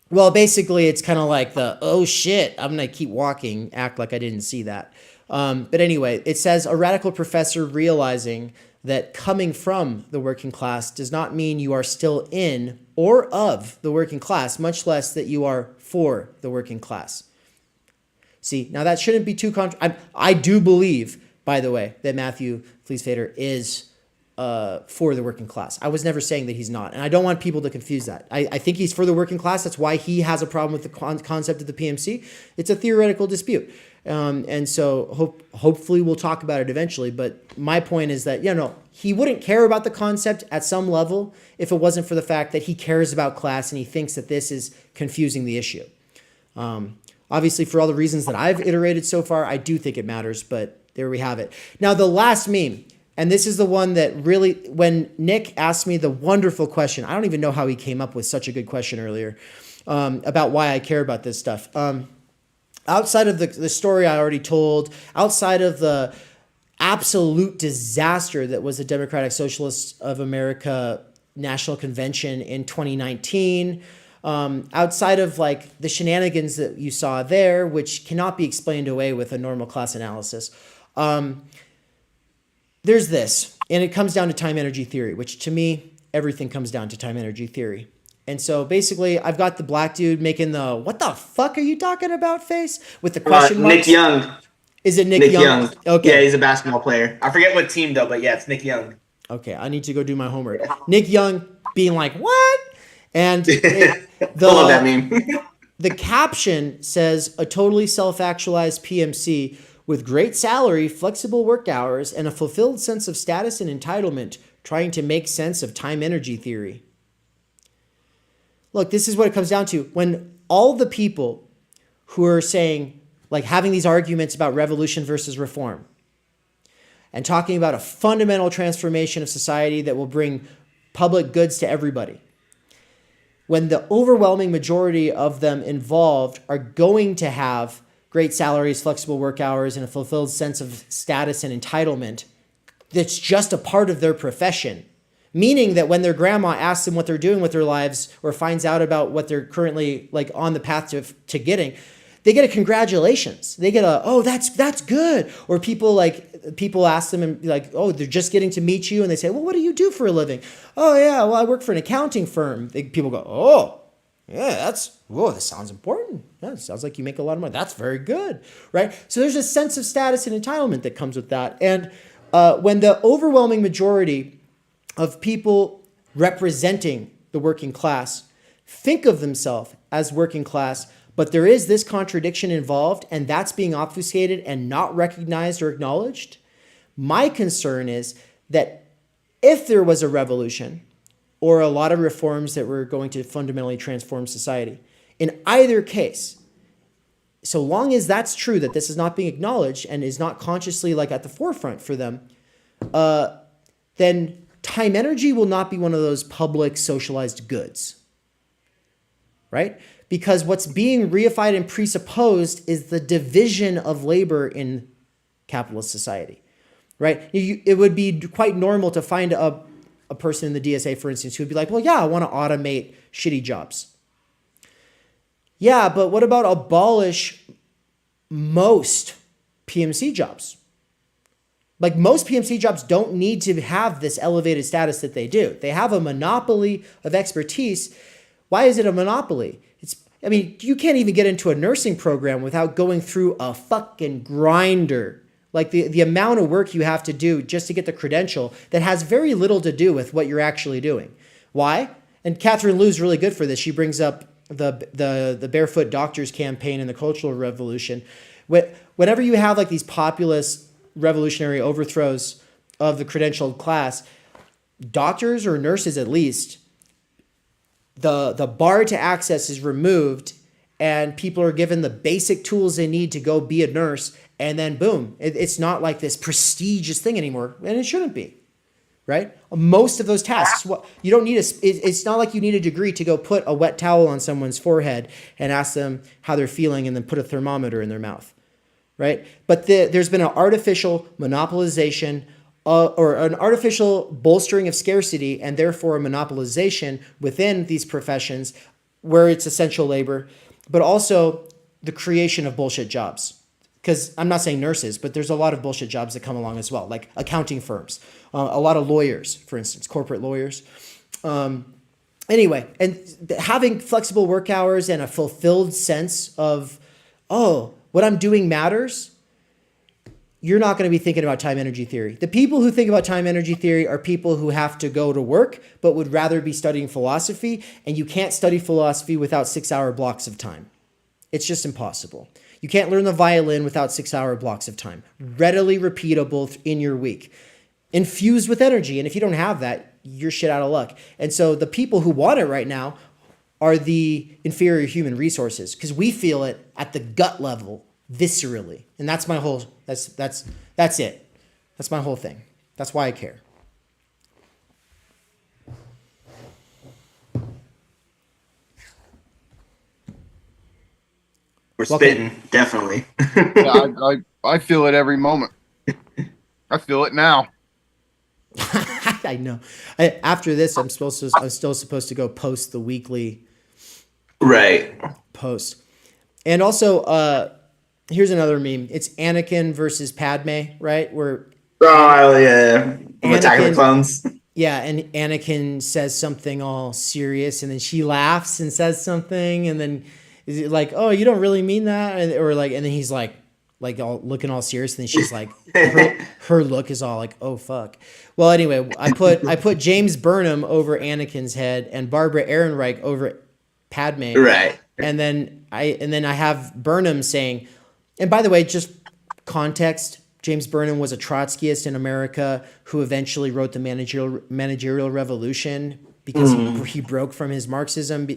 Well, basically, it's kind of like the, oh shit, I'm going to keep walking, act like I didn't see that. But anyway, it says, a radical professor realizing that coming from the working class does not mean you are still in or of the working class, much less that you are for the working class. See, now that shouldn't be too I do believe, by the way, that Matthew Fleesfader is for the working class. I was never saying that he's not, and I don't want people to confuse that. I think he's for the working class. That's why he has a problem with the concept of the PMC. It's a theoretical dispute, and so hopefully we'll talk about it eventually. But my point is that he wouldn't care about the concept at some level if it wasn't for the fact that he cares about class and he thinks that this is confusing the issue. Obviously, for all the reasons that I've iterated so far, I do think it matters. But there we have it. Now, the last meme. And this is the one that really, when Nick asked me the wonderful question, I don't even know how he came up with such a good question earlier about why I care about this stuff. Outside of the story I already told, outside of the absolute disaster that was the Democratic Socialists of America National Convention in 2019, outside of like the shenanigans that you saw there, which cannot be explained away with a normal class analysis, There's this, and it comes down to time energy theory, which to me, everything comes down to time energy theory. And so basically, I've got the black dude making the "what the fuck are you talking about" face with the question marks.
Nick Young.
Is it Nick Young? Okay.
Yeah, he's a basketball player. I forget what team though, but yeah, it's Nick Young.
Okay, I need to go do my homework. Nick Young being like, "What?" And
I love that meme.
The caption says, "A totally self-actualized PMC with great salary, flexible work hours, and a fulfilled sense of status and entitlement, trying to make sense of time-energy theory." Look, this is what it comes down to. When all the people who are saying, like having these arguments about revolution versus reform and talking about a fundamental transformation of society that will bring public goods to everybody, when the overwhelming majority of them involved are going to have great salaries, flexible work hours, and a fulfilled sense of status and entitlement, that's just a part of their profession. Meaning that when their grandma asks them what they're doing with their lives or finds out about what they're currently like on the path to getting, they get a congratulations. They get a, "oh, that's good." Or people ask them and like, "oh, they're just getting to meet you." And they say, "well, what do you do for a living?" "Oh, yeah, well, I work for an accounting firm." People go, "oh, yeah, this sounds important. Yeah, it sounds like you make a lot of money. That's very good," right? So there's a sense of status and entitlement that comes with that. And when the overwhelming majority of people representing the working class think of themselves as working class, but there is this contradiction involved, and that's being obfuscated and not recognized or acknowledged, my concern is that if there was a revolution or a lot of reforms that were going to fundamentally transform society, in either case, so long as that's true, that this is not being acknowledged and is not consciously like at the forefront for them, then time energy will not be one of those public socialized goods, right? Because what's being reified and presupposed is the division of labor in capitalist society, right? It would be quite normal to find a person in the DSA, for instance, who would be like, "well, yeah, I want to automate shitty jobs." Yeah, but what about abolish most PMC jobs? Like most PMC jobs don't need to have this elevated status that they do. They have a monopoly of expertise. Why is it a monopoly? You can't even get into a nursing program without going through a fucking grinder. Like the amount of work you have to do just to get the credential that has very little to do with what you're actually doing. Why? And Catherine Liu's really good for this. She brings up the Barefoot Doctors campaign and the Cultural Revolution. Whenever you have like these populist revolutionary overthrows of the credentialed class, doctors or nurses at least, the bar to access is removed and people are given the basic tools they need to go be a nurse, and then boom, it's not like this prestigious thing anymore, and it shouldn't be, right? Most of those tasks, you don't need it's not like you need a degree to go put a wet towel on someone's forehead and ask them how they're feeling and then put a thermometer in their mouth, right? But there's been an artificial monopolization or an artificial bolstering of scarcity and therefore a monopolization within these professions where it's essential labor, but also the creation of bullshit jobs. Because I'm not saying nurses, but there's a lot of bullshit jobs that come along as well, like accounting firms, a lot of lawyers, for instance, corporate lawyers. Anyway, and having flexible work hours and a fulfilled sense of, oh, what I'm doing matters, you're not going to be thinking about time energy theory. The people who think about time energy theory are people who have to go to work, but would rather be studying philosophy. And you can't study philosophy without 6-hour blocks of time. It's just impossible. You can't learn the violin without 6-hour blocks of time. Readily repeatable in your week. Infused with energy. And if you don't have that, you're shit out of luck. And so the people who want it right now are the inferior human resources, because we feel it at the gut level, viscerally. And that's my whole, that's it. That's my whole thing. That's why I care.
We're spitting, definitely.
Yeah, I feel it every moment. I feel it now.
I know. After this, I'm still supposed to go post the weekly
right
post. And also, here's another meme. It's Anakin versus Padme, right? Where
Oh yeah, Attack of the Clones.
Yeah, and Anakin says something all serious, and then she laughs and says something, and then is it like, "Oh, you don't really mean that," or like, and then he's like all looking all serious, and then she's like, her look is all like, "Oh fuck." Well, anyway, I put James Burnham over Anakin's head and Barbara Ehrenreich over Padme,
right?
And then I have Burnham saying, and by the way, just context. James Burnham was a Trotskyist in America who eventually wrote the managerial revolution because he broke from his Marxism.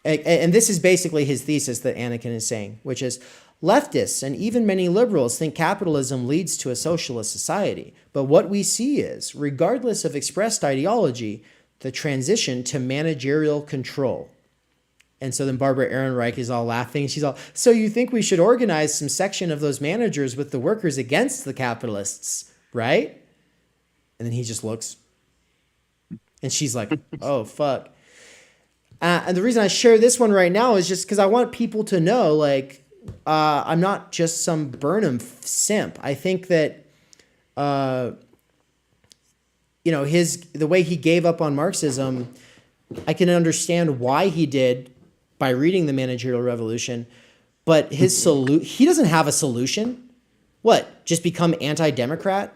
And this is basically his thesis that Anakin is saying, which is leftists and even many liberals think capitalism leads to a socialist society. But what we see is, regardless of expressed ideology, the transition to managerial control. And so then Barbara Ehrenreich is all laughing. She's all, so you think we should organize some section of those managers with the workers against the capitalists, right? And then he just looks. And she's like, oh, fuck. And the reason I share this one right now is just because I want people to know, like, I'm not just some Burnham simp. I think that, the way he gave up on Marxism, I can understand why he did by reading The Managerial Revolution, but he doesn't have a solution. What? Just become anti-democrat?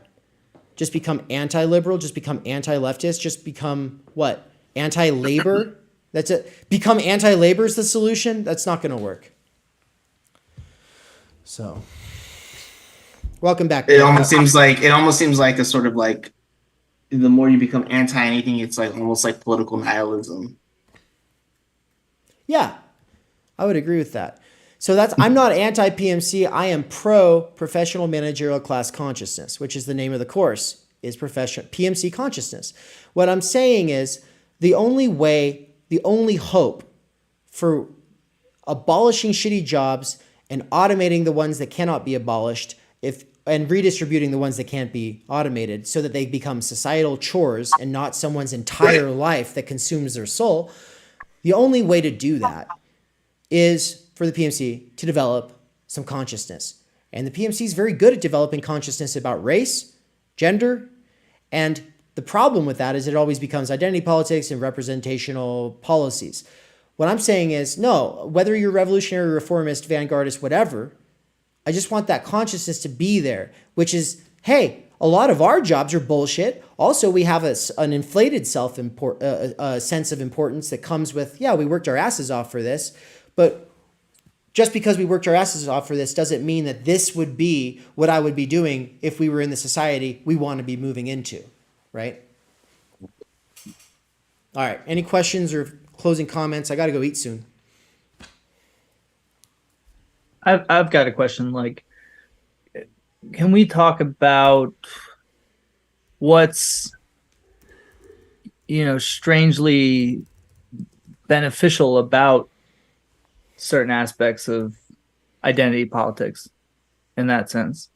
Just become anti-liberal? Just become anti-leftist? Just become what? Anti-labor? That's it. Become anti-labor is the solution? That's not going to work. So, welcome back.
It almost seems like a sort of like, the more you become anti anything, it's like almost like political nihilism.
Yeah, I would agree with that. So I'm not anti-PMC. I am pro-professional managerial class consciousness, which is the name of the course, is professional PMC consciousness. What I'm saying is the only hope for abolishing shitty jobs and automating the ones that cannot be abolished and redistributing the ones that can't be automated so that they become societal chores and not someone's entire life that consumes their soul. The only way to do that is for the PMC to develop some consciousness. And the PMC is very good at developing consciousness about race, gender, and the problem with that is it always becomes identity politics and representational policies. What I'm saying is, no, whether you're revolutionary, reformist, vanguardist, whatever, I just want that consciousness to be there, which is, hey, a lot of our jobs are bullshit. Also, we have an inflated sense of importance that comes with, yeah, we worked our asses off for this. But just because we worked our asses off for this doesn't mean that this would be what I would be doing if we were in the society we want to be moving into, right? All right. Any questions or closing comments? I got to go eat soon.
I've got a question. Like, can we talk about what's, strangely beneficial about certain aspects of identity politics in that sense?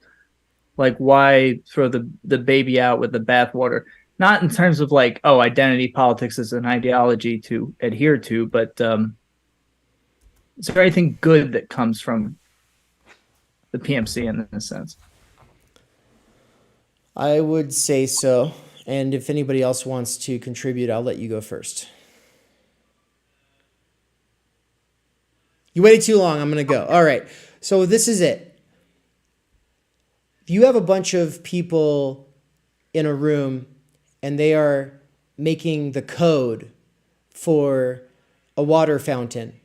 Like, why throw the baby out with the bathwater? Not in terms of like, oh, identity politics is an ideology to adhere to, but is there anything good that comes from the PMC in this sense?
I would say so. And if anybody else wants to contribute, I'll let you go first. You waited too long. I'm going to go. All right. So this is it. If you have a bunch of people in a room and they are making the code for a water fountain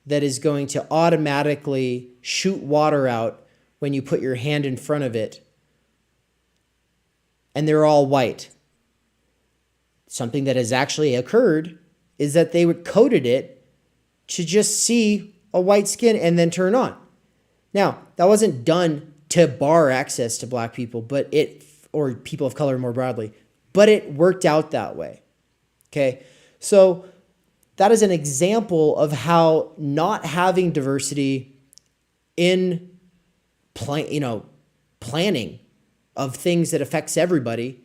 that is going to automatically shoot water out when you put your hand in front of it, and they're all white. Something that has actually occurred is that they coded it to just see a white skin and then turn on. Now, that wasn't done to bar access to black people, or people of color more broadly, but it worked out that way. Okay? So that is an example of how not having diversity in planning of things that affects everybody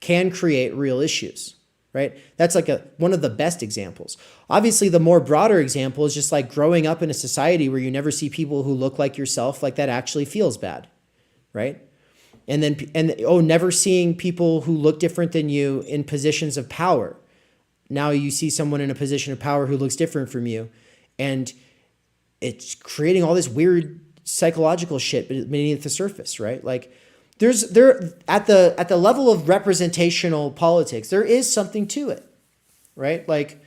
can create real issues, right? That's like one of the best examples. Obviously, the more broader example is just like growing up in a society where you never see people who look like yourself, like that actually feels bad, right? And never seeing people who look different than you in positions of power. Now you see someone in a position of power who looks different from you, and it's creating all this weird psychological shit beneath the surface, right? Like there at the level of representational politics, there is something to it, right? Like,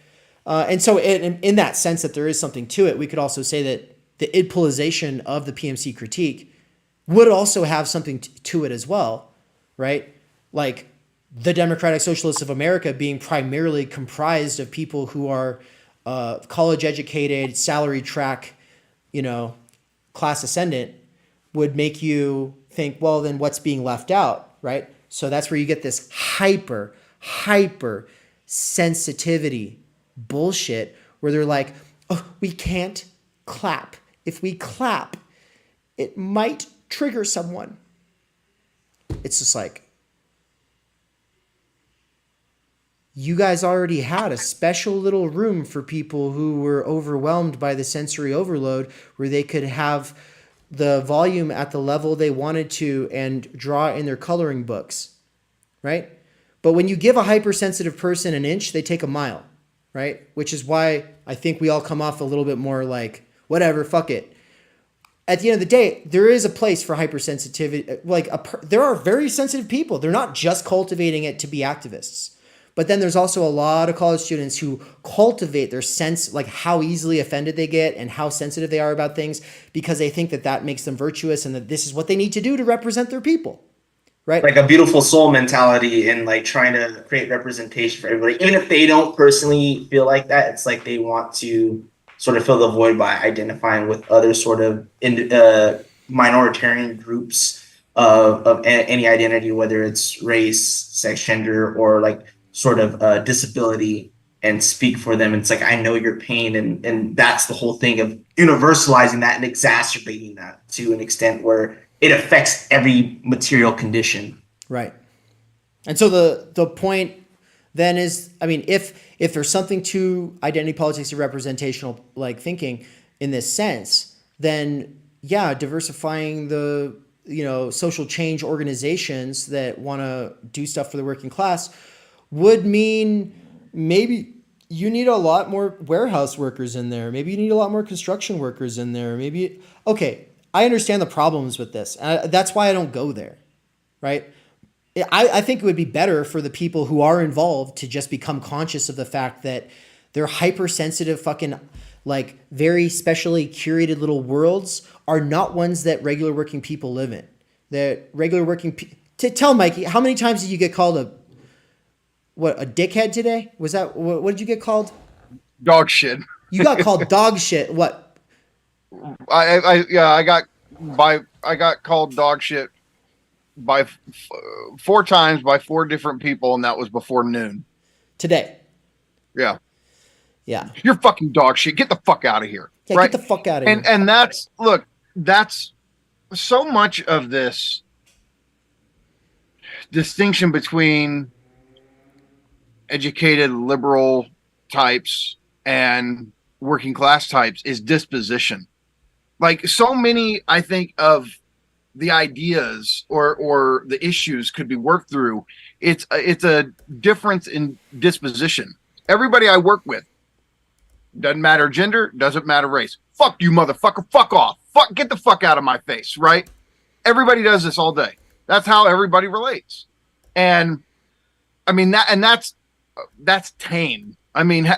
and so in that sense that there is something to it, we could also say that the idpolization of the PMC critique would also have something to it as well, right? Like the Democratic Socialists of America being primarily comprised of people who are college educated, salary track, class ascendant, would make you think, well, then what's being left out, right? So that's where you get this hyper sensitivity bullshit where they're like, oh, we can't clap. If we clap, it might trigger someone. It's just like, you guys already had a special little room for people who were overwhelmed by the sensory overload where they could have the volume at the level they wanted to and draw in their coloring books, right? But when you give a hypersensitive person an inch, they take a mile, right? Which is why I think we all come off a little bit more like, whatever, fuck it. At the end of the day, there is a place for hypersensitivity. There are very sensitive people. They're not just cultivating it to be activists. But then there's also a lot of college students who cultivate their sense, like how easily offended they get and how sensitive they are about things because they think that makes them virtuous and that this is what they need to do to represent their people, right?
Like a beautiful soul mentality and like trying to create representation for everybody. Even if they don't personally feel like that, it's like they want to sort of fill the void by identifying with other sort of minoritarian groups of any identity, whether it's race, sex, gender, or like sort of disability, and speak for them. It's like, I know your pain. And that's the whole thing of universalizing that and exacerbating that to an extent where it affects every material condition.
Right. And so the point then is, I mean, if there's something to identity politics or representational like thinking in this sense, then yeah, diversifying the, social change organizations that want to do stuff for the working class would mean maybe you need a lot more warehouse workers in there. Maybe you need a lot more construction workers in there. Okay, I understand the problems with this. That's why I don't go there, right? I think it would be better for the people who are involved to just become conscious of the fact that their hypersensitive fucking like very specially curated little worlds are not ones that regular working people live in. That regular working tell Mikey, how many times did you get called a dickhead today? Was that, what did you get called?
Dog shit.
You got called dog shit. What?
I got called dog shit by 4 times by 4 different people, and that was before noon.
Today.
Yeah.
Yeah.
You're fucking dog shit. Get the fuck out of here.
Yeah, right? Get the fuck out of here.
And that's so much of this distinction between educated liberal types and working class types is disposition. Like so many, I think, of the ideas or the issues could be worked through. It's a difference in disposition. Everybody I work with, doesn't matter gender, doesn't matter race. Fuck you, motherfucker. Fuck off. Get the fuck out of my face, right? Everybody does this all day. That's how everybody relates. And I mean that's tame. I mean,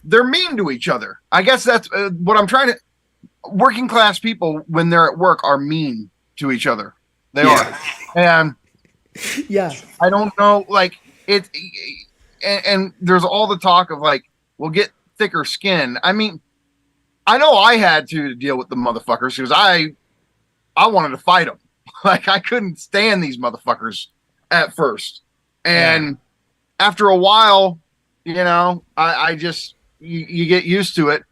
they're mean to each other. I guess that's what I'm trying to. Working class people, when they're at work, are mean to each other. They are, and
yeah,
I don't know, like it. And there's all the talk of like, we'll get thicker skin. I mean, I know I had to deal with the motherfuckers because I wanted to fight them. Like I couldn't stand these motherfuckers at first, and after a while, I just you get used to it.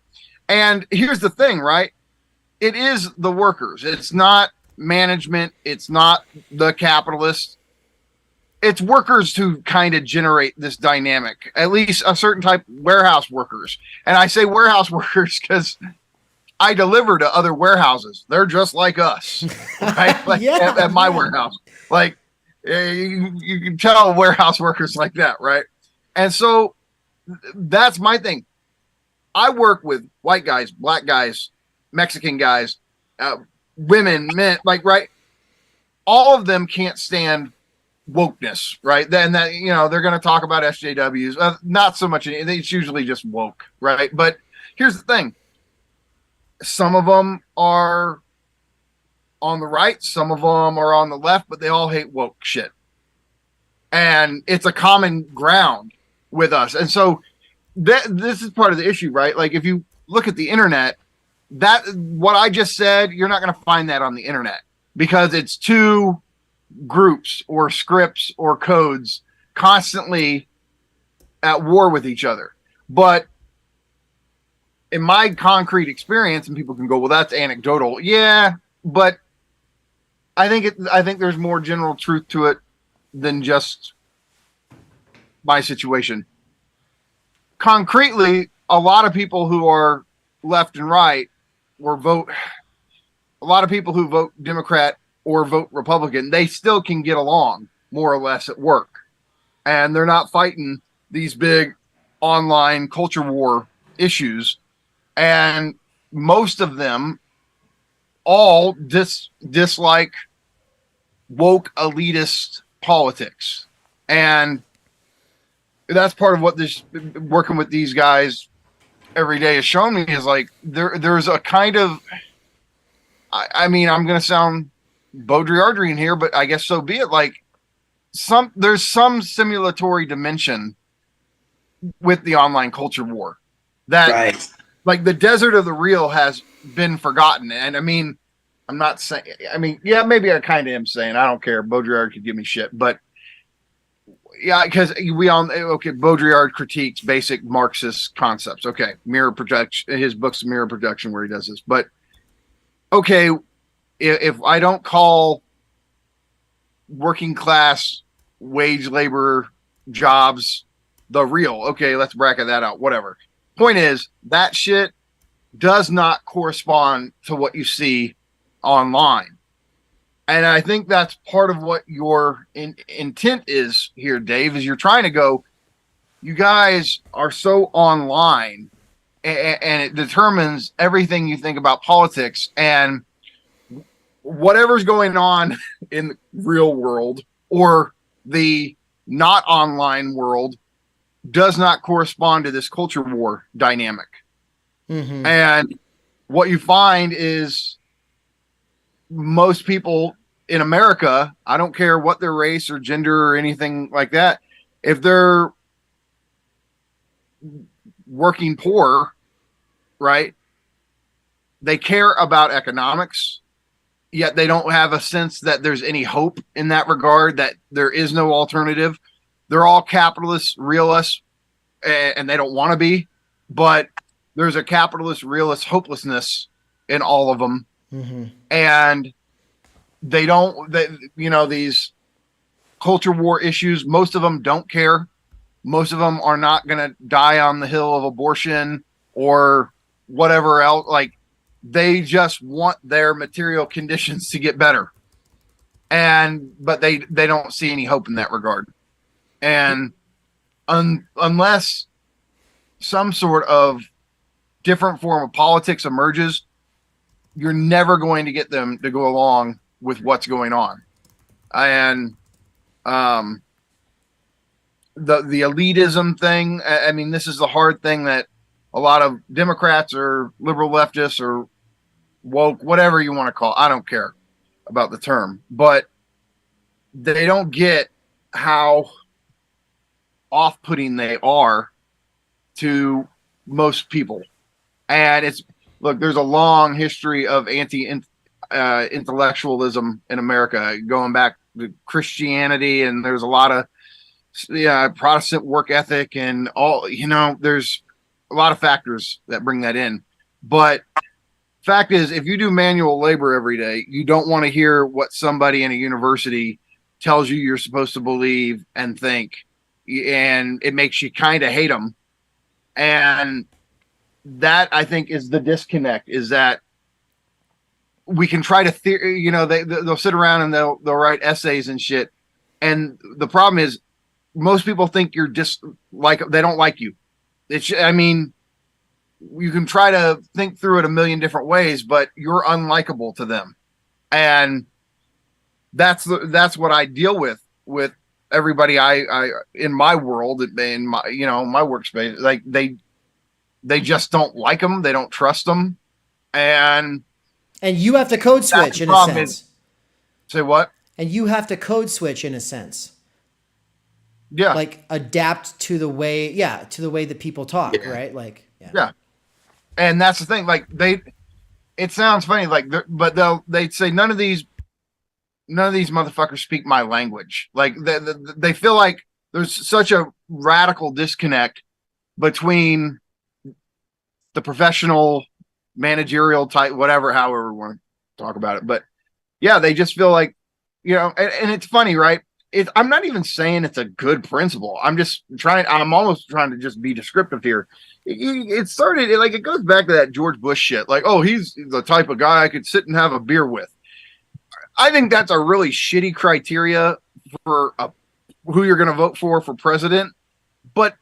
And here's the thing, right? It is the workers. It's not management. It's not the capitalists. it's workers who kind of generate this dynamic, at least a certain type warehouse workers. And I say warehouse workers because I deliver to other warehouses. They're just like us, right? Like at my warehouse, like you can tell warehouse workers like that, right? And so that's my thing. I work with white guys, black guys, Mexican guys, women, men, like, right? All of them can't stand wokeness, right? Then that, you know, they're going to talk about SJWs. Not so much. It's usually just woke, right? But here's the thing. Some of them are on the right. Some of them are on the left, but they all hate woke shit. And it's a common ground with us. And so this is part of the issue, right? Like if you look at the internet, that what I just said, you're not going to find that on the internet because it's two groups or scripts or codes constantly at war with each other. But in my concrete experience, and people can go, well, that's anecdotal. Yeah, but I think there's more general truth to it than just my situation. Concretely, a lot of people who are left and right a lot of people who vote Democrat or vote Republican, they still can get along more or less at work. And they're not fighting these big online culture war issues. And most of them all dislike woke elitist politics. And that's part of what this working with these guys every day has shown me is like there's a kind of I mean, I'm going to sound Baudrillardian here, but I guess so be it. Like there's some simulatory dimension with the online culture war that
Right.
like the desert of the real has been forgotten. And I mean, I'm not saying, I mean, yeah, maybe I kind of am saying, I don't care. Baudrillard could give me shit, but yeah, because Baudrillard critiques basic Marxist concepts. Okay. Mirror projection, his book's Mirror Projection where he does this, but okay. If I don't call working class wage labor jobs the real, okay, let's bracket that out, whatever. Point is, that shit does not correspond to what you see online. And I think that's part of what your intent is here, Dave, is you're trying to go, you guys are so online and it determines everything you think about politics, and whatever's going on in the real world or the not online world does not correspond to this culture war dynamic. Mm-hmm. And what you find is most people in America, I don't care what their race or gender or anything like that, if they're working poor, right, they care about economics, yet they don't have a sense that there's any hope in that regard, that there is no alternative. They're all capitalists, realists, and they don't want to be, but there's a capitalist, realist hopelessness in all of them. Mm-hmm. And these culture war issues, most of them don't care. Most of them are not going to die on the hill of abortion or whatever else. Like, they just want their material conditions to get better. But they don't see any hope in that regard. And unless some sort of different form of politics emerges, you're never going to get them to go along with what's going on. And the elitism thing, I mean, this is the hard thing that a lot of Democrats or liberal leftists or woke, whatever you want to call it, I don't care about the term, but they don't get how off-putting they are to most people. And there's a long history of anti-intellectualism in America going back to Christianity, and there's a lot of Protestant work ethic and all, there's a lot of factors that bring that in. But fact is, if you do manual labor every day, you don't want to hear what somebody in a university tells you you're supposed to believe and think, and it makes you kind of hate them. And that, I think, is the disconnect, is that we can try to they'll sit around and they'll write essays and shit, and the problem is most people think you're just like, they don't like you. I mean, you can try to think through it a million different ways, but you're unlikable to them. And that's what I deal with everybody I in my world, in my, my workspace. Like they just don't like them. They don't trust them. And
you have to code switch in a sense.
Say what?
And you have to code switch in a sense.
Yeah.
Like adapt to the way that people talk, right? Like,
yeah. And that's the thing. Like it sounds funny, like, but they'd say none of these motherfuckers speak my language. Like they feel like there's such a radical disconnect between the professional, managerial type, whatever, however we want to talk about it. But yeah, they just feel like, and it's funny, right? I'm not even saying it's a good principle. I'm almost trying to just be descriptive here. It started, like, it goes back to that George Bush shit. Like, oh, he's the type of guy I could sit and have a beer with. I think that's a really shitty criteria for who you're going to vote for president. But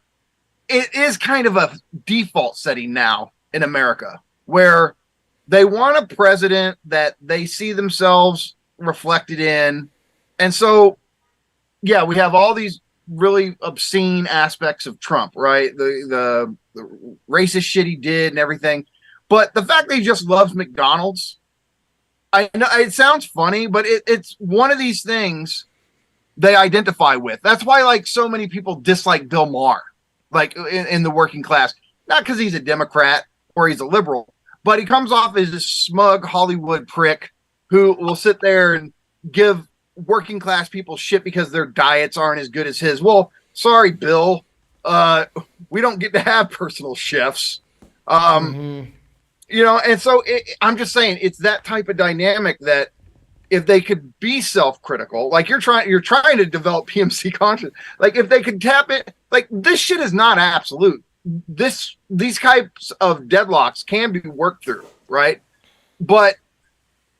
it is kind of a default setting now in America, where they want a president that they see themselves reflected in. And so, yeah, we have all these really obscene aspects of Trump, right? The racist shit he did and everything. But the fact that he just loves McDonald's, I know it sounds funny, but it's one of these things they identify with. That's why, like, so many people dislike Bill Maher, like in the working class, not because he's a Democrat or he's a liberal, but he comes off as this smug Hollywood prick who will sit there and give working class people shit because their diets aren't as good as his. Well, sorry, Bill. We don't get to have personal chefs. And so I'm just saying, it's that type of dynamic that if they could be self-critical, like you're trying to develop PMC conscience, like if they could tap it, like this shit is not absolute. These types of deadlocks can be worked through, right? But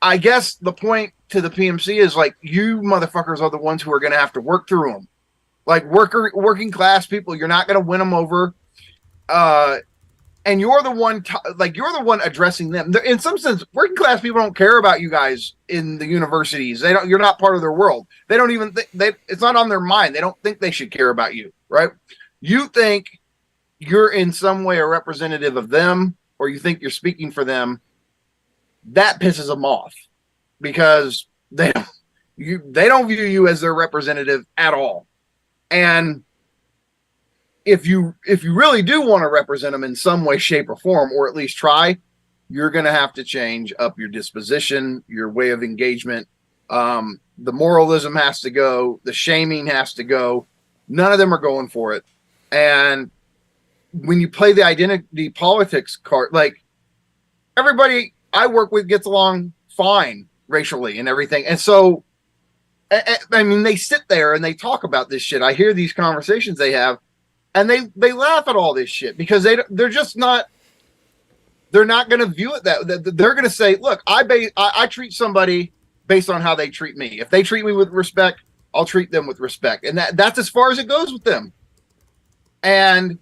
I guess the point to the PMC is, like, you motherfuckers are the ones who are going to have to work through them. Like working class people, you're not going to win them over. And you're the one, you're the one addressing them. In some sense, working class people don't care about you guys in the universities. You're not part of their world. They don't even think it's not on their mind. They don't think they should care about you, right? You think you're in some way a representative of them, or you think you're speaking for them. That pisses them off, because they don't view you as their representative at all. And if you really do want to represent them in some way, shape, or form, or at least try, you're going to have to change up your disposition, your way of engagement. The moralism has to go. The shaming has to go. None of them are going for it. And when you play the identity politics card, like, everybody I work with gets along fine racially and everything. And so, I mean, they sit there and they talk about this shit. I hear these conversations they have, and they laugh at all this shit because they're just not, they're not going to view it that they're going to say, look, I treat somebody based on how they treat me. If they treat me with respect, I'll treat them with respect. And that's as far as it goes with them. And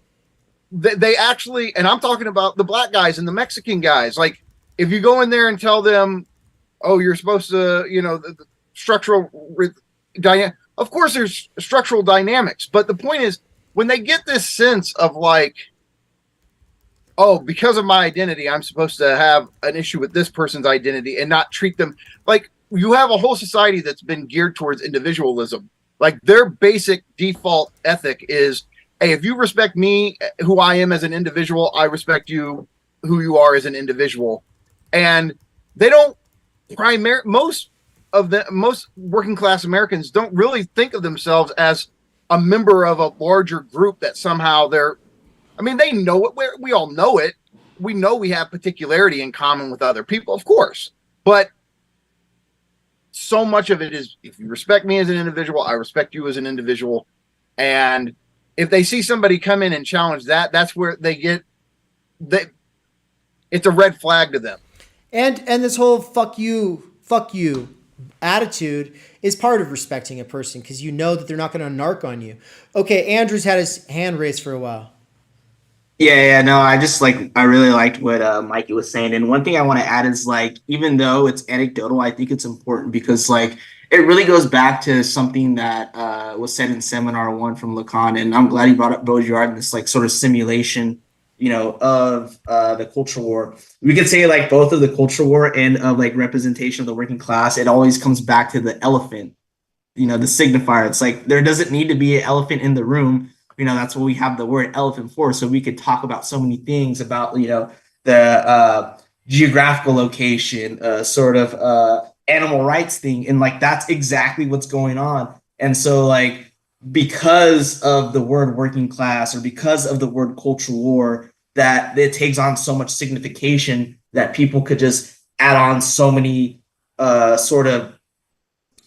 they actually, and I'm talking about the black guys and the Mexican guys. Like, if you go in there and tell them, oh, you're supposed to, the structural of course there's structural dynamics, but the point is, when they get this sense of, like, oh, because of my identity, I'm supposed to have an issue with this person's identity and not treat them like, you have a whole society that's been geared towards individualism. Like, their basic default ethic is, hey, if you respect me, who I am as an individual, I respect you, who you are as an individual. And they don't most working class Americans don't really think of themselves as a member of a larger group that somehow they know it. We all know it. We know we have particularity in common with other people, of course. But so much of it is, if you respect me as an individual, I respect you as an individual. And if they see somebody come in and challenge that, that's where they get that. It's a red flag to them.
And this whole fuck you attitude is part of respecting a person, because you know that they're not going to narc on you. Okay, Andrew's had his hand raised for a while.
Yeah, no, I really liked what Mikey was saying. And one thing I want to add is, like, even though it's anecdotal, I think it's important because, like, it really goes back to something that was said in Seminar 1 from Lacan. And I'm glad he brought up Baudrillard and this, like, sort of simulation, of the culture war. We could say, like, both of the culture war and of, like, representation of the working class, it always comes back to the elephant, the signifier. It's like, there doesn't need to be an elephant in the room. That's what we have the word elephant for. So we could talk about so many things about, the geographical location, sort of animal rights thing. And, like, that's exactly what's going on. And so, like, because of the word working class or because of the word cultural war, that it takes on so much signification that people could just add on so many sort of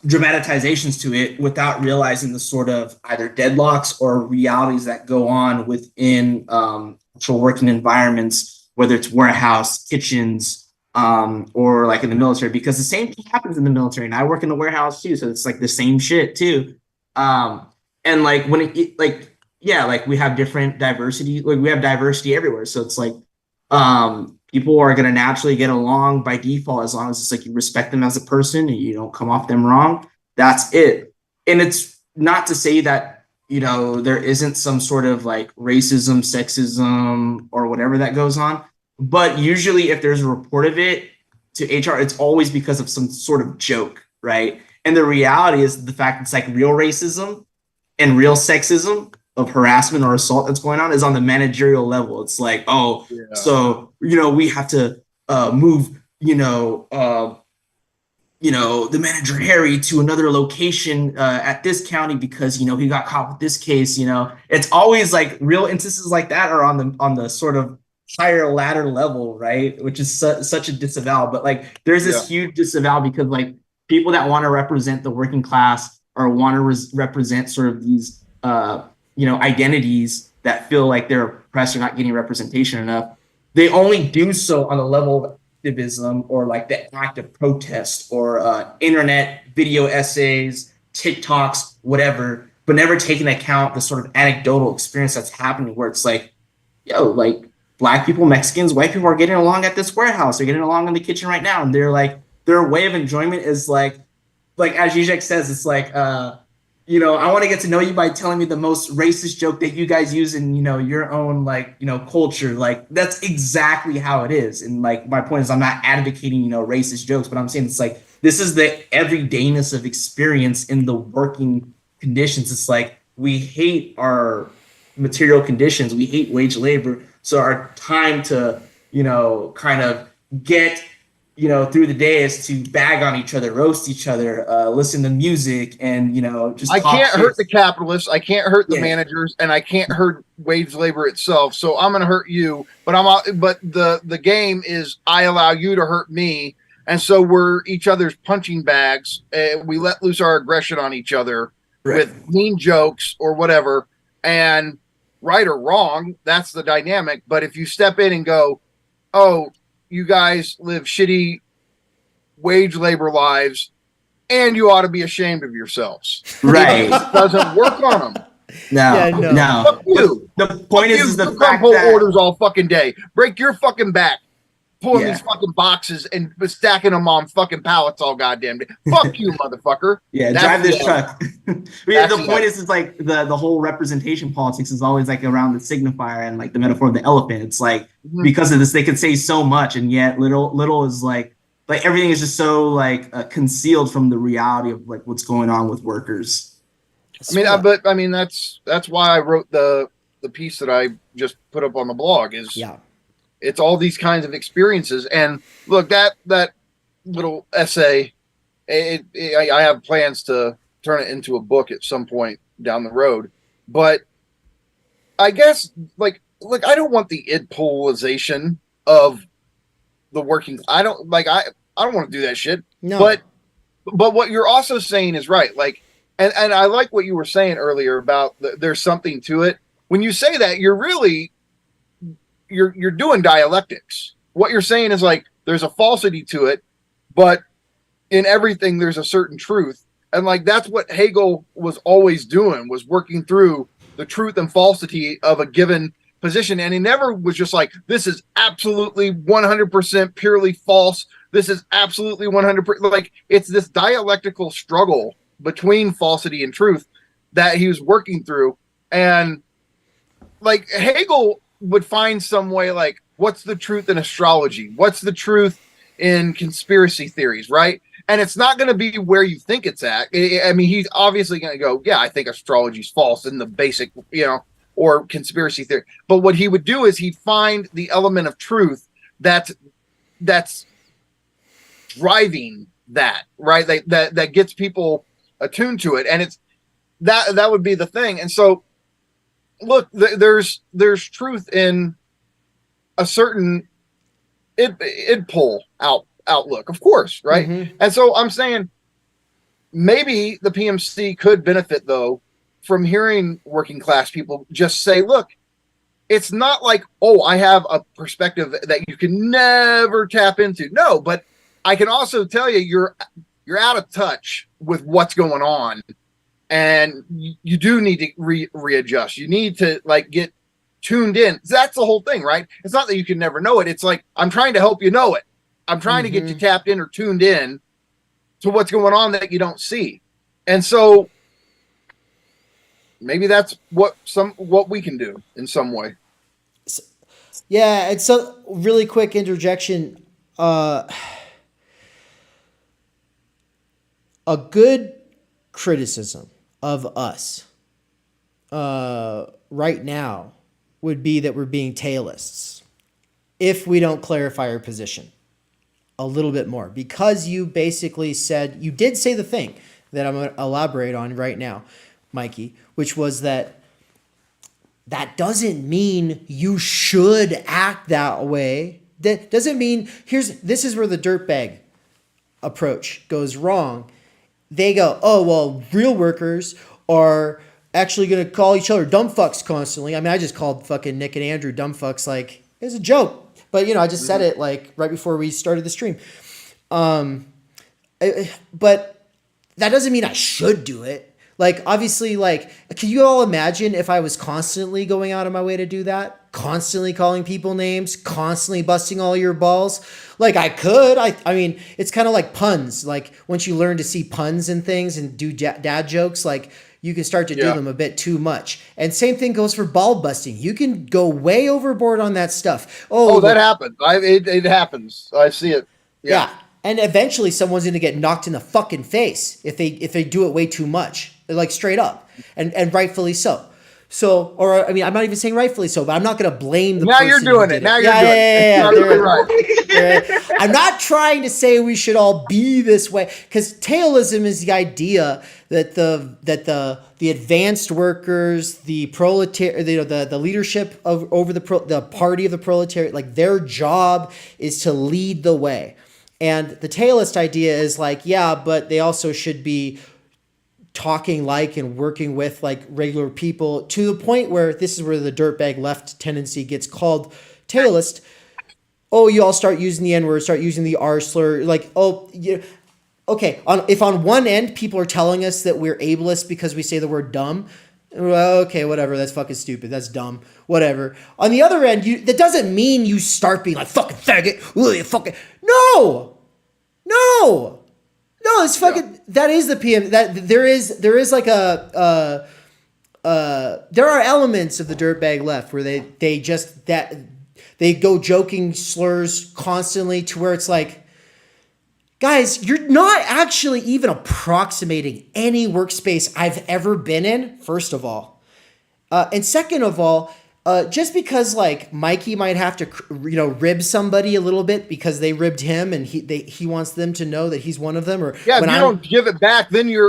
dramatizations to it without realizing the sort of either deadlocks or realities that go on within actual working environments, whether it's warehouse, kitchens, or like in the military, because the same thing happens in the military. And I work in the warehouse too, so it's like the same shit too. And like when we have different diversity, like we have diversity everywhere. So it's like people are going to naturally get along by default, as long as it's like you respect them as a person and you don't come off them wrong. That's it. And it's not to say that, there isn't some sort of like racism, sexism, or whatever that goes on. But usually if there's a report of it to HR, it's always because of some sort of joke, right? And the reality is the fact it's like real racism and real sexism of harassment or assault that's going on is on the managerial level. It's like, so, we have to move, the manager Harry to another location at this county because, he got caught with this case. It's always like real instances like that are on the sort of higher ladder level, right? Which is such a disavow. But like, there's this huge disavow because like people that want to represent the working class or want to represent sort of these, identities that feel like they're oppressed or not getting representation enough, they only do so on the level of activism or like the act of protest or internet video essays, TikToks, whatever, but never taking account the sort of anecdotal experience that's happening where it's like, like Black people, Mexicans, white people are getting along at this warehouse. They're getting along in the kitchen right now. And they're like, their way of enjoyment is like as Zizek says, it's like, I want to get to know you by telling me the most racist joke that you guys use in, your own, culture. Like, that's exactly how it is. And, like, my point is I'm not advocating, racist jokes, but I'm saying it's like, this is the everydayness of experience in the working conditions. It's like, we hate our material conditions. We hate wage labor. So our time to, kind of get through the day is to bag on each other, roast each other, listen to music, and just.
I can't hurt the capitalists. I can't hurt the managers, and I can't hurt wage labor itself. So I'm going to hurt you, but the game is I allow you to hurt me, and so we're each other's punching bags. And we let loose our aggression on each other with mean jokes or whatever. And right or wrong, that's the dynamic. But if you step in and go, "Oh, you guys live shitty wage labor lives, and you ought to be ashamed of yourselves."
Right.
It doesn't work on them.
No.
Fuck you.
The point is the fact
pull
that
orders all fucking day. Break your fucking back. Pulling these fucking boxes and stacking them on fucking pallets all goddamn day. Fuck you, motherfucker.
Yeah, drive this truck. The point is like the whole representation politics is always like around the signifier and like the metaphor of the elephant. It's like because of this, they can say so much, and yet little is like everything is just so like concealed from the reality of like what's going on with workers.
That's why I wrote the piece that I just put up on the blog. It's all these kinds of experiences. And look, that little essay, I have plans to turn it into a book at some point down the road. But I guess, I don't want the id polarization of the working. I don't want to do that shit.
No.
But but what you're also saying is right. Like, and I like what you were saying earlier about there's something to it. When you say that, you're really you're doing dialectics. What you're saying is like there's a falsity to it, but in everything there's a certain truth. And like that's what Hegel was always doing, was working through the truth and falsity of a given position. And he never was just like, this is absolutely 100% purely false. This is absolutely 100%. Like it's this dialectical struggle between falsity and truth that he was working through. And like Hegel would find some way, like, what's the truth in astrology? What's the truth in conspiracy theories, right? And it's not going to be where you think it's at. I mean, he's obviously going to go, yeah, I think astrology is false in the basic, or conspiracy theory. But what he would do is he'd find the element of truth that's driving that, right? That gets people attuned to it. And it's that would be the thing. And so, look, there's truth in a certain id pole outlook, of course, right? Mm-hmm. And so I'm saying maybe the PMC could benefit, though, from hearing working class people just say, look, it's not like, oh, I have a perspective that you can never tap into. No, but I can also tell you you're out of touch with what's going on, and you do need to readjust. You need to like get tuned in. That's the whole thing, right? It's not that you can never know it. It's like, I'm trying to help you know it. I'm trying to get you tapped in or tuned in to what's going on that you don't see. And so maybe that's what we can do in some way.
Yeah. And so really quick interjection. A good criticism of us right now would be that we're being tailists if we don't clarify our position a little bit more, because you basically said, you did say the thing that I'm going to elaborate on right now, Mikey, which was that doesn't mean you should act that way. That doesn't mean this is where the dirtbag approach goes wrong. They go, oh, well, real workers are actually going to call each other dumb fucks constantly. I mean, I just called fucking Nick and Andrew dumb fucks. Like, it's a joke. But, I just said it like right before we started the stream. But that doesn't mean I should do it. Like, obviously, like, can you all imagine if I was constantly going out of my way to do that? Constantly calling people names, constantly busting all your balls? Like, I could. I mean, it's kind of like puns. Like, once you learn to see puns and things and do dad jokes, like, you can start to do them a bit too much. And same thing goes for ball busting. You can go way overboard on that stuff. Oh,
that happens. It happens. I see it.
Yeah. And eventually someone's going to get knocked in the fucking face if they do it way too much. Like, straight up. And rightfully so. So, or I mean, I'm not even saying rightfully so, but I'm not going to blame the person.
Now you're doing it. Now you're doing
it. Right. I'm not trying to say we should all be this way, because tailism is the idea that the advanced workers, the proletariat, the leadership over the party of the proletariat, like, their job is to lead the way. And the tailist idea is like, yeah, but they also should be talking like and working with like regular people, to the point where this is where the dirtbag left tendency gets called tailist. Oh, you all start using the N-word, start using the R slur. Like, okay. If on one end people are telling us that we're ableist because we say the word dumb, well, okay, whatever. That's fucking stupid. That's dumb. Whatever. On the other end, that doesn't mean you start being like fucking faggot. Ooh, fucking no. It's fucking. Yeah. That is the PM. That there is like there are elements of the dirtbag left where they go joking slurs constantly to where it's like, guys, you're not actually even approximating any workspace I've ever been in, first of all. And second of all, just because like Mikey might have to, rib somebody a little bit because they ribbed him, and he wants them to know that he's one of them. Or
if you don't give it back, then you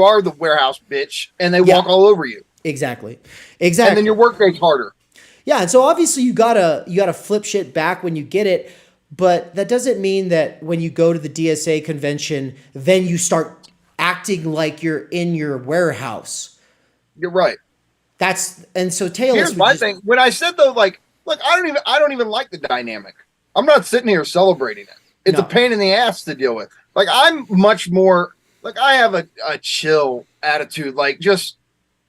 are the warehouse bitch, and they walk all over you.
Exactly.
And then your work date's harder.
Yeah, and so obviously you gotta flip shit back when you get it. But that doesn't mean that when you go to the DSA convention, then you start acting like you're in your warehouse.
You're right.
And so Taylor.
Here's my thing. When I said though, like, look, I don't even like the dynamic. I'm not sitting here celebrating it. It's a pain in the ass to deal with. Like, I'm much more like, I have a chill attitude. Like, just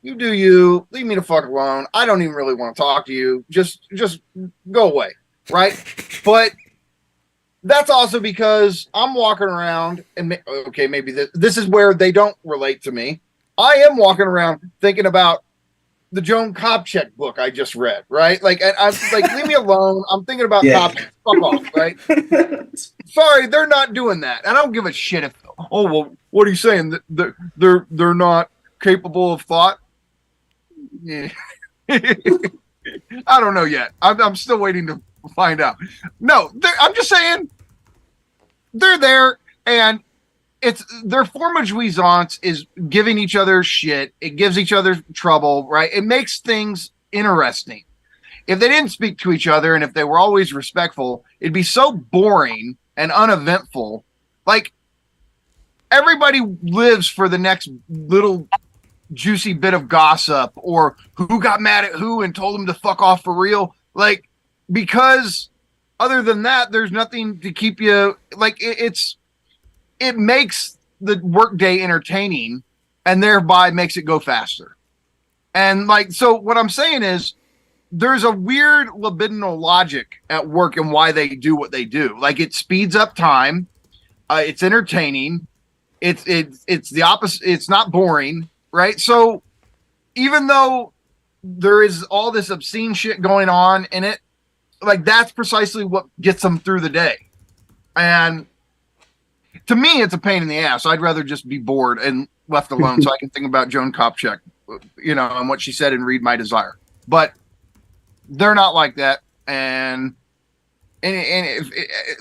you do you, leave me the fuck alone. I don't even really want to talk to you. Just go away. Right. But that's also because I'm walking around and okay, maybe this is where they don't relate to me. I am walking around thinking about the Joan Kopchek book I just read, right? Like, and I'm like, leave me alone. I'm thinking about Kopchek. Fuck off, right? Sorry, they're not doing that. I don't give a shit if. Oh well, what are you saying? They're not capable of thought. Yeah. I don't know yet. I'm still waiting to find out. No, I'm just saying they're there, and it's their form of jouissance is giving each other shit. It gives each other trouble, right? It makes things interesting. If they didn't speak to each other and if they were always respectful, it'd be so boring and uneventful. Like, everybody lives for the next little juicy bit of gossip or who got mad at who and told them to fuck off for real. Like, because other than that, there's nothing to keep you like it makes the workday entertaining and thereby makes it go faster. And like, so what I'm saying is there's a weird libidinal logic at work and why they do what they do. Like, it speeds up time. It's entertaining. It's the opposite. It's not boring. Right. So even though there is all this obscene shit going on in it, like, that's precisely what gets them through the day. And to me, it's a pain in the ass. I'd rather just be bored and left alone so I can think about Joan Kopchek, and what she said and read my desire. But they're not like that. And if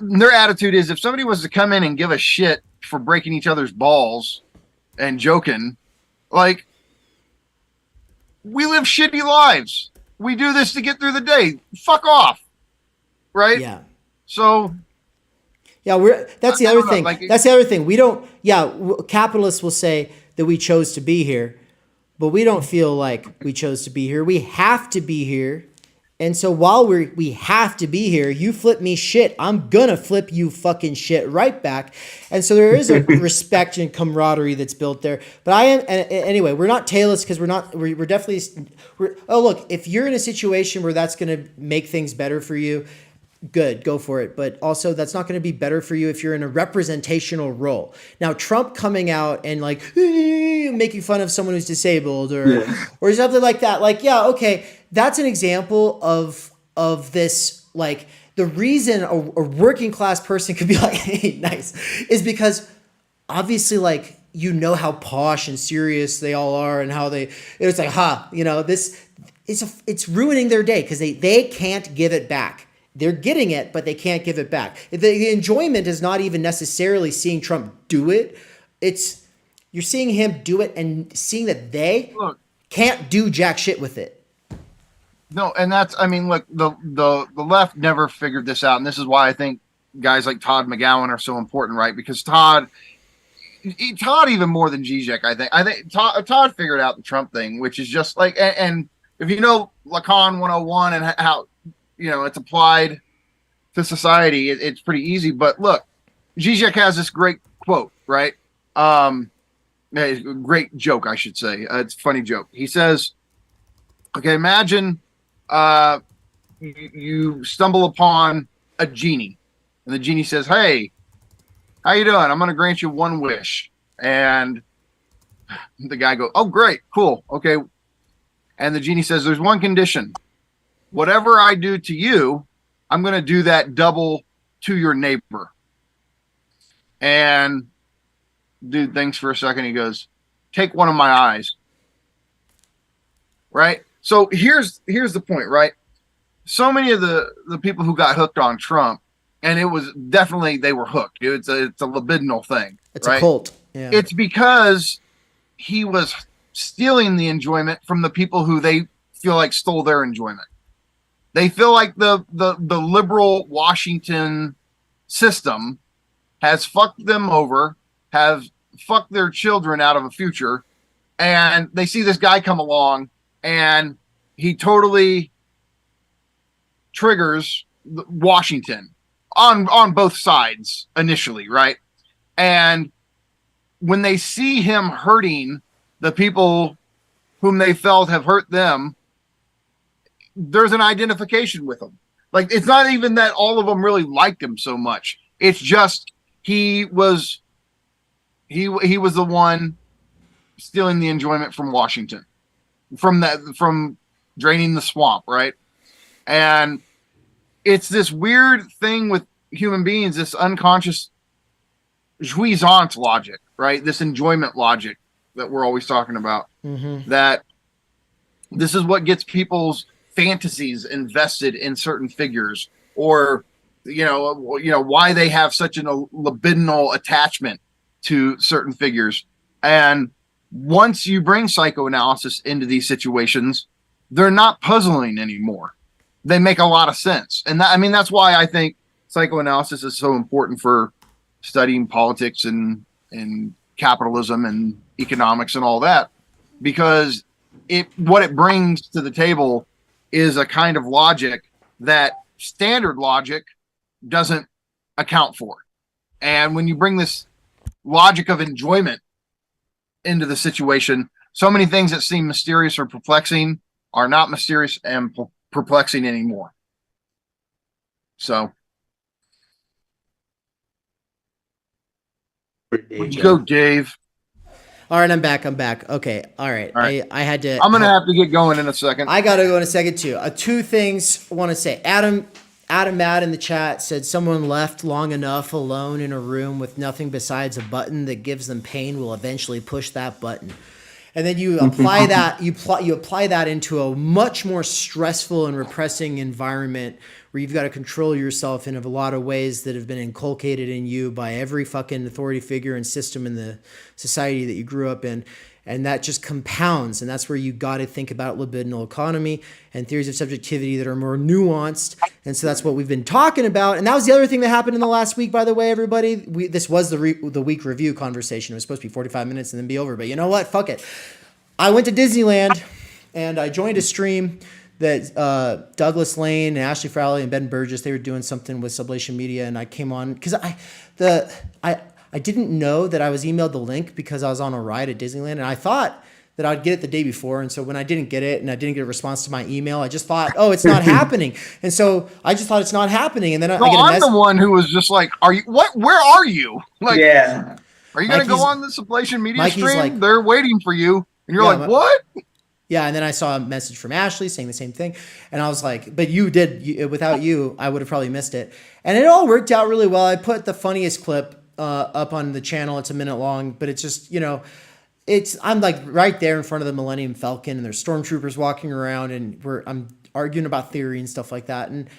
their attitude is, if somebody was to come in and give a shit for breaking each other's balls and joking, like, we live shitty lives. We do this to get through the day. Fuck off. Right?
Yeah.
So
yeah, that's the other thing. That's the other thing. We don't, capitalists will say that we chose to be here, but we don't feel like we chose to be here. We have to be here. And so while we have to be here, you flip me shit, I'm gonna flip you fucking shit right back. And so there is a respect and camaraderie that's built there. But anyway, we're not tailless because we're definitely, oh look, if you're in a situation where that's gonna make things better for you, good, go for it. But also, that's not going to be better for you if you're in a representational role. Now, Trump coming out and like making fun of someone who's disabled or something like that. Like, yeah, okay, that's an example of this. Like, the reason a working class person could be like, hey, nice, is because obviously, like, how posh and serious they all are and how it's like, this it's ruining their day because they can't give it back. They're getting it, but they can't give it back. The enjoyment is not even necessarily seeing Trump do it. It's you're seeing him do it and seeing that they can't do jack shit with it.
No, and look, the left never figured this out, and this is why I think guys like Todd McGowan are so important, right? Because Todd even more than Zizek, I think Todd figured out the Trump thing, which is just like, and if you know Lacan 101 and how it's applied to society, it's pretty easy. But look, Zizek has this great quote, right? Great joke, I should say. It's a funny joke. He says, okay, imagine you stumble upon a genie, and the genie says, hey, how you doing? I'm going to grant you one wish. And the guy goes, oh, great, cool, okay. And the genie says, there's one condition. Whatever I do to you, I'm going to do that double to your neighbor. And dude thinks for a second. He goes, take one of my eyes. Right? So here's the point, right? So many of the people who got hooked on Trump, and it was definitely, they were hooked. It's a libidinal thing.
It's
right?
a cult. Yeah.
It's because he was stealing the enjoyment from the people who they feel like stole their enjoyment. They feel like the liberal Washington system has fucked them over, have fucked their children out of a future, and they see this guy come along and he totally triggers Washington on both sides initially, right? And when they see him hurting the people whom they felt have hurt them, there's an identification with him. Like, it's not even that all of them really liked him so much. It's just he was the one stealing the enjoyment from Washington, from draining the swamp, right? And it's this weird thing with human beings, this unconscious jouissance logic, right? This enjoyment logic that we're always talking about. Mm-hmm. That this is what gets people's fantasies invested in certain figures, or you know why they have such a libidinal attachment to certain figures. And once you bring psychoanalysis into these situations, they're not puzzling anymore. They make a lot of sense. And that's why I think psychoanalysis is so important for studying politics and capitalism and economics and all that, because what it brings to the table is a kind of logic that standard logic doesn't account for. And when you bring this logic of enjoyment into the situation, so many things that seem mysterious or perplexing are not mysterious and perplexing anymore. So go, Dave.
All right, I'm back. Okay, all right. I had to.
I'm gonna have to get going in a second.
I gotta go in a second too. Two things I want to say. Adam Matt in the chat said someone left long enough alone in a room with nothing besides a button that gives them pain will eventually push that button. And then you apply that you apply that into a much more stressful and repressing environment where you've got to control yourself in a lot of ways that have been inculcated in you by every fucking authority figure and system in the society that you grew up in. And that just compounds. And that's where you got to think about libidinal economy and theories of subjectivity that are more nuanced. And so that's what we've been talking about. And that was the other thing that happened in the last week, by the way, everybody. This was the week review conversation. It was supposed to be 45 minutes and then be over. But you know what? Fuck it. I went to Disneyland and I joined a stream that Douglas Lane and Ashley Frowley and Ben Burgess, they were doing something with Sublation Media. And I came on because I didn't know that I was emailed the link because I was on a ride at Disneyland, and I thought that I'd get it the day before. And so when I didn't get it and I didn't get a response to my email, I just thought, oh, it's not happening. And so I just thought it's not happening. And then I get a message.
I'm the one who was just like, are you, what, where are you? Like,
yeah.
Are you going to go on the Sublation Media
Mikey's
stream?
like,
they're waiting for you. And you're like, what?
Yeah, and then I saw a message from Ashley saying the same thing. And I was like, but without you, I would have probably missed it. And it all worked out really well. I put the funniest clip up on the channel. It's a minute long, but it's just, I'm like right there in front of the Millennium Falcon, and there's stormtroopers walking around, and I'm arguing about theory and stuff like that. And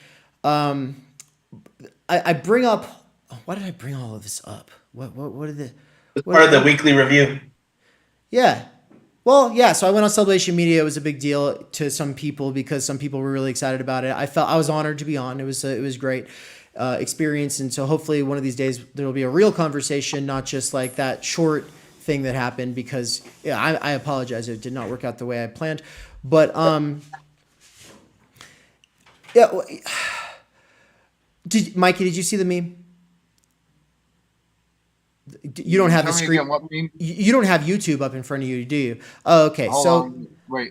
I bring up, why did I bring all of this up? What
part of the weekly review.
Yeah. Well, yeah. So I went on Sublation Media. It was a big deal to some people because some people were really excited about it. I was honored to be on. It was great experience, and so hopefully one of these days there will be a real conversation, not just like that short thing that happened. Because I apologize, it did not work out the way I planned. But Mikey, did you see the meme? You don't have the screen. You don't have YouTube up in front of you, do you? Oh, okay.
Wait.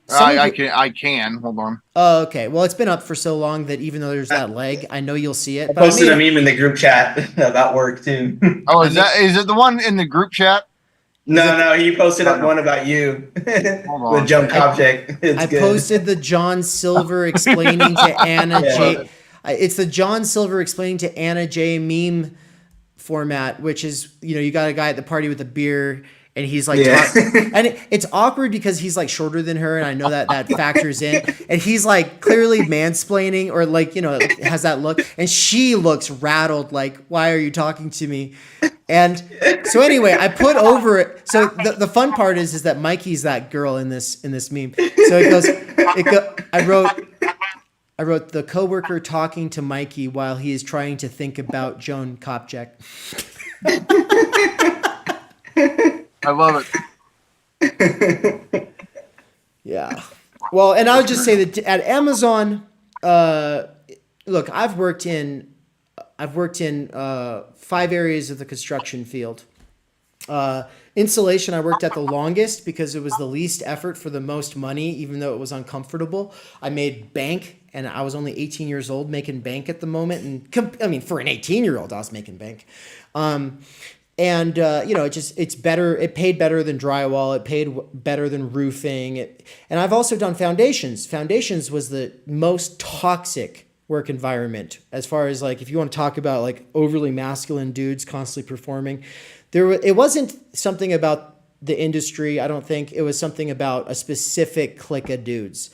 I can. Hold on.
Oh, okay. Well, it's been up for so long that even though there's that leg, I know you'll see it.
I posted a meme in the group chat about work too.
Oh, is it the one in the group chat?
No, he posted one about you. The junk object. I
posted the John Silver explaining to Anna J. It's the John Silver explaining to Anna J meme format, which is, you got a guy at the party with a beer, and he's like, and it's awkward because he's like shorter than her, and I know that factors in, and he's like clearly mansplaining, or like, has that look, and she looks rattled, like, why are you talking to me? And so anyway, I put over it. So the fun part is that Mikey's that girl in this meme. So I wrote, I wrote the coworker talking to Mikey while he is trying to think about Joan Kopchak.
I love
it. Yeah. Well, and I would just say that at Amazon, look, I've worked in 5 areas of the construction field. Insulation, I worked at the longest because it was the least effort for the most money, even though it was uncomfortable. I made bank, and I was only 18 years old making bank at the moment. And I mean, for an 18-year-old, I was making bank. It's better. It paid better than drywall. It paid better than roofing. And I've also done foundations. Foundations was the most toxic work environment as far as like, if you want to talk about like overly masculine dudes constantly performing. It wasn't something about the industry. I don't think it was something about a specific clique of dudes.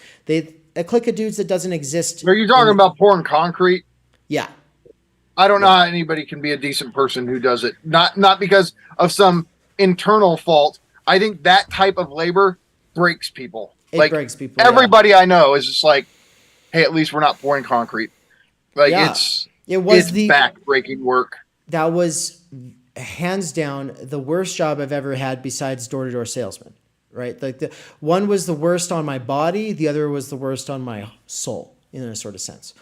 A clique of dudes that doesn't exist.
Are you talking about pouring concrete?
Yeah.
I don't know how anybody can be a decent person who does it. Not because of some internal fault. I think that type of labor breaks people.
It breaks people.
Everybody I know is just like, hey, at least we're not pouring concrete. Like it's back-breaking work.
That was hands down the worst job I've ever had besides door-to-door salesman. Right? Like the one was the worst on my body, the other was the worst on my soul, in a sort of sense.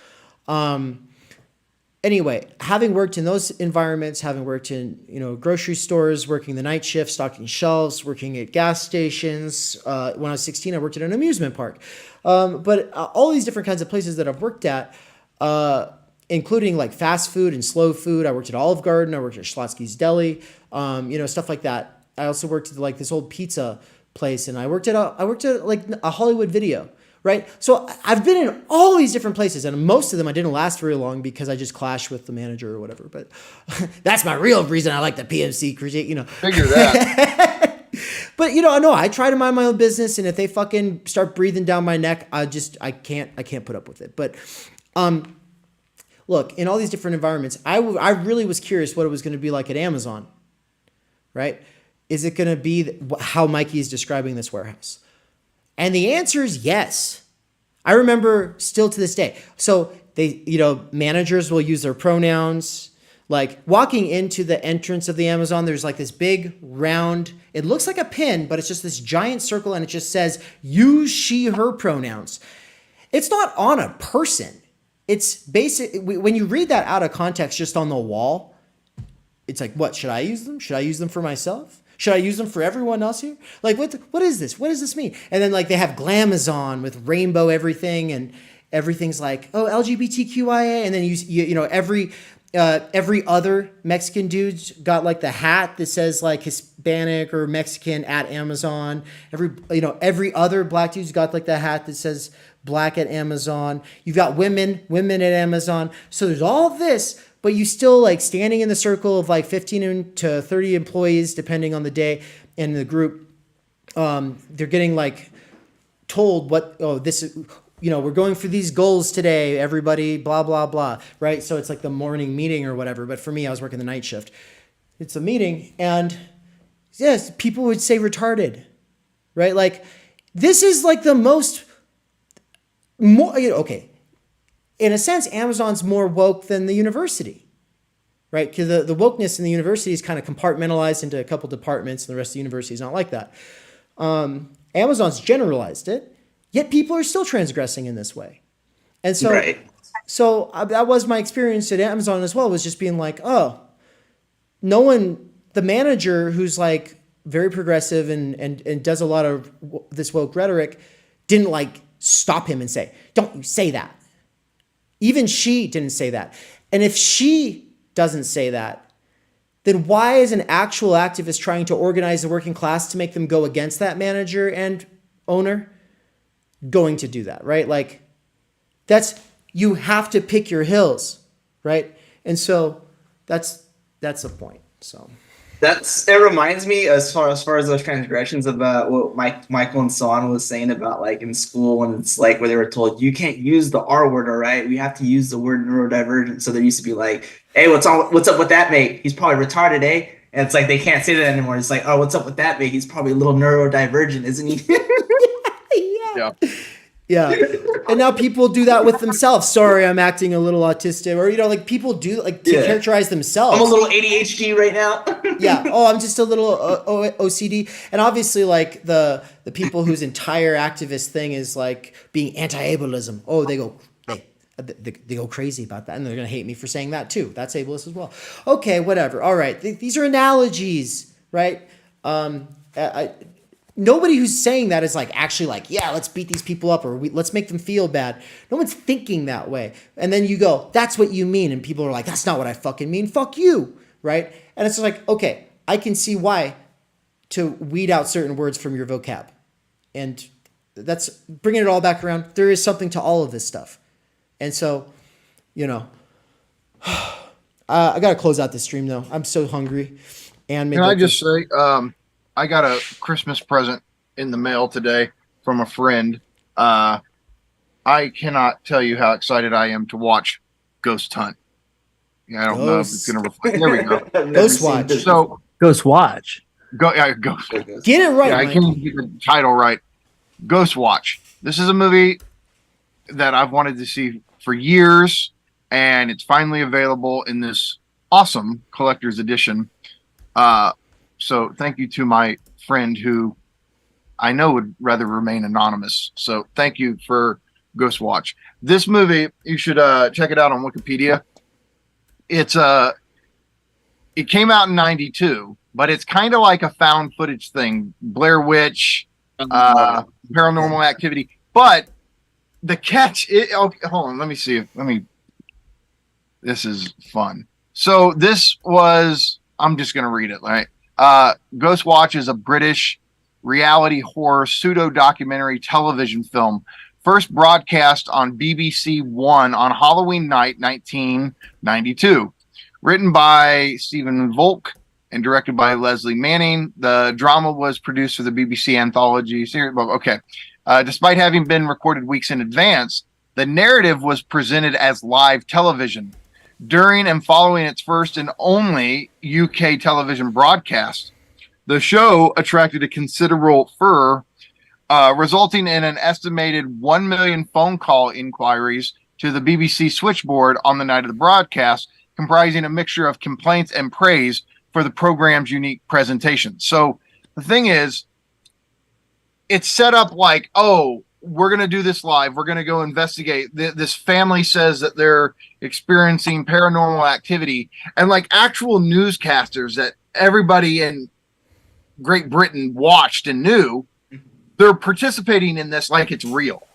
Anyway, having worked in those environments, having worked in grocery stores, working the night shift, stocking shelves, working at gas stations. When I was 16, I worked at an amusement park. But all these different kinds of places that I've worked at, including like fast food and slow food. I worked at Olive Garden. I worked at Schlotsky's Deli. Stuff like that. I also worked at like this old pizza place, and I worked at like a Hollywood Video. Right. So I've been in all these different places, and most of them I didn't last very long because I just clashed with the manager or whatever. But that's my real reason I like the PMC critique,
Figure that.
But no, I try to mind my own business, and if they fucking start breathing down my neck, I can't put up with it. But look, in all these different environments, I really was curious what it was going to be like at Amazon. Right? Is it going to be how Mikey is describing this warehouse? And the answer is yes. I remember still to this day. So they, managers will use their pronouns. Like walking into the entrance of the Amazon, there's like this big round, it looks like a pin, but it's just this giant circle, and it just says use she, her pronouns. It's not on a person. It's basic. When you read that out of context just on the wall, it's like, what, should I use them? Should I use them for myself? Should I use them for everyone else here? Like, what is this? What does this mean? And then like they have Glamazon with rainbow everything, and everything's like, oh, LGBTQIA. And then every other Mexican dude's got like the hat that says like Hispanic or Mexican at Amazon. Every other black dude's got like the hat that says black at Amazon. You've got women at Amazon. So there's all this. But you still like standing in the circle of like 15 to 30 employees, depending on the day and the group. They're getting like told this is, we're going for these goals today, everybody, blah, blah, blah. Right. So it's like the morning meeting or whatever. But for me, I was working the night shift. It's a meeting. And yes, people would say retarded. Right. Like this is like the okay. In a sense, Amazon's more woke than the university, right? Because the wokeness in the university is kind of compartmentalized into a couple departments, and the rest of the university is not like that. Amazon's generalized it, yet people are still transgressing in this way. And so, that was my experience at Amazon as well, was just being like, oh, the manager who's like very progressive and does a lot of this woke rhetoric didn't like stop him and say, don't you say that. Even she didn't say that. And if she doesn't say that, then why is an actual activist trying to organize the working class to make them go against that manager and owner going to do that, right? Like you have to pick your hills, right? And so that's the point. So
it reminds me as far as those transgressions about what Michael and Son was saying about like in school, and it's like where they were told you can't use the R word, all right? We have to use the word neurodivergent. So there used to be like, hey, what's up with that mate? He's probably retarded, eh? And it's like they can't say that anymore. It's like, oh, what's up with that mate? He's probably a little neurodivergent, isn't he?
Yeah. Yeah. And now people do that with themselves. Sorry, I'm acting a little autistic. Or, like people do like to characterize themselves.
I'm a little ADHD right now.
Yeah. Oh, I'm just a little OCD. And obviously like the people whose entire activist thing is like being anti-ableism. Oh, they go crazy about that. And they're going to hate me for saying that too. That's ableist as well. Okay, whatever. All right. These are analogies, right? Nobody who's saying that is like actually like, yeah, let's beat these people up or let's make them feel bad. No one's thinking that way. And then you go, that's what you mean. And people are like, that's not what I fucking mean. Fuck you. Right. And it's like, okay, I can see why to weed out certain words from your vocab. And that's bringing it all back around. There is something to all of this stuff. And so, I got to close out the stream though. I'm so hungry. And
can I just say, I got a Christmas present in the mail today from a friend. I cannot tell you how excited I am to watch Ghost Hunt. Yeah, I don't know if it's going to reflect. There we go.
Ghost Watch.
So
Ghost Watch.
Ghost.
Get it right.
Yeah, I can't get the title right. Ghost Watch. This is a movie that I've wanted to see for years, and it's finally available in this awesome collector's edition. So thank you to my friend who I know would rather remain anonymous. So thank you for Ghost Watch. This movie, you should check it out on Wikipedia. It came out in 92, but it's kind of like a found footage thing. Blair Witch, Paranormal Activity. But the catch, hold on, let me see. This is fun. So this was, I'm just going to read it, right? Ghost Watch is a British reality horror pseudo-documentary television film first broadcast on BBC One on Halloween night 1992. Written by Stephen Volk and directed by Leslie Manning. The drama was produced for the BBC anthology series. Okay. Despite having been recorded weeks in advance, the narrative was presented as live television. During and following its first and only UK television broadcast, the show attracted a considerable furor, resulting in an estimated 1 million phone call inquiries to the BBC switchboard on the night of the broadcast, comprising a mixture of complaints and praise for the program's unique presentation. So the thing is, it's set up like, oh, we're going to do this live. We're going to go investigate. This family says that they're experiencing paranormal activity, and like actual newscasters that everybody in Great Britain watched and knew, they're participating in this like it's real.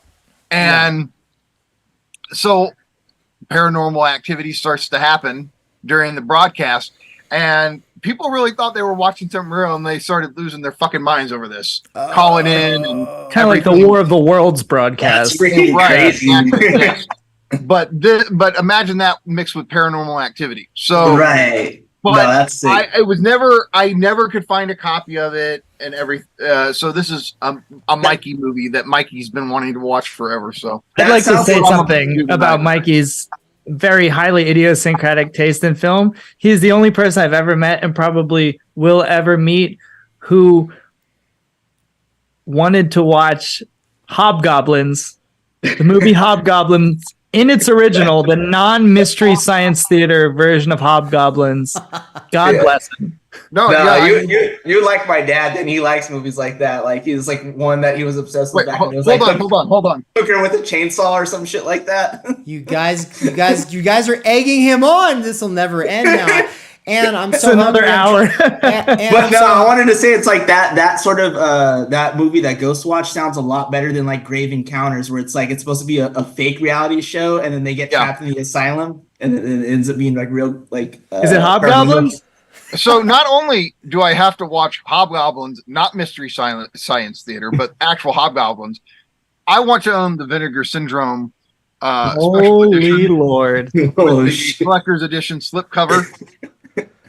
And so paranormal activity starts to happen during the broadcast, and people really thought they were watching something real, and they started losing their fucking minds over this, calling in and
kind of like the War of the Worlds broadcast.
That's crazy.
But imagine that mixed with paranormal activity. So
right.
But
no, that's sick.
I never could find a copy of it and so this is a Mikey movie that Mikey's been wanting to watch forever. So
I'd like to say something about Mikey's very highly idiosyncratic taste in film. He's the only person I've ever met and probably will ever meet who wanted to watch Hobgoblins, the movie Hobgoblins, in its original, the non-mystery science theater version of Hobgoblins. God bless him.
No, you like my dad, and he likes movies like that. Like he's like one that he was obsessed with. Hold on. Cooking with a chainsaw or some shit like that.
You guys are egging him on. This will never end now. And I'm so
another hour.
I wanted to say it's like that sort of that movie, that Ghost Watch, sounds a lot better than like Grave Encounters, where it's like it's supposed to be a fake reality show, and then they get trapped in the asylum, and it ends up being like real like.
Is it Hobgoblins?
So not only do I have to watch Hobgoblins, not Mystery Science Theater, but actual Hobgoblins, I want to own the Vinegar Syndrome
Holy edition, Lord.
The collector's edition slipcover.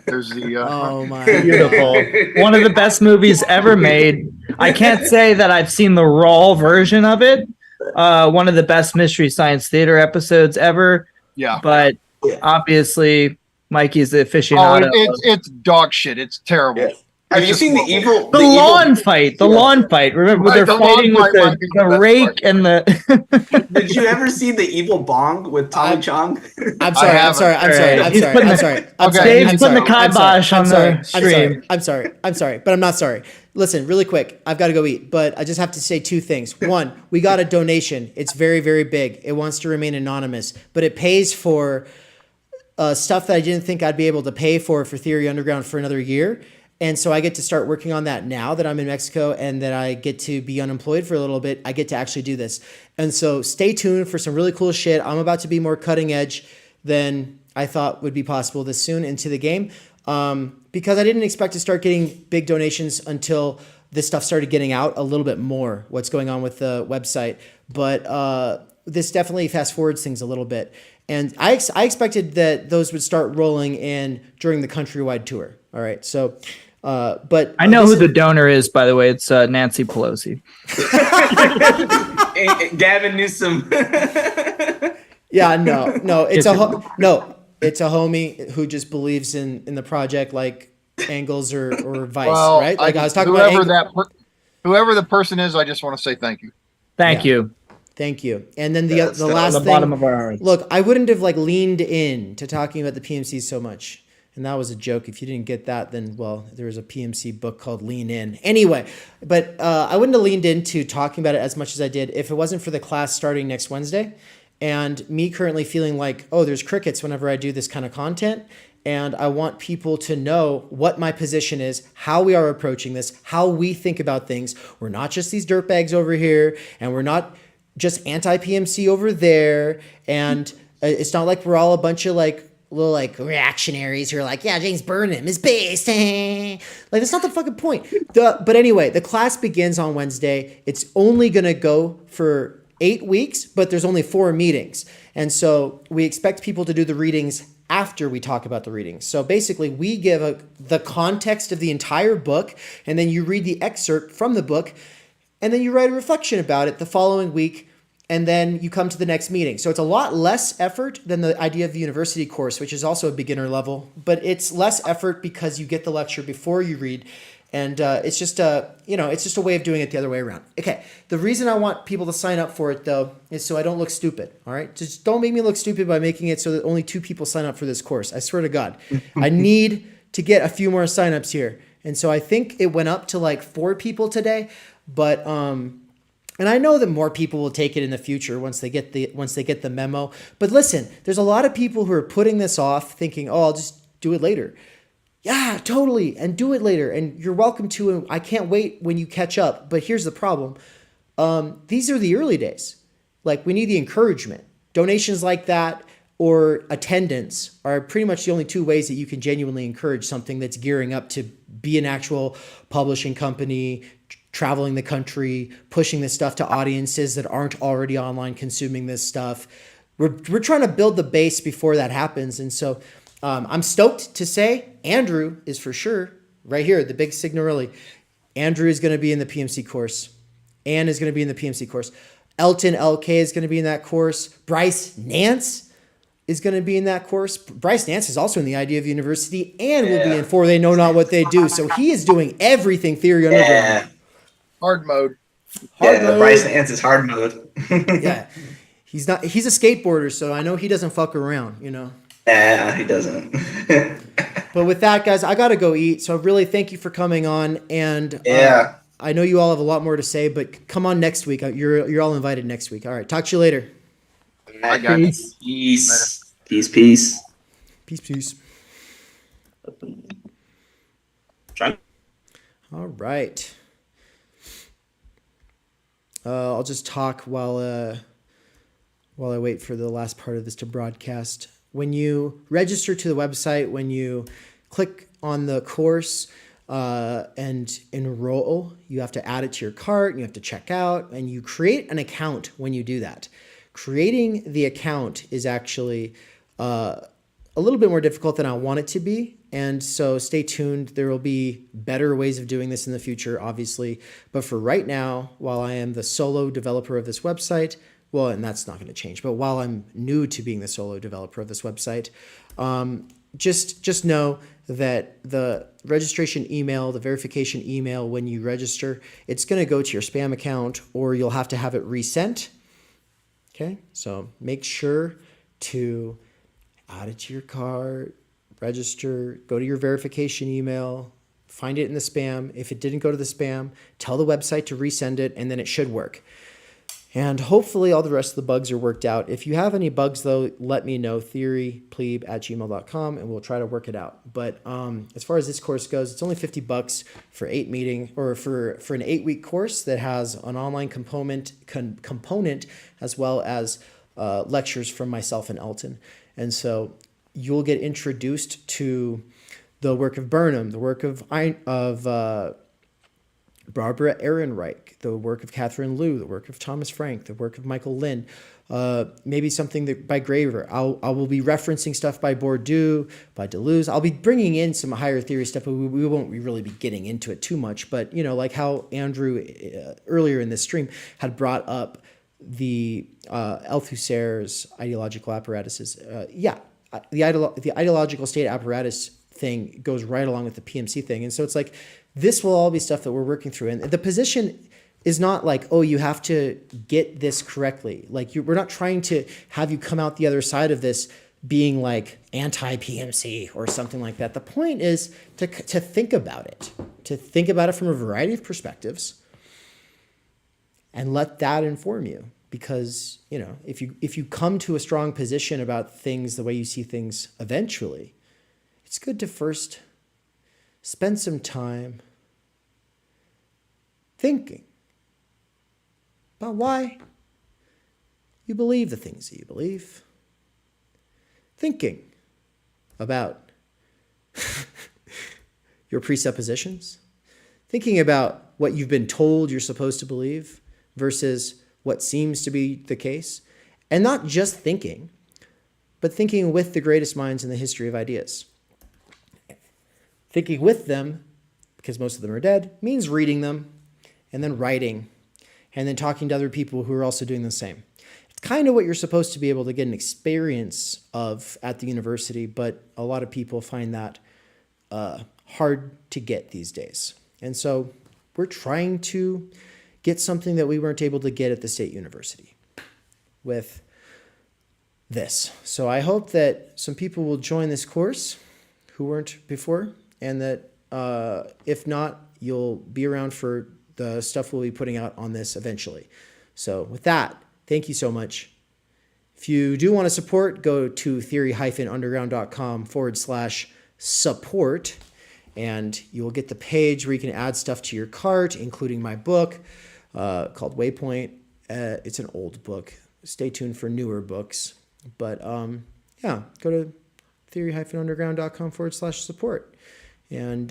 There's the
oh my
beautiful. One of the best movies ever made. I can't say that I've seen the raw version of it. One of the best Mystery Science Theater episodes ever.
Yeah.
But obviously Mikey's the aficionado.
It's dog shit. It's terrible.
Have you seen the evil?
The lawn fight. The lawn fight. Remember,
Right,
they're
the
fighting
lawn
with
fight might be the
the
best
rake
part.
and the.
Did you ever see the evil bong with Tommy Chong?
I'm sorry. I'm
haven't.
sorry. I'm sorry. I'm
He's
sorry.
putting
I'm
the-
sorry. I'm
Okay.
sorry.
Dave's
I'm
putting the
sorry.
kibosh on the stream.
I'm sorry. But I'm not sorry. Listen, really quick. I've got to go eat, but I just have to say two things. One, we got a donation. It's very, very big. It wants to remain anonymous, but it pays for stuff that I didn't think I'd be able to pay for Theory Underground for another year. And so I get to start working on that now that I'm in Mexico and that I get to be unemployed for a little bit. I get to actually do this. And so stay tuned for some really cool shit. I'm about to be more cutting edge than I thought would be possible this soon into the game. Because I didn't expect to start getting big donations until this stuff started getting out a little bit more, what's going on with the website. But this definitely fast forwards things a little bit. And I expected that those would start rolling in during the countrywide tour. All right. So, but
I know who the donor is, by the way. It's Nancy Pelosi.
Gavin Newsom.
Yeah, no, it's it's a homie who just believes in the project like Angles or Vice,
Well,
right? Like I was talking about
whoever the person is, I just want to say thank you.
Thank you.
Thank you. And then the
That's
last
the
thing,
bottom of our hearts.
look, I wouldn't have like leaned in to talking about the PMCs so much. And that was a joke. If you didn't get that, then, well, there was a PMC book called Lean In. Anyway, but I wouldn't have leaned into talking about it as much as I did if it wasn't for the class starting next Wednesday and me currently feeling like, oh, there's crickets whenever I do this kind of content. And I want people to know what my position is, how we are approaching this, how we think about things. We're not just these dirtbags over here, and we're not just anti-PMC over there. And it's not like we're all a bunch of like little like reactionaries who are like, yeah, James Burnham is based. Like, that's not the fucking point. But anyway, the class begins on Wednesday. It's only going to go for 8 weeks, but there's only 4 meetings. And so we expect people to do the readings after we talk about the readings. So basically we give the context of the entire book, and then you read the excerpt from the book, and then you write a reflection about it the following week, and then you come to the next meeting. So it's a lot less effort than the idea of the university course, which is also a beginner level, but it's less effort because you get the lecture before you read. And it's just a way of doing it the other way around. Okay, the reason I want people to sign up for it, though, is so I don't look stupid, all right? Just don't make me look stupid by making it so that only 2 people sign up for this course. I swear to God. I need to get a few more signups here. And so I think it went up to like 4 people today, but and I know that more people will take it in the future once they get the memo. But listen, there's a lot of people who are putting this off thinking, oh, I'll just do it later. Yeah, totally. And do it later. And you're welcome to. And I can't wait when you catch up. But here's the problem. These are the early days. Like, we need the encouragement. Donations like that or attendance are pretty much the only 2 ways that you can genuinely encourage something that's gearing up to be an actual publishing company, traveling the country, pushing this stuff to audiences that aren't already online consuming this stuff. We're trying to build the base before that happens. And so I'm stoked to say Andrew is for sure right here, the big Signorelli. Andrew is going to be in the PMC course. Ann is going to be in the PMC course. Elton LK is going to be in that course. Bryce Nance is going to be in that course. Bryce Nance is also in the Idea of University and will be in For They Know Not What They Do. So he is doing everything Theory Underground.
Yeah.
Hard mode.
Bryce Nance is hard mode.
Yeah. He's a skateboarder, so I know he doesn't fuck around, you know.
Nah, he doesn't.
But with that, guys, I got to go eat. So really thank you for coming on. And I know you all have a lot more to say, but come on next week. You're all invited next week. All right. Talk to you later.
I got you.
Peace. Peace. Peace.
Peace. Peace. All right. I'll just talk while I wait for the last part of this to broadcast. When you register to the website, when you click on the course and enroll, you have to add it to your cart, and you have to check out, and you create an account when you do that. Creating the account is actually a little bit more difficult than I want it to be. And so stay tuned. There will be better ways of doing this in the future, obviously. But for right now, while I am the solo developer of this website, well, and that's not going to change, but while I'm new to being the solo developer of this website, just know that the registration email, the verification email when you register, it's going to go to your spam account, or you'll have to have it resent. Okay, so make sure to add it to your cart, register, go to your verification email, find it in the spam. If it didn't go to the spam, tell the website to resend it, and then it should work. And hopefully all the rest of the bugs are worked out. If you have any bugs, though, let me know, theoryplebe@gmail.com, and we'll try to work it out. But as far as this course goes, it's only $50 for 8 meeting, or for an 8-week course that has an online component as well as lectures from myself and Elton. And so you'll get introduced to the work of Burnham, the work of Barbara Ehrenreich, the work of Catherine Liu, the work of Thomas Frank, the work of Michael Lind, maybe something by Graver. I will be referencing stuff by Bourdieu, by Deleuze. I'll be bringing in some higher theory stuff, but we won't really be getting into it too much. But, like how Andrew earlier in this stream had brought up the Althusser's ideological apparatuses. The ideological state apparatus thing goes right along with the PMC thing. And so it's like, this will all be stuff that we're working through. And the position is not like, oh, you have to get this correctly. Like, we're not trying to have you come out the other side of this being like anti-PMC or something like that. The point is to think about it, from a variety of perspectives, and let that inform you. Because, if you come to a strong position about things the way you see things eventually, it's good to first spend some time thinking about why you believe the things that you believe. Thinking about your presuppositions. Thinking about what you've been told you're supposed to believe versus what seems to be the case. And not just thinking, but thinking with the greatest minds in the history of ideas. Thinking with them, because most of them are dead, means reading them, and then writing, and then talking to other people who are also doing the same. It's kind of what you're supposed to be able to get an experience of at the university, but a lot of people find that hard to get these days. And so we're trying to get something that we weren't able to get at the State University with this. So I hope that some people will join this course who weren't before, and that if not, you'll be around for the stuff we'll be putting out on this eventually. So with that, thank you so much. If you do want to support, go to theory-underground.com/support, and you'll get the page where you can add stuff to your cart, including my book called Waypoint. It's an old book. Stay tuned for newer books. But go to theory-underground.com/support. And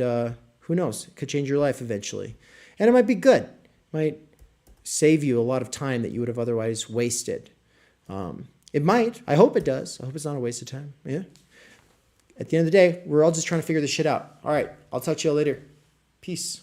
who knows? It could change your life eventually. And it might be good. It might save you a lot of time that you would have otherwise wasted. It might. I hope it does. I hope it's not a waste of time. Yeah. At the end of the day, we're all just trying to figure this shit out. All right. I'll talk to you all later. Peace.